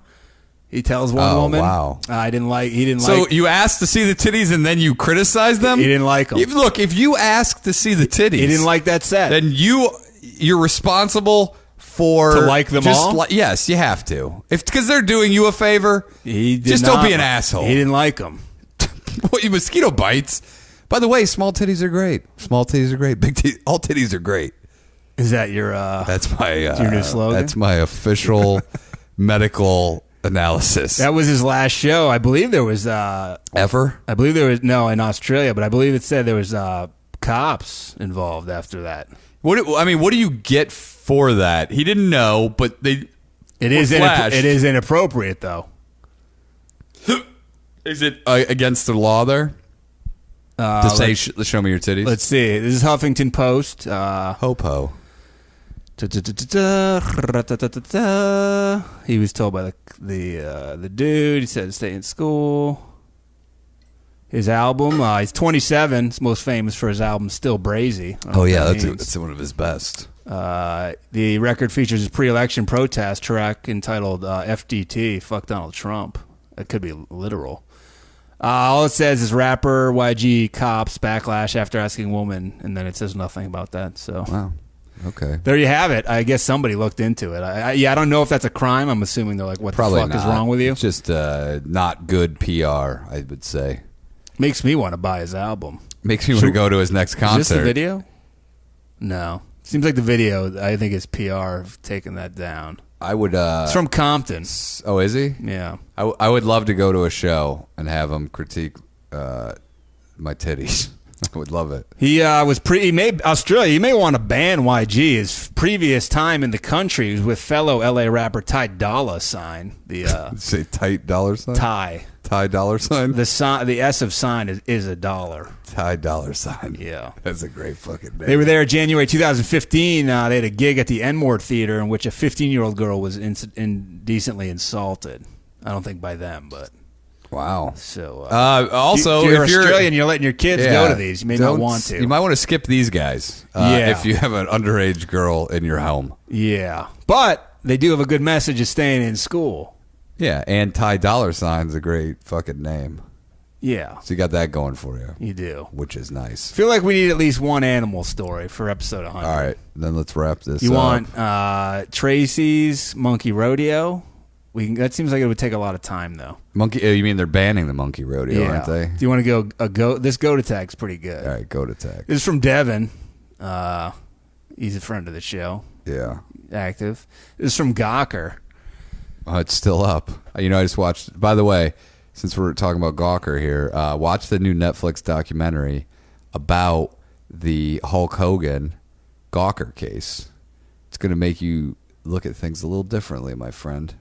He tells one woman. Wow. He didn't like. So you asked to see the titties and then you criticize them? He didn't like them. Look, if you ask to see the titties. He didn't like that set. Then you're responsible for to like them all? Yes, you have to. Because they're doing you a favor. Just don't be an asshole. He didn't like them. What, you mosquito bites? By the way, small titties are great. Small titties are great. Big titties, all titties are great. Is that your? That's my your new slogan. That's my official medical analysis. That was his last show. I believe there was ever. I believe there was in Australia, but I believe it said there was cops involved after that. What do you get for that? He didn't know, but it is inappropriate though. Is it against the law there? To say, show me your titties? Let's see. This is Huffington Post. Ho-po. He was told by the dude. He said to stay in school. His album, he's 27. He's most famous for his album Still Brazy. Oh, yeah, that's one of his best. The record features his pre-election protest track entitled FDT, Fuck Donald Trump. It could be literal. All it says is rapper YG cops backlash after asking woman, and then it says nothing about that. So wow. Okay. There you have it. I guess somebody looked into it. I don't know if that's a crime. I'm assuming they're like, what the fuck is wrong with you? It's just not good PR, I would say. Makes me want to buy his album. Makes me want to go to his next concert. Is this the video? No. Seems like the video, I think, is PR of taking that down. I would. It's from Compton. Oh, is he? Yeah. I would love to go to a show and have him critique my titties. I would love it. He he made Australia. You may want to ban YG. His previous time in the country he was with fellow LA rapper Ty Dolla Sign. The say tight dollar sign. Ty dollar sign. The S of sign is a dollar. Ty dollar sign. Yeah, that's a great fucking name. They were there January 2015. They had a gig at the N-Word Theater in which a 15-year-old girl was indecently insulted. I don't think by them, but. Wow. So also, if you're Australian, you're letting your kids go to these. You may not want to. You might want to skip these guys. If you have an underage girl in your home. Yeah, but they do have a good message of staying in school. Yeah, and Ty Dollar Sign's a great fucking name. Yeah. So you got that going for you. You do. Which is nice. I feel like we need at least one animal story for episode 100. All right, then let's wrap this up. You want Tracy's Monkey Rodeo? That seems like it would take a lot of time, though. Monkey? You mean they're banning the Monkey Rodeo, aren't they? Do you want to go? This go to tag's pretty good. All right, go to tag. This is from Devin. He's a friend of the show. Yeah. Active. This is from Gawker. Oh, it's still up. I just watched. By the way, since we're talking about Gawker here, watch the new Netflix documentary about the Hulk Hogan Gawker case. It's going to make you look at things a little differently, my friend.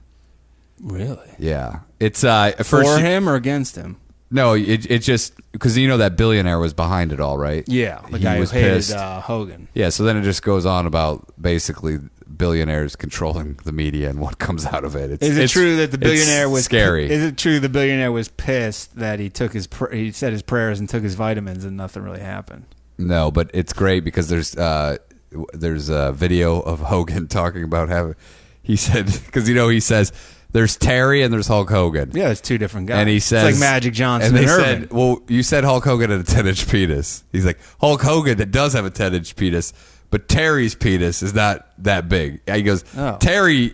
Really? Yeah. It's for him or against him? No, it just because that billionaire was behind it all, right? Yeah, the guy who hated Hogan. Yeah, so then it just goes on about basically billionaires controlling the media and what comes out of it. Is it true that the billionaire was scary? Is it true the billionaire was pissed that he took he said his prayers and took his vitamins and nothing really happened? No, but it's great because there's a video of Hogan talking about having. He said because he says. There's Terry and there's Hulk Hogan. Yeah, it's two different guys. And he says, it's like Magic Johnson and they Irvin. said, well, you said Hulk Hogan had a 10-inch penis. He's like, Hulk Hogan that does have a 10-inch penis, but Terry's penis is not that big. He goes, Terry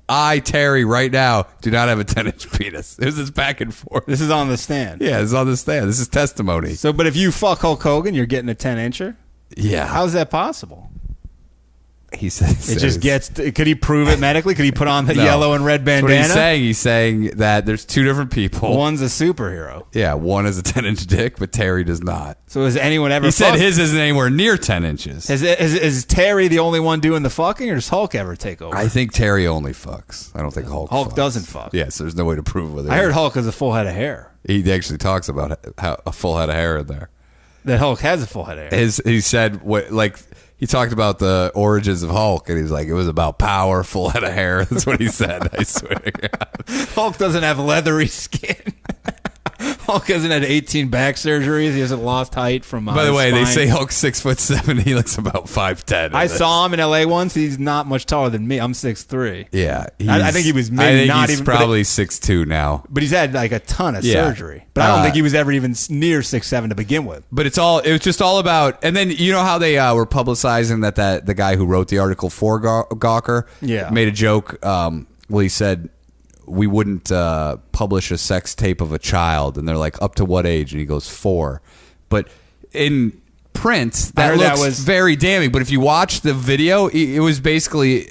right now do not have a 10-inch penis. It was this back and forth. This is on the stand. Yeah, it's on the stand. This is testimony. So, but if you fuck Hulk Hogan, you're getting a 10-incher? Yeah. How's that possible? He says it just gets. Could he prove it medically? Could he put on the yellow and red bandana? That's what he's saying. He's saying that there's two different people. One's a superhero. Yeah, one has a 10-inch dick, but Terry does not. So has anyone ever? He said his isn't anywhere near 10 inches. Is Terry the only one doing the fucking, or does Hulk ever take over? I think Terry only fucks. I don't think Hulk. Hulk fucks. doesn't fuck. Yes, there's no way to prove whether. I heard Hulk has a full head of hair. He actually talks about a full head of hair in there. That Hulk has a full head of hair. He said he talked about the origins of Hulk, and he was like, it was about power, full head of hair. That's what he said. I swear to God. Hulk doesn't have leathery skin. Hulk hasn't had 18 back surgeries. He hasn't lost height from. By the way, they say Hulk's 6'7". He looks about 5'10". I saw him in LA once. He's not much taller than me. I'm 6'3". Yeah, I think he was maybe not even. Probably 6'2" now. But he's had like a ton of surgery. But I don't think he was ever even near 6'7" to begin with. But it was just all about. And then you know how they were publicizing that the guy who wrote the article for Gawker made a joke. He said. We wouldn't publish a sex tape of a child, and they're like, up to what age? And he goes 4. But in print, that was very damning. But if you watch the video, it was basically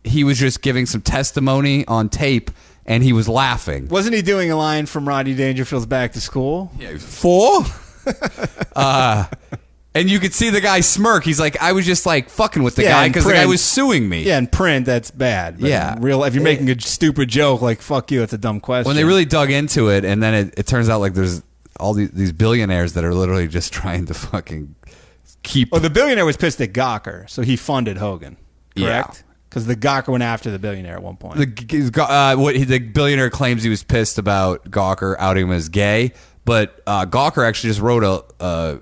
he was just giving some testimony on tape, and he was laughing. Wasn't he doing a line from Rodney Dangerfield's Back to School? Yeah, 4. And you could see the guy smirk. He's like, I was just like fucking with the guy because the guy was suing me. Yeah, in print, that's bad. But yeah. If you're making a stupid joke, like, fuck you, it's a dumb question. When they really dug into it, and then it turns out like there's all these billionaires that are literally just trying to fucking keep. Well, the billionaire was pissed at Gawker, so he funded Hogan, correct? Because the Gawker went after the billionaire at one point. The billionaire claims he was pissed about Gawker outing him as gay, but Gawker actually just wrote a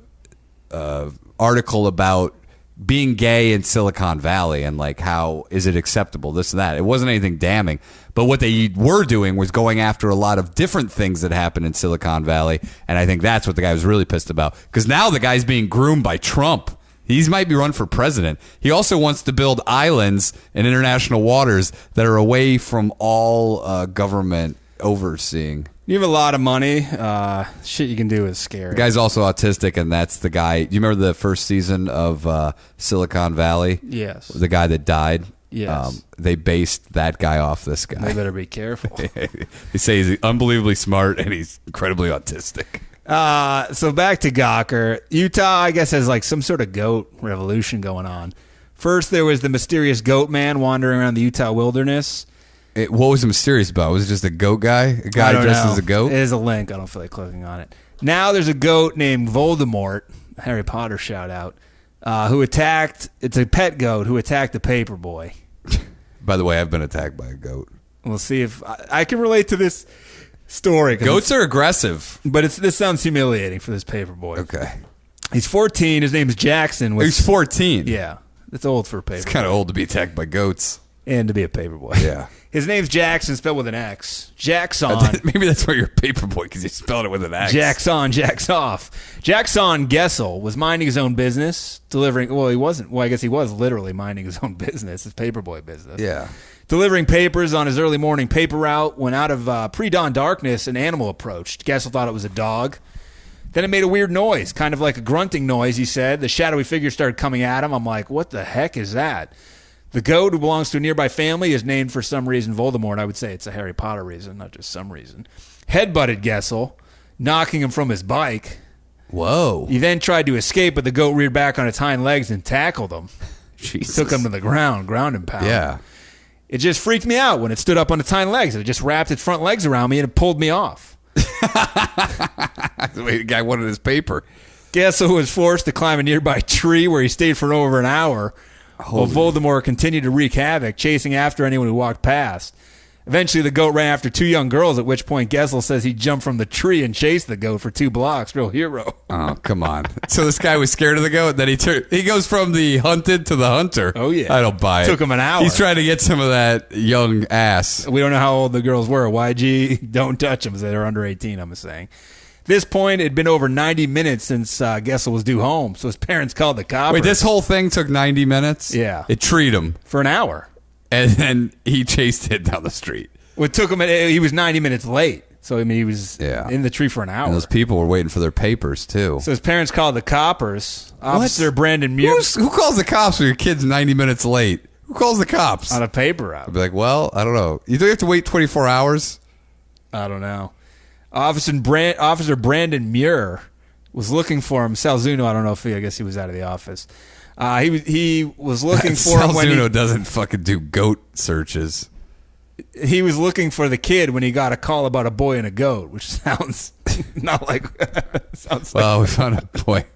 article about being gay in Silicon Valley and like how is it acceptable, this and that. It wasn't anything damning, but what they were doing was going after a lot of different things that happened in Silicon Valley, and I think that's what the guy was really pissed about, because now the guy's being groomed by Trump. He might be run for president. He also wants to build islands in international waters that are away from all government overseeing. You have a lot of money. Shit you can do is scary. The guy's also autistic, and that's the guy. Do you remember the first season of Silicon Valley? Yes. The guy that died? Yes. They based that guy off this guy. They better be careful. They say he's unbelievably smart, and he's incredibly autistic. So back to Gawker. Utah, I guess, has like some sort of goat revolution going on. First, there was the mysterious goat man wandering around the Utah wilderness. What was mysterious about? Was it just a goat guy? A guy dressed as a goat? There's a link. I don't feel like clicking on it. Now there's a goat named Voldemort, Harry Potter shout out, who attacked, it's a pet goat who attacked the paper boy. By the way, I've been attacked by a goat. We'll see if I can relate to this story. Goats are aggressive. But this sounds humiliating for this paper boy. Okay. He's 14. His name's Jackson. He's 14. Yeah. That's old for a paper It's kind of old to be attacked by goats. and to be a paper boy. Yeah. His name's Jackson, spelled with an X. Jackson. Maybe that's why you're a paper boy, because you spelled it with an X. Jackson, Jacks off. Jackson Gessel was minding his own business, delivering. Well, he wasn't. Well, I guess he was literally minding his own business, his paperboy business. Yeah. Delivering papers on his early morning paper route. When out of pre-dawn darkness, an animal approached. Gessel thought it was a dog. Then it made a weird noise, kind of like a grunting noise, he said. The shadowy figure started coming at him. I'm like, what the heck is that? The goat, who belongs to a nearby family, is named for some reason Voldemort. I would say it's a Harry Potter reason, not just some reason. Headbutted Gessel, knocking him from his bike. Whoa. He then tried to escape, but the goat reared back on its hind legs and tackled him. Jesus. Took him to the ground and pound. Yeah. It just freaked me out when it stood up on its hind legs. It just wrapped its front legs around me and it pulled me off. The guy wanted his paper. Gessel was forced to climb a nearby tree where he stayed for over an hour while Voldemort continued to wreak havoc, chasing after anyone who walked past. Eventually, the goat ran after two young girls, at which point Gessel says he jumped from the tree and chased the goat for 2 blocks. Real hero. Oh, come on. So this guy was scared of the goat, then he goes from the hunted to the hunter. Oh, yeah. I don't buy it. Took him an hour. He's trying to get some of that young ass. We don't know how old the girls were. YG, don't touch them. They're under 18, I'm saying. At this point, it had been over 90 minutes since Gessel was due home, so his parents called the cops. Wait, this whole thing took 90 minutes? Yeah. It treed him. For an hour. And then he chased it down the street. It took him. He was 90 minutes late. So, I mean, he was in the tree for an hour. And those people were waiting for their papers, too. So his parents called the coppers. Officer Brandon Muir. Who calls the cops when your kid's 90 minutes late? Who calls the cops? On a paper route. I'd be like, well, I don't know. You think you have to wait 24 hours? I don't know. Officer Brandon Muir was looking for him. Salzuno, I don't know if I guess he was out of the office. He was looking for him when Salzuno doesn't fucking do goat searches. He was looking for the kid when he got a call about a boy and a goat, which sounds not like. Well, we found a boy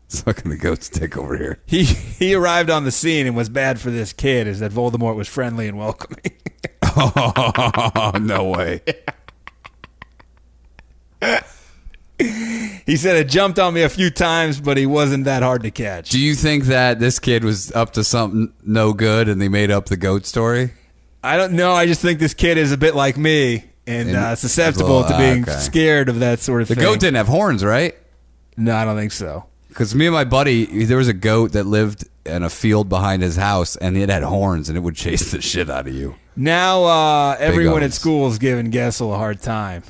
sucking the goat's dick over here. He arrived on the scene, and what's bad for this kid is that Voldemort was friendly and welcoming. Oh, no way. He said it jumped on me a few times, but he wasn't that hard to catch. Do you think that this kid was up to something no good and they made up the goat story? I don't know. I just think this kid is a bit like me and susceptible to being scared of that sort of thing. The goat didn't have horns, right? No, I don't think so. Because me and my buddy, there was a goat that lived in a field behind his house, and it had horns, and it would chase the shit out of you. Now everyone at school is giving Gessel a hard time.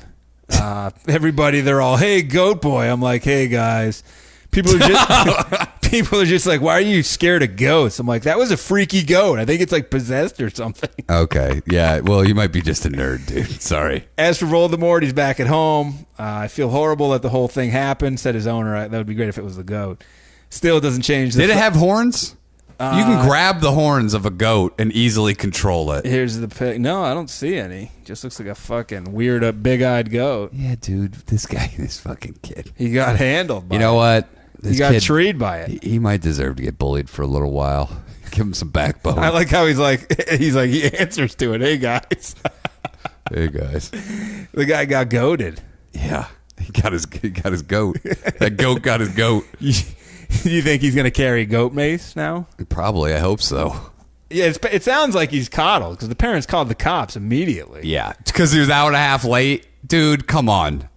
Everybody, they're all, hey, goat boy. I'm like, hey, guys. People are just like, why are you scared of goats? I'm like, that was a freaky goat. I think it's like possessed or something. Okay. Yeah. Well, you might be just a nerd, dude. Sorry. As for Voldemort, he's back at home. I feel horrible that the whole thing happened, said his owner. That would be great if it was the goat. Still, it doesn't change. Did it have horns? You can grab the horns of a goat and easily control it. Here's the pic. No, I don't see any. Just looks like a fucking weird, big-eyed goat. Yeah, dude. This fucking kid. He got handled by it. You know what? He got treed by it. He might deserve to get bullied for a little while. Give him some backbone. I like how he answers to it. Hey, guys. Hey, guys. The guy got goated. Yeah. He got his goat. That goat got his goat. You think he's going to carry goat mace now? Probably. I hope so. Yeah, it sounds like he's coddled because the parents called the cops immediately. Yeah. Because he was an hour and a half late. Dude, come on.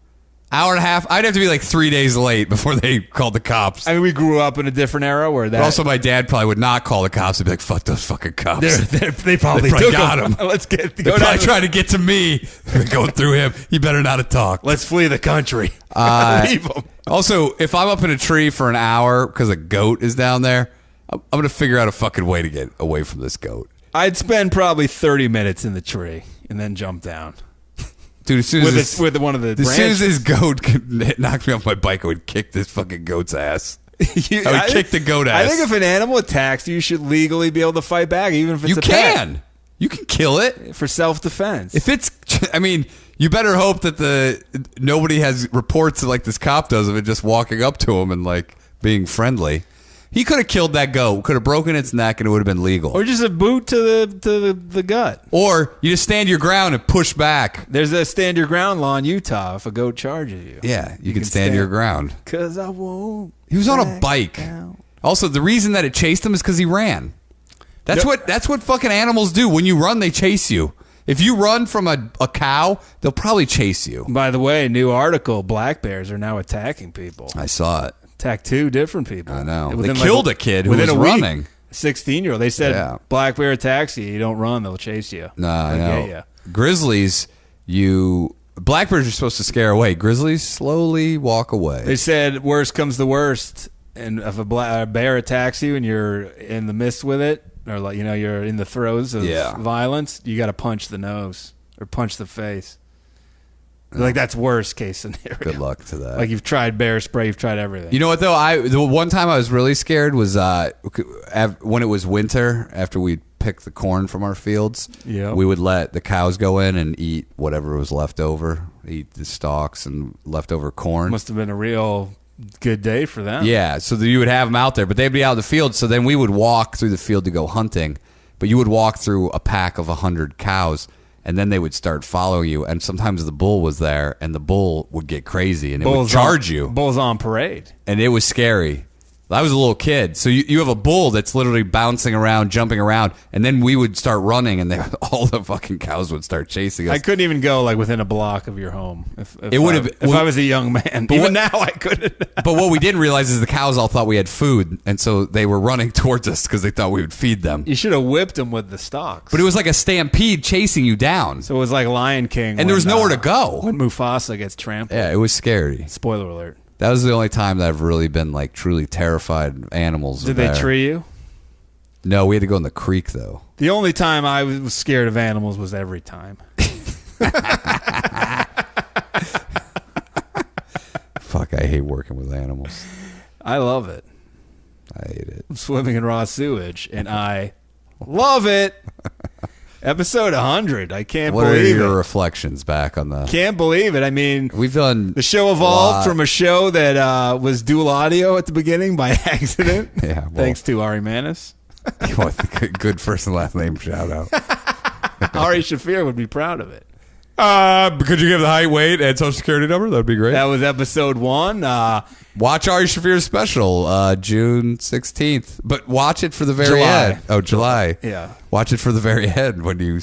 Hour and a half. I'd have to be like 3 days late before they called the cops. I mean, we grew up in a different era where that. But also, my dad probably would not call the cops. He'd be like, "Fuck those fucking cops." they probably They took got him. Let's get They go probably down. tried to get to me. Going through him. He better not have talked. Let's flee the country. Leave them. Also, if I'm up in a tree for an hour because a goat is down there, I'm going to figure out a fucking way to get away from this goat. I'd spend probably 30 minutes in the tree and then jump down. Dude, as soon as With one of the as soon as branches. this goat knocked me off my bike, I would kick this fucking goat's ass. You- I would kick the goat ass. I think if an animal attacks you, you should legally be able to fight back, even if it's you a pet, can. You can kill it. for self-defense. If it's, I mean, you better hope that nobody has reports like this cop does of it just walking up to him and like being friendly. He could have killed that goat, could have broken its neck, and it would have been legal. Or just a boot to the gut. Or you just stand your ground and push back. There's a stand your ground law in Utah if a goat charges you. Yeah, you can stand your ground. 'Cause I won't. He was on a back bike. down. Also, the reason that it chased him is because he ran. That's what fucking animals do. When you run, they chase you. If you run from a cow, they'll probably chase you. By the way, new article: black bears are now attacking people. I saw it. Attacked 2 different people. I know. They Within killed a kid who within was a week. running. 16-year-old. They said Yeah. black bear attacks you. You don't run, they'll chase you. Nah, I They'll know. get ya. Grizzlies, black bears are supposed to scare away. Grizzlies slowly walk away. They said worst comes to worst, and if a bear attacks you and you're in the midst with it, or like you're in the throes of violence, you got to punch the nose or punch the face. Like that's worst case scenario. Good luck to that. Like you've tried bear spray, you've tried everything. You know what though? The one time I was really scared was when it was winter. After we picked the corn from our fields, we would let the cows go in and eat whatever was left over, eat the stalks and leftover corn. Must have been a real good day for them. Yeah, so you would have them out there, but they'd be out in the field. So then we would walk through the field to go hunting, but you would walk through a pack of 100 cows. And then they would start following you, and sometimes the bull was there, and the bull would get crazy, and it would charge you. Bull's on parade. And it was scary. I was a little kid, so you have a bull that's literally bouncing around, jumping around, and then we would start running, and all the fucking cows would start chasing us. I couldn't even go like within a block of your home. If I I was a young man. Even now, I couldn't. But what we didn't realize is the cows all thought we had food, and so they were running towards us because they thought we would feed them. You should have whipped them with the stalks. But it was like a stampede chasing you down. So it was like Lion King. And there was nowhere to go. When Mufasa gets trampled. Yeah, it was scary. Spoiler alert. That was the only time that I've really been like truly terrified of animals. Did they tree you? No, we had to go in the creek though. The only time I was scared of animals was every time. Fuck, I hate working with animals. I love it. I hate it. I'm swimming in raw sewage, and I love it. Episode 100. I can't What are believe your it. reflections back on the? Can't believe it. I mean, We've done the show evolved from a show that was dual audio at the beginning by accident. Yeah, well- Thanks to Ari Manis. Good first and last name shout out. Ari Shafir would be proud of it. Could you give the height, weight, and social security number? That'd be great. That was episode 1. Watch Ari Shafir's special, June 16th. But watch it for the very July. end. Oh, July. Yeah. Watch it for the very end when you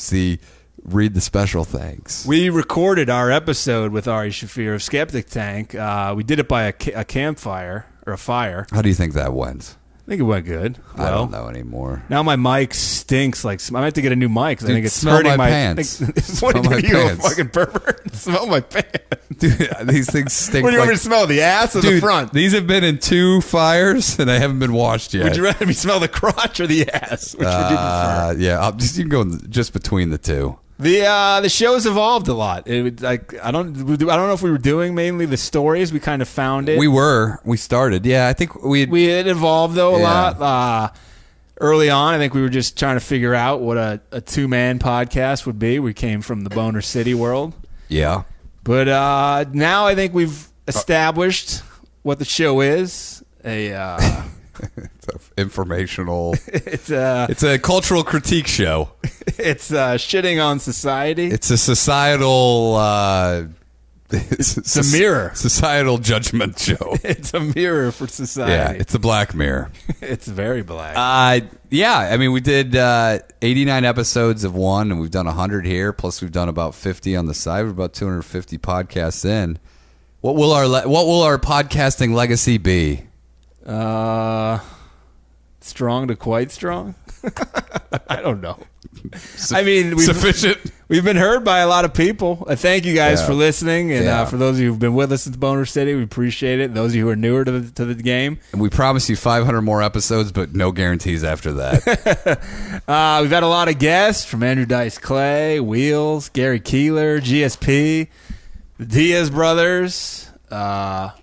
read the special thanks. We recorded our episode with Ari Shafir of Skeptic Tank. We did it by a campfire, or a fire. How do you think that went? I think it went good. I don't know anymore. Now my mic stinks. Like I have to get a new mic. 'Cause I Dude, think it's smell hurting my my pants. What Smell my are you, a pants. fucking pervert? Smell my pants. Dude, these things stink. What do you want me like- to smell? The ass or the Dude, front? these have been in 2 fires and I haven't been washed yet. Would you rather me smell the crotch or the ass? Which would you prefer? Yeah, you can go just between the 2. The show's evolved a lot. I don't know if we were doing mainly the stories. We kind of found it. We started. Yeah, I think we It evolved though a Yeah. lot. Early on, I think we were just trying to figure out what a 2-man podcast would be. We came from the Boner City world, yeah. but now I think we've established what the show is. It's informational. It's a cultural critique show. it's shitting on society. It's a societal. It's a mirror. Societal judgment show. It's a mirror for Yeah, society. it's a black mirror. It's very black. Yeah, I mean, we did 89 episodes of one, and we've done 100 here. Plus, we've done about 50 on the side. We're about 250 podcasts in. What will our podcasting legacy be? Strong to quite strong. I don't know. I mean, Sufficient. We've been heard by a lot of people. Thank you guys for listening, and for those of you who've been with us since Boner City, we appreciate it. And those of you who are newer to the game, And we promise you 500 more episodes, but no guarantees after that. we've had a lot of guests from Andrew Dice Clay, Wheels, Gary Keeler, GSP, the Diaz brothers.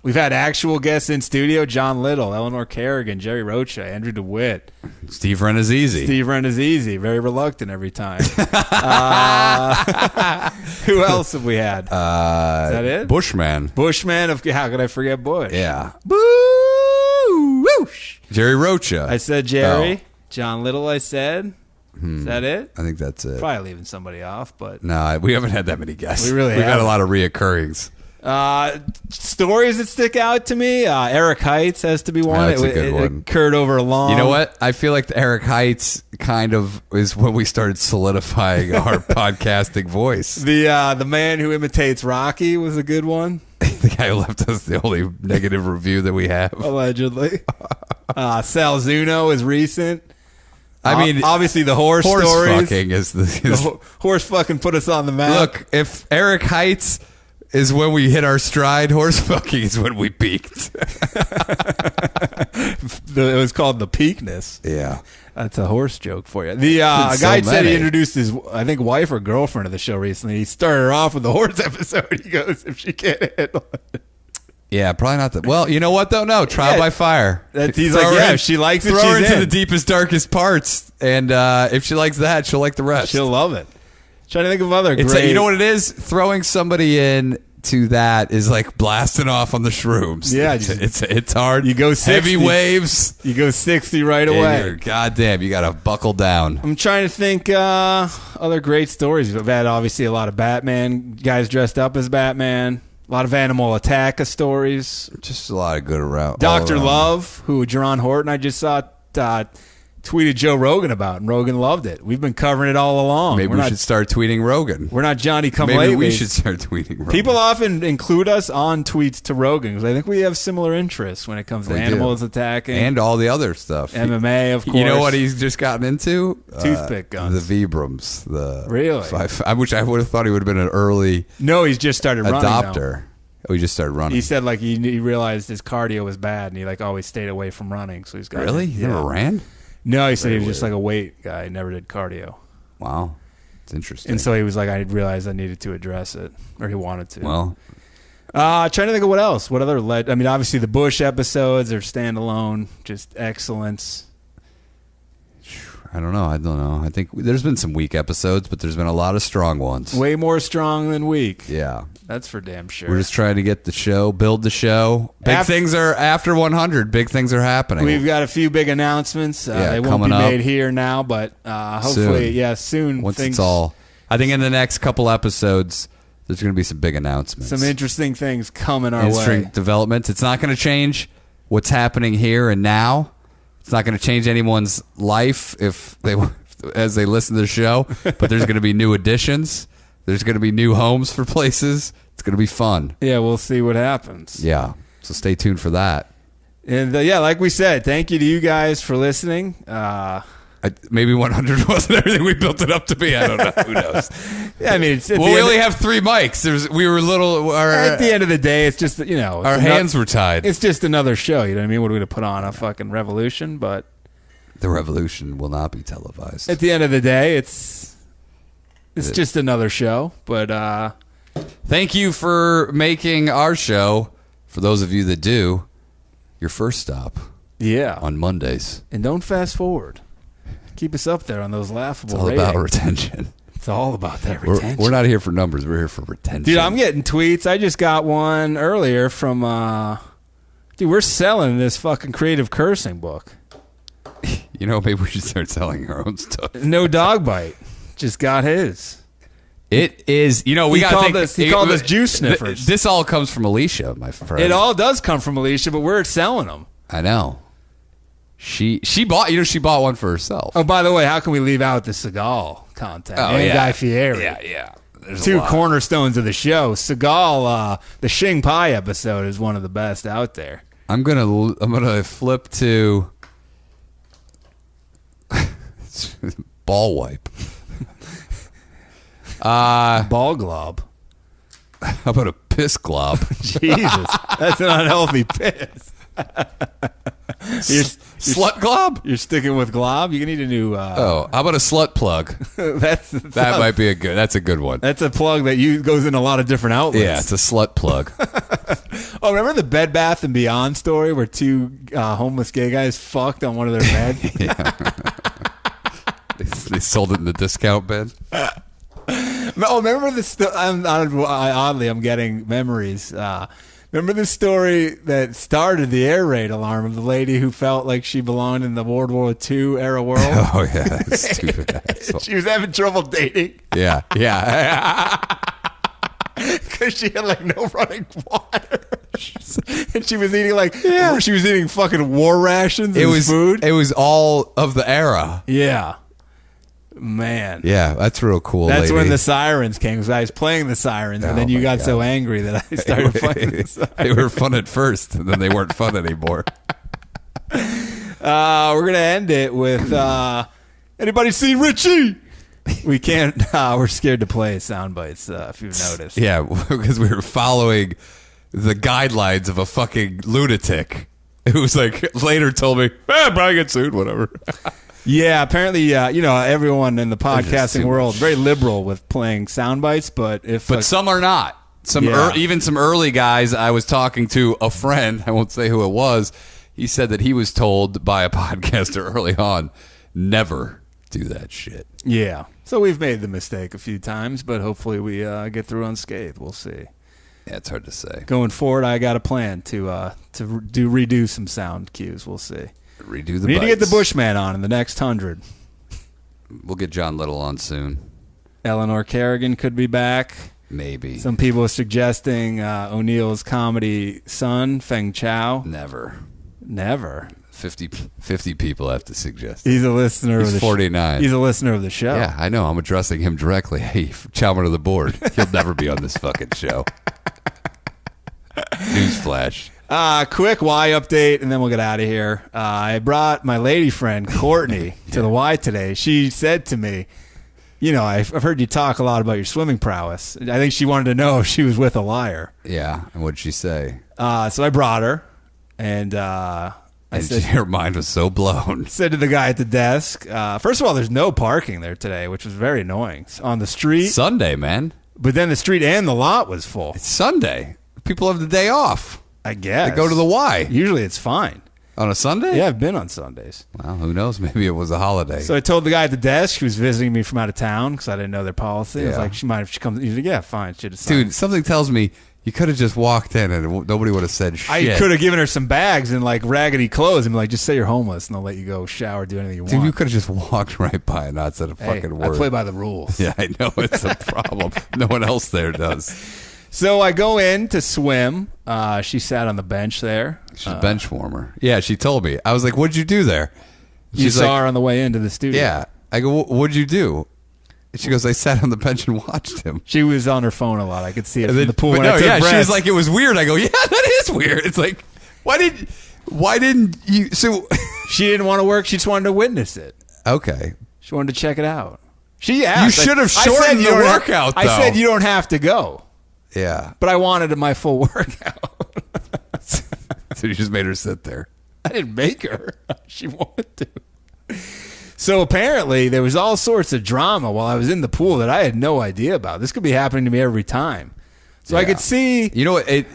We've had actual guests in studio: John Little, Eleanor Kerrigan, Jerry Rocha, Andrew DeWitt, Steve Renazizi. Steve Renazizi, very reluctant every time. Who else have we had? Is that it? Bushman. Bushman. How could I forget Bush? Yeah. Boo! Whoosh! Jerry Rocha. I said Jerry. Oh. John Little, I said. Is that it? I think that's it. Probably leaving somebody off, but No, we haven't had that many guests. We really We've had a haven't. lot of reoccurrings. stories that stick out to me. Eric Heights has to be one. That's a good it one. occurred over a long. You know what? I feel like the Eric Heights kind of is when we started solidifying our podcasting voice. The man who imitates Rocky was a good one. The guy who left us the only negative review that we have. Allegedly. Sal Zuno is recent. I mean, obviously the horse stories. fucking is the Horse fucking put us on the map. Look, if Eric Heights is when we hit our stride, horse fucking is when we peaked. It was called the Peakness. Yeah. That's a horse joke for you. The so guy said he many. introduced his, I think, wife or girlfriend to the show recently. He started her off with the horse episode. He goes, if she can't handle it. Yeah, probably not that. Well, you know what though? No, trial by fire. He's Throw like, her yeah, in. if she likes it, Throw her she's into in. the deepest, darkest parts, and if she likes that, she'll like the rest. She'll love it. Trying to think of other It's great. you know what it is? Throwing somebody in to that is like blasting off on the shrooms. Yeah, it's hard. You go heavy 60. waves. You go 60 right And away. you're- goddamn, you got to buckle down. I'm trying to think other great stories. We've had obviously a lot of Batman guys dressed up as Batman. A lot of Animal Attack stories. Just a lot of good around. Dr. all around. Love, who Jerron Horton I just saw tweeted Joe Rogan about, and Rogan loved it. We've been covering it all along. Maybe we should start tweeting Rogan. We're not Johnny come Maybe lately. we should start tweeting Rogan. People often include us on tweets to Rogan because I think we have similar interests when it comes to We do. animals attacking and all the other stuff. MMA, of course. You know what he's just gotten into? Toothpick guns. The Vibrams. Really? I wish I would have thought he would have been an early No, he's just started running now. adopter. Oh, he just started running. He said like he realized his cardio was bad and he like always stayed away from running. So he's got Really? He never ran? No, he said he was just like a weight guy. Never did cardio. Wow. It's interesting. And so he was like, I realized I needed to address it, or he wanted to. well, Trying to think of what else. What other I mean, obviously the Bush episodes are standalone, just excellence. I don't know. I think there's been some weak episodes, but there's been a lot of strong ones. Way more strong than weak. Yeah. That's for damn sure. We're just trying to get the show, build the show. Big things are after 100. Big things are happening. We've got a few big announcements. Yeah, they won't coming be up. made here now, but hopefully, soon. Once things, it's all, I think in the next couple episodes, there's going to be some big announcements. some interesting things coming our Interesting way. developments. It's not going to change what's happening here and now. It's not going to change anyone's life as they listen to the show. But there's going to be new additions. There's going to be new homes for places. It's going to be fun. Yeah, we'll see what happens. Yeah. So stay tuned for that. And like we said, thank you to you guys for listening. Maybe 100 wasn't everything we built it up to be. I don't know. Who knows? I mean, it's Well, we only have 3 mics. We were little. at the end of the day, it's just Our hands were tied. It's just another show. You know what I mean? What are we going to put on a fucking revolution? But The revolution will not be televised. at the end of the day, it's just another show. But Thank you for making our show, for those of you that do, your first stop yeah, on Mondays. and don't fast forward. Keep us up there on those laughable It's all ratings. about retention. It's all about that We're, retention. we're not here for numbers. We're here for retention. Dude, I'm getting tweets. I just got one earlier from we're selling this fucking creative cursing book. You know, maybe we should start selling our own stuff. No Dog Bite. Just got his. It is, we He got called us- he called us juice sniffers. This all comes from Alicia, my friend. It all does come from Alicia, but we're selling them. I know. She bought, she bought one for herself. Oh, by the way, how can we leave out the Seagal content? Oh, and yeah. Guy Fieri. Yeah. two cornerstones of the show. Seagal, the Shing Pai episode is one of the best out there. I'm gonna flip to ball wipe. Ball glob. How about a piss glob? Jesus, that's an unhealthy piss. Slut glob? You're sticking with glob. You need a new. How about a slut plug? That might be that's a good one. That's a plug that goes in a lot of different outlets. Yeah, it's a slut plug. Oh, remember the Bed Bath and Beyond story where two homeless gay guys fucked on one of their beds? Yeah. They sold it in the discount bin. Oh, remember this? Oddly, I'm getting memories. Remember the story that started the air raid alarm of the lady who felt like she belonged in the World War II era world? Oh, yeah. That's stupid asshole. She was having trouble dating. Yeah. Because she had like no running water. And she was eating she was eating fucking war rations and food. It was all of the era. Yeah. Man. Yeah, that's real cool. That's lady. when the sirens came, because I was playing the sirens, and then you got so angry that I started playing the sirens. They were fun at first, and then they weren't fun anymore. We're going to end it with, anybody seen Richie? We can't, we're scared to play sound bites, if you've noticed. Yeah, because we were following the guidelines of a fucking lunatic who was like, later told me, probably get sued, whatever. Yeah, apparently, everyone in the podcasting world very liberal with playing sound bites, but some are not. Even some early guys. I was talking to a friend. I won't say who it was. He said that he was told by a podcaster early on, never do that shit. Yeah, so we've made the mistake a few times, but hopefully we get through unscathed. We'll see. Yeah, it's hard to say. Going forward, I got a plan to redo some sound cues. We'll see. Redo the We need to get the bites. Bushman on in the next 100. We'll get John Little on soon. Eleanor Kerrigan could be back. Maybe. Some people are suggesting O'Neill's comedy son, Feng Chao. Never. 50 people have to suggest. He's a listener of the 49. He's a listener of the show. Yeah, I know. I'm addressing him directly. Hey, Chowman of the board. He'll never be on this fucking show. Newsflash. Quick Y update, and then we'll get out of here. I brought my lady friend, Courtney, to the Y today. She said to me, I've heard you talk a lot about your swimming prowess. I think she wanted to know if she was with a liar. Yeah, and what'd she say? So I brought her, and I said, her mind was so blown. Said to the guy at the desk, first of all, there's no parking there today, which was very annoying. On the street. Sunday, man. But then the street and the lot was full. It's Sunday. People have the day off. I guess. They go to the Y. Usually it's fine. On a Sunday? Yeah, I've been on Sundays. Well, who knows? Maybe it was a holiday. So I told the guy at the desk who was visiting me from out of town because I didn't know their policy. I was Yeah. like, she might if she comes. He's like, yeah, fine. She just Dude, something tells me you could have just walked in and nobody would have said shit. I could have given her some bags and like raggedy clothes and be like, just say you're homeless and they'll let you go shower, do anything you want. Dude, you could have just walked right by and not said a fucking word. I play by the rules. Yeah, I know. It's a problem. No one else there does. So I go in to swim. She sat on the bench there. She's a bench warmer. Yeah, she told me. I was like, what'd you do there? You saw her on the way into the studio. Yeah. I go, what'd you do? And she goes, I sat on the bench and watched him. She was on her phone a lot. I could see it from the pool. But when I no, took yeah, she breaths. was like, it was weird. I go, yeah, that is weird. It's like, why didn't you? So she didn't want to work. She just wanted to witness it. Okay. She wanted to check it out. She asked. You should have shortened the workout, I said you don't have to go. Yeah. But I wanted my full workout. So you just made her sit there. I didn't make her. She wanted to. So apparently there was all sorts of drama while I was in the pool that I had no idea about. This could be happening to me every time. So I could see. You know what?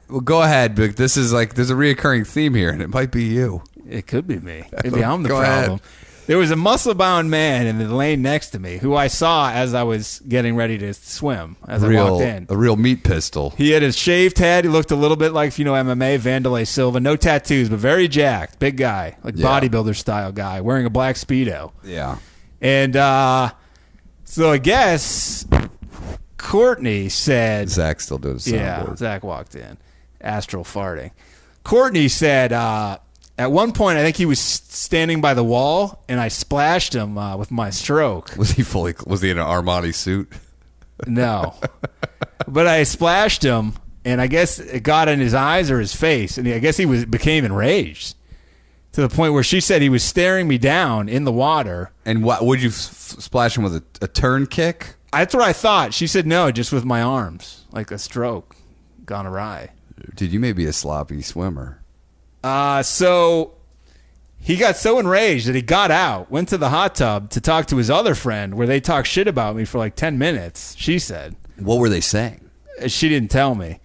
Well, go ahead, but this is like, there's a reoccurring theme here, and it might be you. It could be me. Maybe I'm the Go problem. ahead. There was a muscle-bound man in the lane next to me who I saw as I was getting ready to swim as I walked in. A real meat pistol. He had his shaved head. He looked a little bit like, if you know MMA, Vanderlei Silva. No tattoos, but very jacked. Big guy. Like bodybuilder style guy. Wearing a black Speedo. Yeah. And so I guess Courtney said... Zach's still doing soundboard. Yeah, Zach walked in. Astral farting. Courtney said... at one point, I think he was standing by the wall, and I splashed him with my stroke. Was he in an Armani suit? No. But I splashed him, and I guess it got in his eyes or his face, and I guess he became enraged to the point where she said he was staring me down in the water. And what would you splash him with a turn kick? That's what I thought. She said no, just with my arms, like a stroke gone awry. Dude, you may be a sloppy swimmer. So he got so enraged that he got out, went to the hot tub to talk to his other friend, where they talked shit about me for like 10 minutes, she said. What were they saying? She didn't tell me.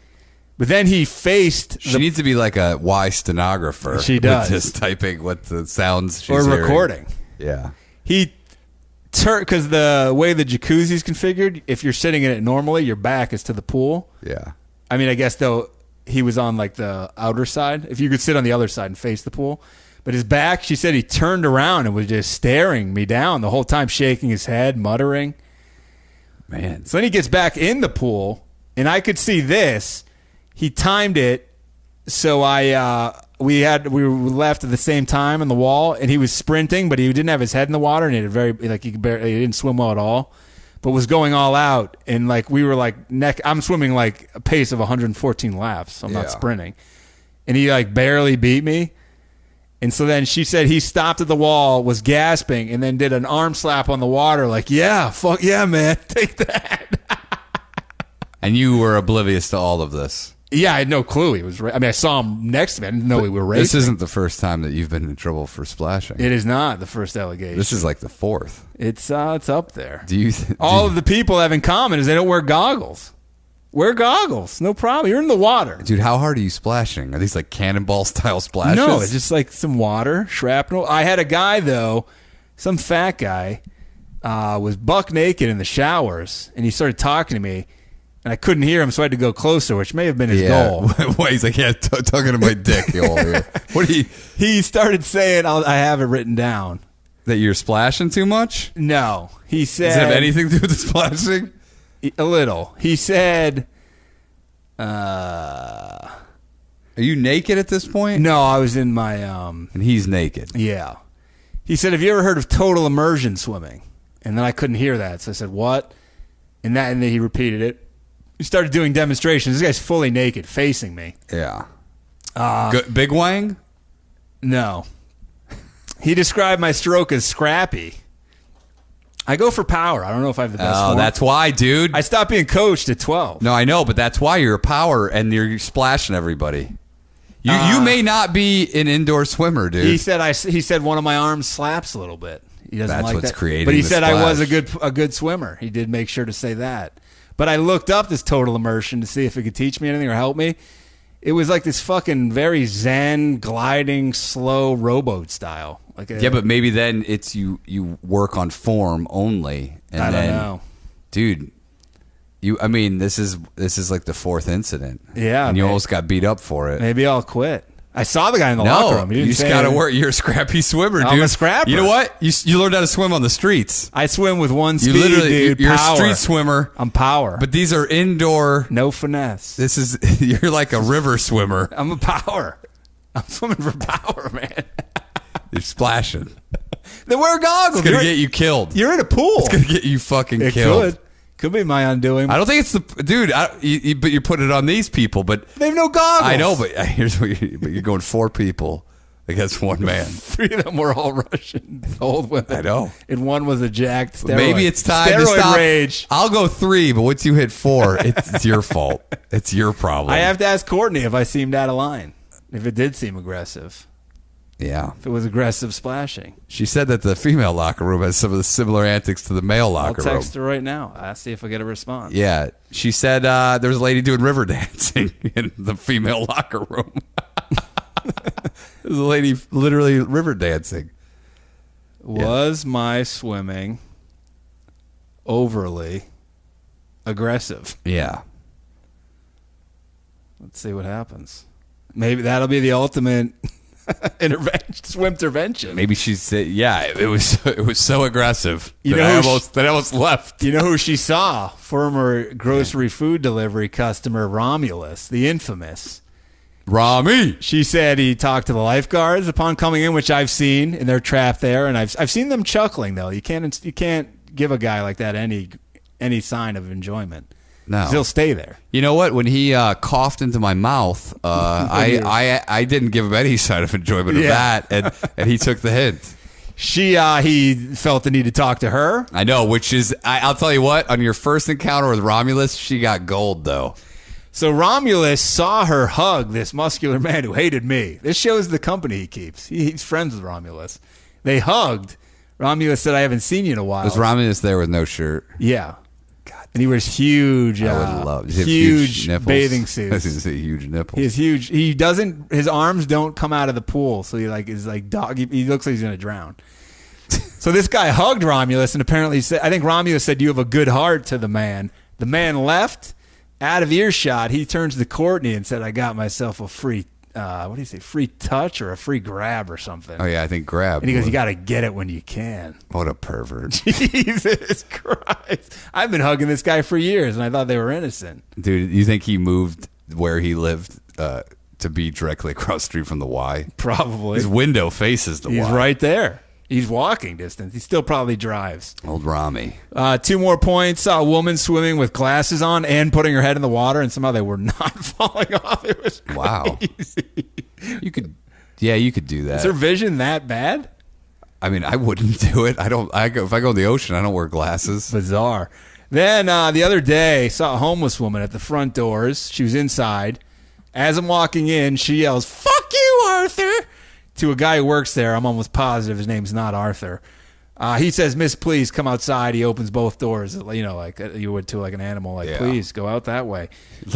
But then he faced... She needs to be like a Y stenographer. She does. Just typing what the sounds she's or hearing. recording. Yeah. Because the way the jacuzzi's configured, if you're sitting in it normally, your back is to the pool. Yeah. I mean, I guess, though, he was on, like, the outer side. If you could sit on the other side and face the pool. But his back, she said he turned around and was just staring me down the whole time, shaking his head, muttering. Man. So then he gets back in the pool, and I could see this. He timed it, so we were left at the same time on the wall, and he was sprinting, but he didn't have his head in the water, and he didn't swim well at all, but was going all out, and like we were like I'm swimming like a pace of 114 laps. So I'm not sprinting, and he like barely beat me. And so then she said he stopped at the wall, was gasping, and then did an arm slap on the water, like, yeah, fuck yeah, man, take that. And you were oblivious to all of this. Yeah, I had no clue he was. I mean, I saw him next to me. I didn't know we were racing. This isn't the first time that you've been in trouble for splashing. It is not the first allegation. This is like the fourth. It's up there. All of the people have in common is they don't wear goggles. Wear goggles, no problem. You're in the water, dude. How hard are you splashing? Are these like cannonball style splashes? No, it's just like some water, shrapnel. I had a guy though, some fat guy, was buck naked in the showers, and he started talking to me. And I couldn't hear him, so I had to go closer, which may have been his goal. Why, he's like, yeah, talking to my dick. You all here. What do you? He started saying, I have it written down. That you're splashing too much? No. He said... Does it have anything to do with the splashing? A little. He said... Are you naked at this point? No, I was in my... And he's naked. Yeah. He said, have you ever heard of total immersion swimming? And then I couldn't hear that, so I said, what? And then he repeated it. He started doing demonstrations. This guy's fully naked, facing me. Yeah. Big Wang? No. He described my stroke as scrappy. I go for power. I don't know if I have the best form. That's why, dude. I stopped being coached at 12. No, I know, but that's why you're a power and you're splashing everybody. You may not be an indoor swimmer, dude. He said one of my arms slaps a little bit. He doesn't that's like what's that. creating But he the said splash. I was a good swimmer. He did make sure to say that. But I looked up this total immersion to see if it could teach me anything or help me. It was like this fucking very zen, gliding, slow rowboat style. Yeah, but maybe then it's you work on form only. And I don't then, know. Dude, this is like the fourth incident. Yeah. And you almost got beat up for it. Maybe I'll quit. I saw the guy in the locker room. You just got to work. You're a scrappy swimmer, dude. I'm a scrapper. You know what? You learned how to swim on the streets. I swim with one speed, dude. You're Power. a street swimmer. I'm power. But these are indoor. No finesse. You're like a river swimmer. I'm a power. I'm swimming for power, man. You're splashing. Then wear goggles. It's going to get you killed. You're in a pool. It's going to get you fucking It killed. Could be my undoing. I don't think it's the dude. But you're putting it on these people. But they have no goggles. I know, but here's what you're going 4 people against 1 man. 3 of them were all Russian old women. I know, and 1 was a jacked steroid. Maybe it's time to steroid stop. Rage. I'll go 3, but once you hit 4, it's your fault. It's your problem. I have to ask Courtney if I seemed out of line. If it did seem aggressive. Yeah. If it was aggressive splashing. She said that the female locker room has some of the similar antics to the male locker room. I'll text her right now. I'll see if I get a response. Yeah. She said there was a lady doing river dancing in the female locker room. There's a lady literally river dancing. Was my swimming overly aggressive? Yeah. Let's see what happens. Maybe that'll be the ultimate swim intervention. Maybe she said, "Yeah, it was so aggressive that I almost left." You know who she saw? Former grocery food delivery customer Romulus, the infamous Rami. She said he talked to the lifeguards upon coming in, which I've seen, and they're trapped there. And I've seen them chuckling though. You can't give a guy like that any any sign of enjoyment. No. He'll stay there. You know what? When he coughed into my mouth, I didn't give him any sign of enjoyment of that, and he took the hint. He felt the need to talk to her. I know, which is, I'll tell you what, on your first encounter with Romulus, she got gold, though. So Romulus saw her hug this muscular man who hated me. This shows the company he keeps. He's friends with Romulus. They hugged. Romulus said, I haven't seen you in a while. Was Romulus there with no shirt? Yeah. God. And he wears huge, I would love huge nipples? bathing I was suits. going to say huge nipples. He has huge. He doesn't. His arms don't come out of the pool, so he is like dog. He looks like he's going to drown. So this guy hugged Romulus, and apparently said, I think Romulus said, "You have a good heart," to the man. The man left, out of earshot. He turns to Courtney and said, "I got myself a free, what do you say, free touch or a free grab or something." Oh yeah, I think grab. And he goes, "You got to get it when you can." What a pervert. Jesus Christ! I've been hugging this guy for years, and I thought they were innocent. Dude, you think he moved where he lived to be directly across the street from the Y? Probably. His window faces the Y. He's right there. He's walking distance. He still probably drives. Old Rami. 2 more points. Saw a woman swimming with glasses on and putting her head in the water, and somehow they were not falling off. It was crazy. Wow. You could do that. Is her vision that bad? I mean, I wouldn't do it. If I go in the ocean, I don't wear glasses. Bizarre. Then the other day, saw a homeless woman at the front doors. She was inside. As I'm walking in, she yells, "Fuck you, Arthur!" to a guy who works there. I'm almost positive his name's not Arthur. He says, "Miss, please come outside." He opens both doors, like you would to like an animal, like, "Please go out that way."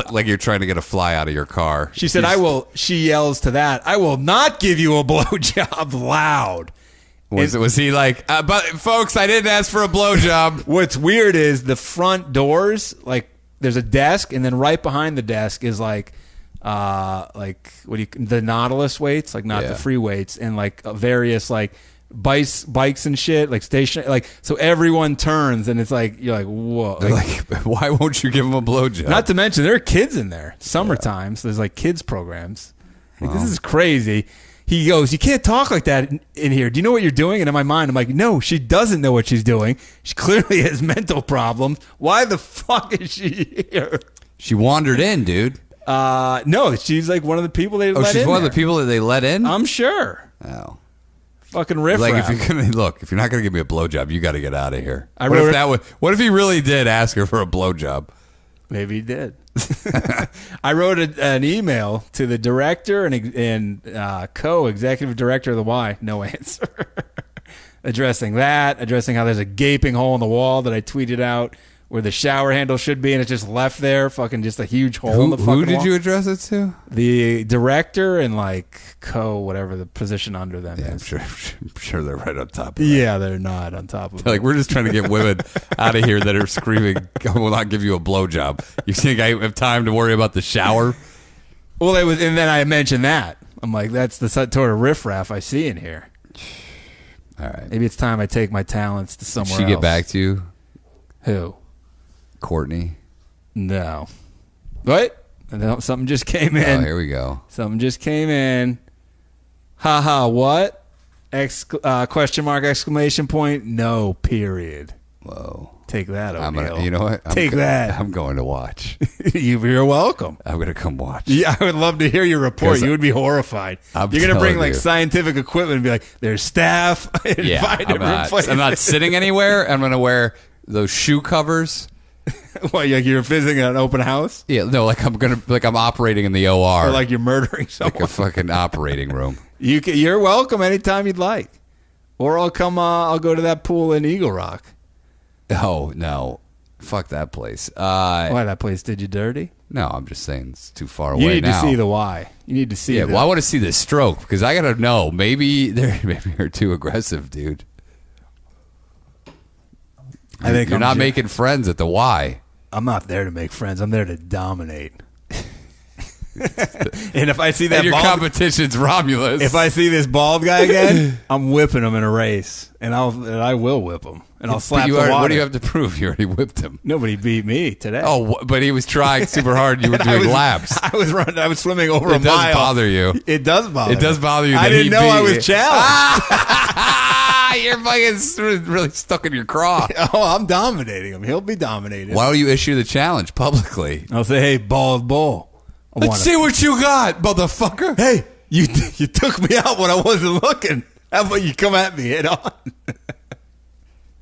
Like you're trying to get a fly out of your car. She said, "I will." She yells to that, "I will not give you a blowjob," loud. Was he like, but folks, I didn't ask for a blowjob. What's weird is the front doors, like there's a desk, and then right behind the desk is like the Nautilus weights, like not the free weights, and like various like bikes and shit, like station, like, so everyone turns and it's like, you're like, whoa. Like, why won't you give him a blowjob? Not to mention there are kids in there. Summertime, so there's like kids programs. Like, this is crazy. He goes, "You can't talk like that in here. Do you know what you're doing?" And in my mind, I'm like, no, she doesn't know what she's doing. She clearly has mental problems. Why the fuck is she here? She wandered in, dude. No, she's like one of the people they let in. Oh, she's one of there. the people that they let in? I'm sure. Oh. Fucking riff. Like, if you're not gonna give me a blowjob, you got to get out of here. What if he really did ask her for a blowjob? Maybe he did. I wrote an email to the director and co-executive director of the Y. No answer. addressing how there's a gaping hole in the wall that I tweeted out where the shower handle should be, and it's just left there, fucking just a huge hole in the fucking wall. Who did you address it to? The director and like whatever the position under them is. I'm sure they're right on top of it. Yeah, they're not on top of it. Like, we're just trying to get women out of here that are screaming, "I will not give you a blowjob." You think I have time to worry about the shower? Well, it was, and then I mentioned that. I'm like, that's the sort of riffraff I see in here. All right. Maybe it's time I take my talents to somewhere Did she else. get back to you? Who? Courtney? No. What? No, something just came in. Oh, here we go. Something just came in. Haha, what? Question mark, exclamation point, no, period. Whoa. Take that, O'Neill. You know what? Take that. I'm going to watch. You're welcome. I'm going to come watch. Yeah, I would love to hear your report. You would be horrified. You're going to bring like scientific equipment and be like, there's staff. I'm not sitting anywhere. I'm going to wear those shoe covers. What, like you're visiting an open house? Yeah, no, I'm operating in the OR. Or like you're murdering someone. Like a fucking operating room. You're welcome anytime you'd like. Or I'll come, I'll go to that pool in Eagle Rock. Oh, no. Fuck that place. Why, that place did you dirty? No, I'm just saying it's too far away now. You need to see the why. You need to see well, I want to see the stroke because I got to know. Maybe they're too aggressive, dude. I think you're not making friends at the Y. I'm not there to make friends. I'm there to dominate. And if I see that your competition's Romulus, if I see this bald guy again, I'm whipping him in a race, and I will whip him, and I'll slap the water. What do you have to prove? You already whipped him. Nobody beat me today. Oh, but he was trying super hard. You were doing laps. I was running. I was swimming over a mile. It does bother you. It does bother. It does bother you. I didn't know I was challenged. You're fucking really stuck in your craw. Oh, I'm dominating him. He'll be dominated. Why don't you issue the challenge publicly? I'll say, hey, ball of bull. Let's see what you got, motherfucker. Hey, you took me out when I wasn't looking. How about you come at me head on?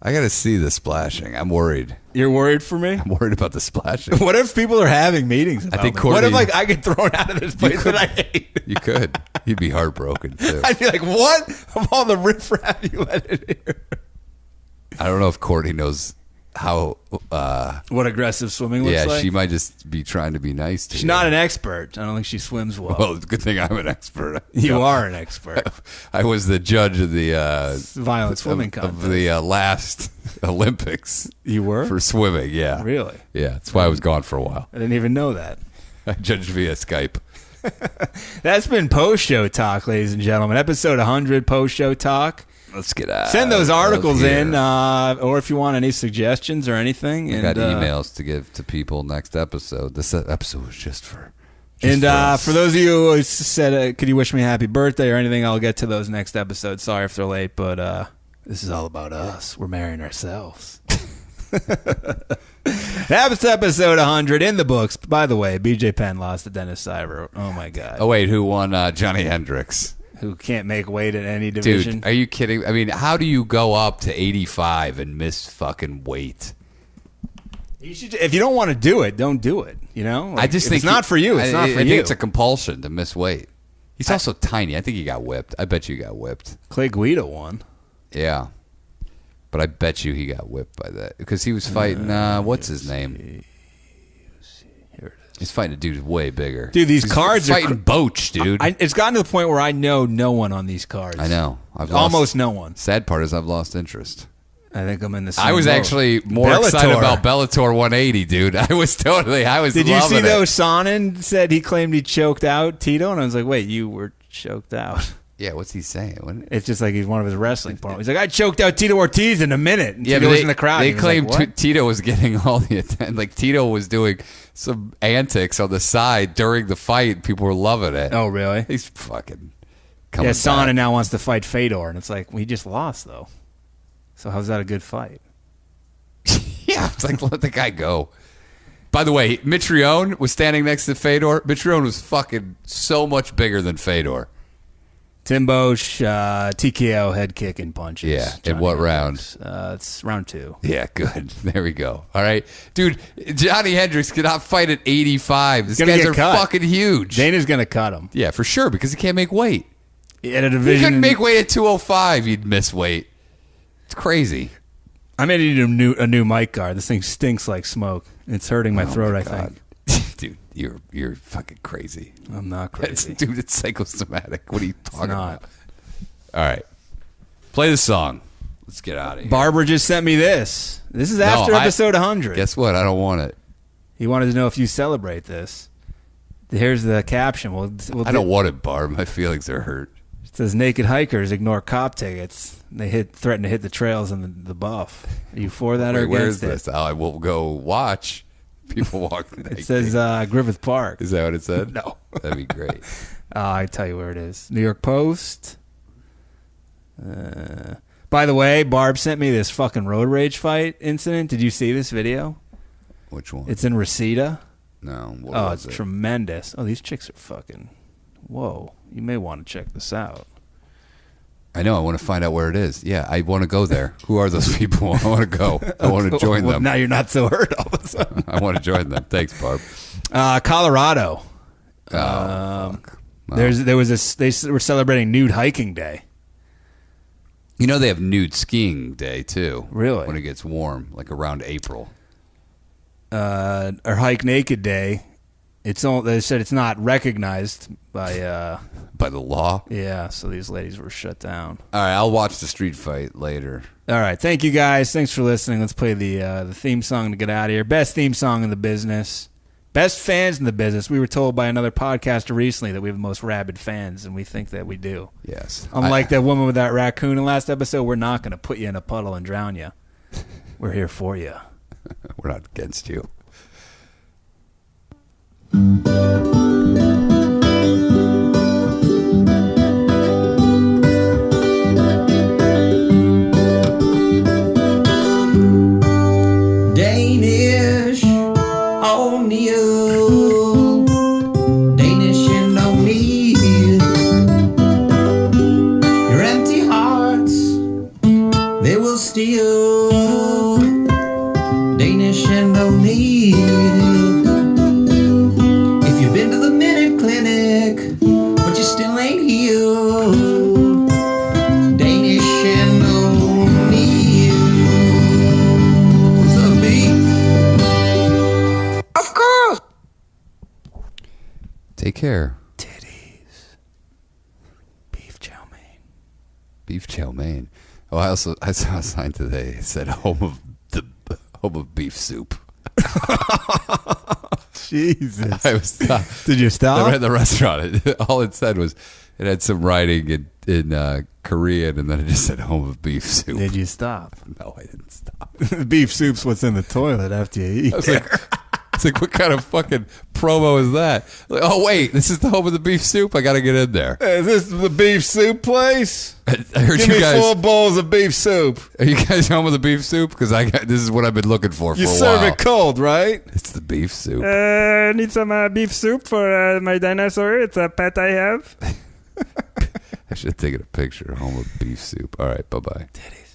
I got to see the splashing. I'm worried. You're worried for me? I'm worried about the splashing. What if people are having meetings about I think me? Courtney, What if like I get thrown out of this place that I hate? You could. You'd be heartbroken, too. I'd be like, what? Of all the riffraff you let in here. I don't know if Courtney knows how... What aggressive swimming looks like? she might just be trying to be nice to you. She's not an expert. I don't think she swims well. Well, it's a good thing I'm an expert. You are an expert. I was the judge of the... Violent swimming contest. Of the last Olympics. You were? For swimming, yeah. Really? Yeah, that's why I was gone for a while. I didn't even know that. I judged via Skype. That's been post-show talk, ladies and gentlemen. Episode 100, post-show talk. Let's get out. Send those articles of in, here. or if you want any suggestions or anything. I got emails to give to people next episode. This episode was just for for those of you who said, could you wish me a happy birthday or anything, I'll get to those next episode. Sorry if they're late, but this is all about us. We're marrying ourselves. That's episode 100 in the books. By the way, BJ Penn lost to Dennis Cyber. Oh, my God. Oh, wait, who won? Johnny Hendricks. Who can't make weight in any division. Dude, are you kidding? I mean, how do you go up to 85 and miss fucking weight? You should, if you don't want to do it, don't do it. You know? Like, I just think it's not for you. It's not for I you. think it's a compulsion to miss weight. He's also tiny. I think he got whipped. I bet you he got whipped. Clay Guida won. Yeah. But I bet you he got whipped by that. Because he was fighting, what's his name? Here it is. He's fighting a dude who's way bigger. Dude, these He's cards are fighting Boach, dude. It's gotten to the point where I know no one on these cards. I know. I've Almost no one. Sad part is I've lost interest. I think I'm in the same I was boat. actually more excited about Bellator 180, dude. I was Did you see it. though Sonnen said he claimed he choked out Tito? And I was like, wait, you were choked out. Yeah, what's he saying? It's just like he's one of his wrestling partners. He's like, I choked out Tito Ortiz in a minute. And Tito was in the crowd. They claimed like, Tito was getting all the attention. Like, Tito was doing some antics on the side during the fight. People were loving it. Oh, really? He's fucking coming Yeah, Sonnen back. now wants to fight Fedor. And it's like, well, he just lost, though. So how's that a good fight? Yeah, it's like, let the guy go. By the way, Mitrione was standing next to Fedor. Mitrione was fucking so much bigger than Fedor. Tim Bosch, TKO, head kick, and punches. Yeah, in Johnny what Hendricks. round? It's round 2. Yeah, good. There we go. All right. Dude, Johnny Hendricks cannot fight at 85. These guys are fucking huge. Dana's going to cut him. Yeah, for sure, because he can't make weight. At a He division, couldn't make weight at 205. You'd miss weight. It's crazy. I made a new mic guard. This thing stinks like smoke. It's hurting my throat, I think. Dude, you're fucking crazy. I'm not crazy. Dude, it's psychosomatic. What are you talking not. about? All right. Play the song. Let's get out of here. Barbara just sent me this. This is after episode 100. Guess what? I don't want it. He wanted to know if you celebrate this. Here's the caption. I don't want it, Barb. My feelings are hurt. It says, naked hikers ignore cop tickets. They threaten to hit the trails and the buff. Are you for that or Where against is this? it? I will go watch people walk. It says Griffith Park. Is that what it said? No. That'd be great. I tell you where it is. New York Post. By the way, Barb sent me this fucking road rage fight incident. Did you see this video? Which one? It's in Reseda. No. It's tremendous. Oh, these chicks are fucking... Whoa. You may want to check this out. I know. I want to find out where it is. Yeah, I want to go there. Who are those people? I want to go. I want to join them. Now you're not so hurt all of a sudden. I want to join them. Thanks, Barb. Colorado. Fuck. Wow. They were celebrating Nude Hiking Day. You know they have nude skiing day too. Really? When it gets warm, like around April. Or Hike Naked Day. They said it's not recognized by the law. Yeah, so these ladies were shut down. All right, I'll watch the street fight later. All right, thank you guys. Thanks for listening. Let's play the theme song to get out of here. Best theme song in the business. Best fans in the business. We were told by another podcaster recently that we have the most rabid fans, and we think that we do. Yes. Unlike that woman with that raccoon in last episode, we're not going to put you in a puddle and drown you. We're here for you. We're not against you. Lane Hill. Danish and O'Neill. What's up, B? Of course. Take care. Titties. Beef chow mein. Beef chow mein. Oh, I saw a sign today. It said home of beef soup. Jesus. I was Did you stop? at the restaurant. All it said was it had some writing in Korean, and then it just said home of beef soup. Did you stop? No, I didn't stop. Beef soup's what's in the toilet after you eat. I was like, it's like, what kind of fucking promo is that? Like, oh wait, this is the home of the beef soup. I got to get in there. Is this the beef soup place? I heard Give you me guys. 4 bowls of beef soup. Are you guys home with the beef soup? Because this is what I've been looking for You a serve while. it cold, right? It's the beef soup. I need some beef soup for my dinosaur. It's a pet I have. I should have taken a picture. Home of beef soup. All right, bye bye. Titties.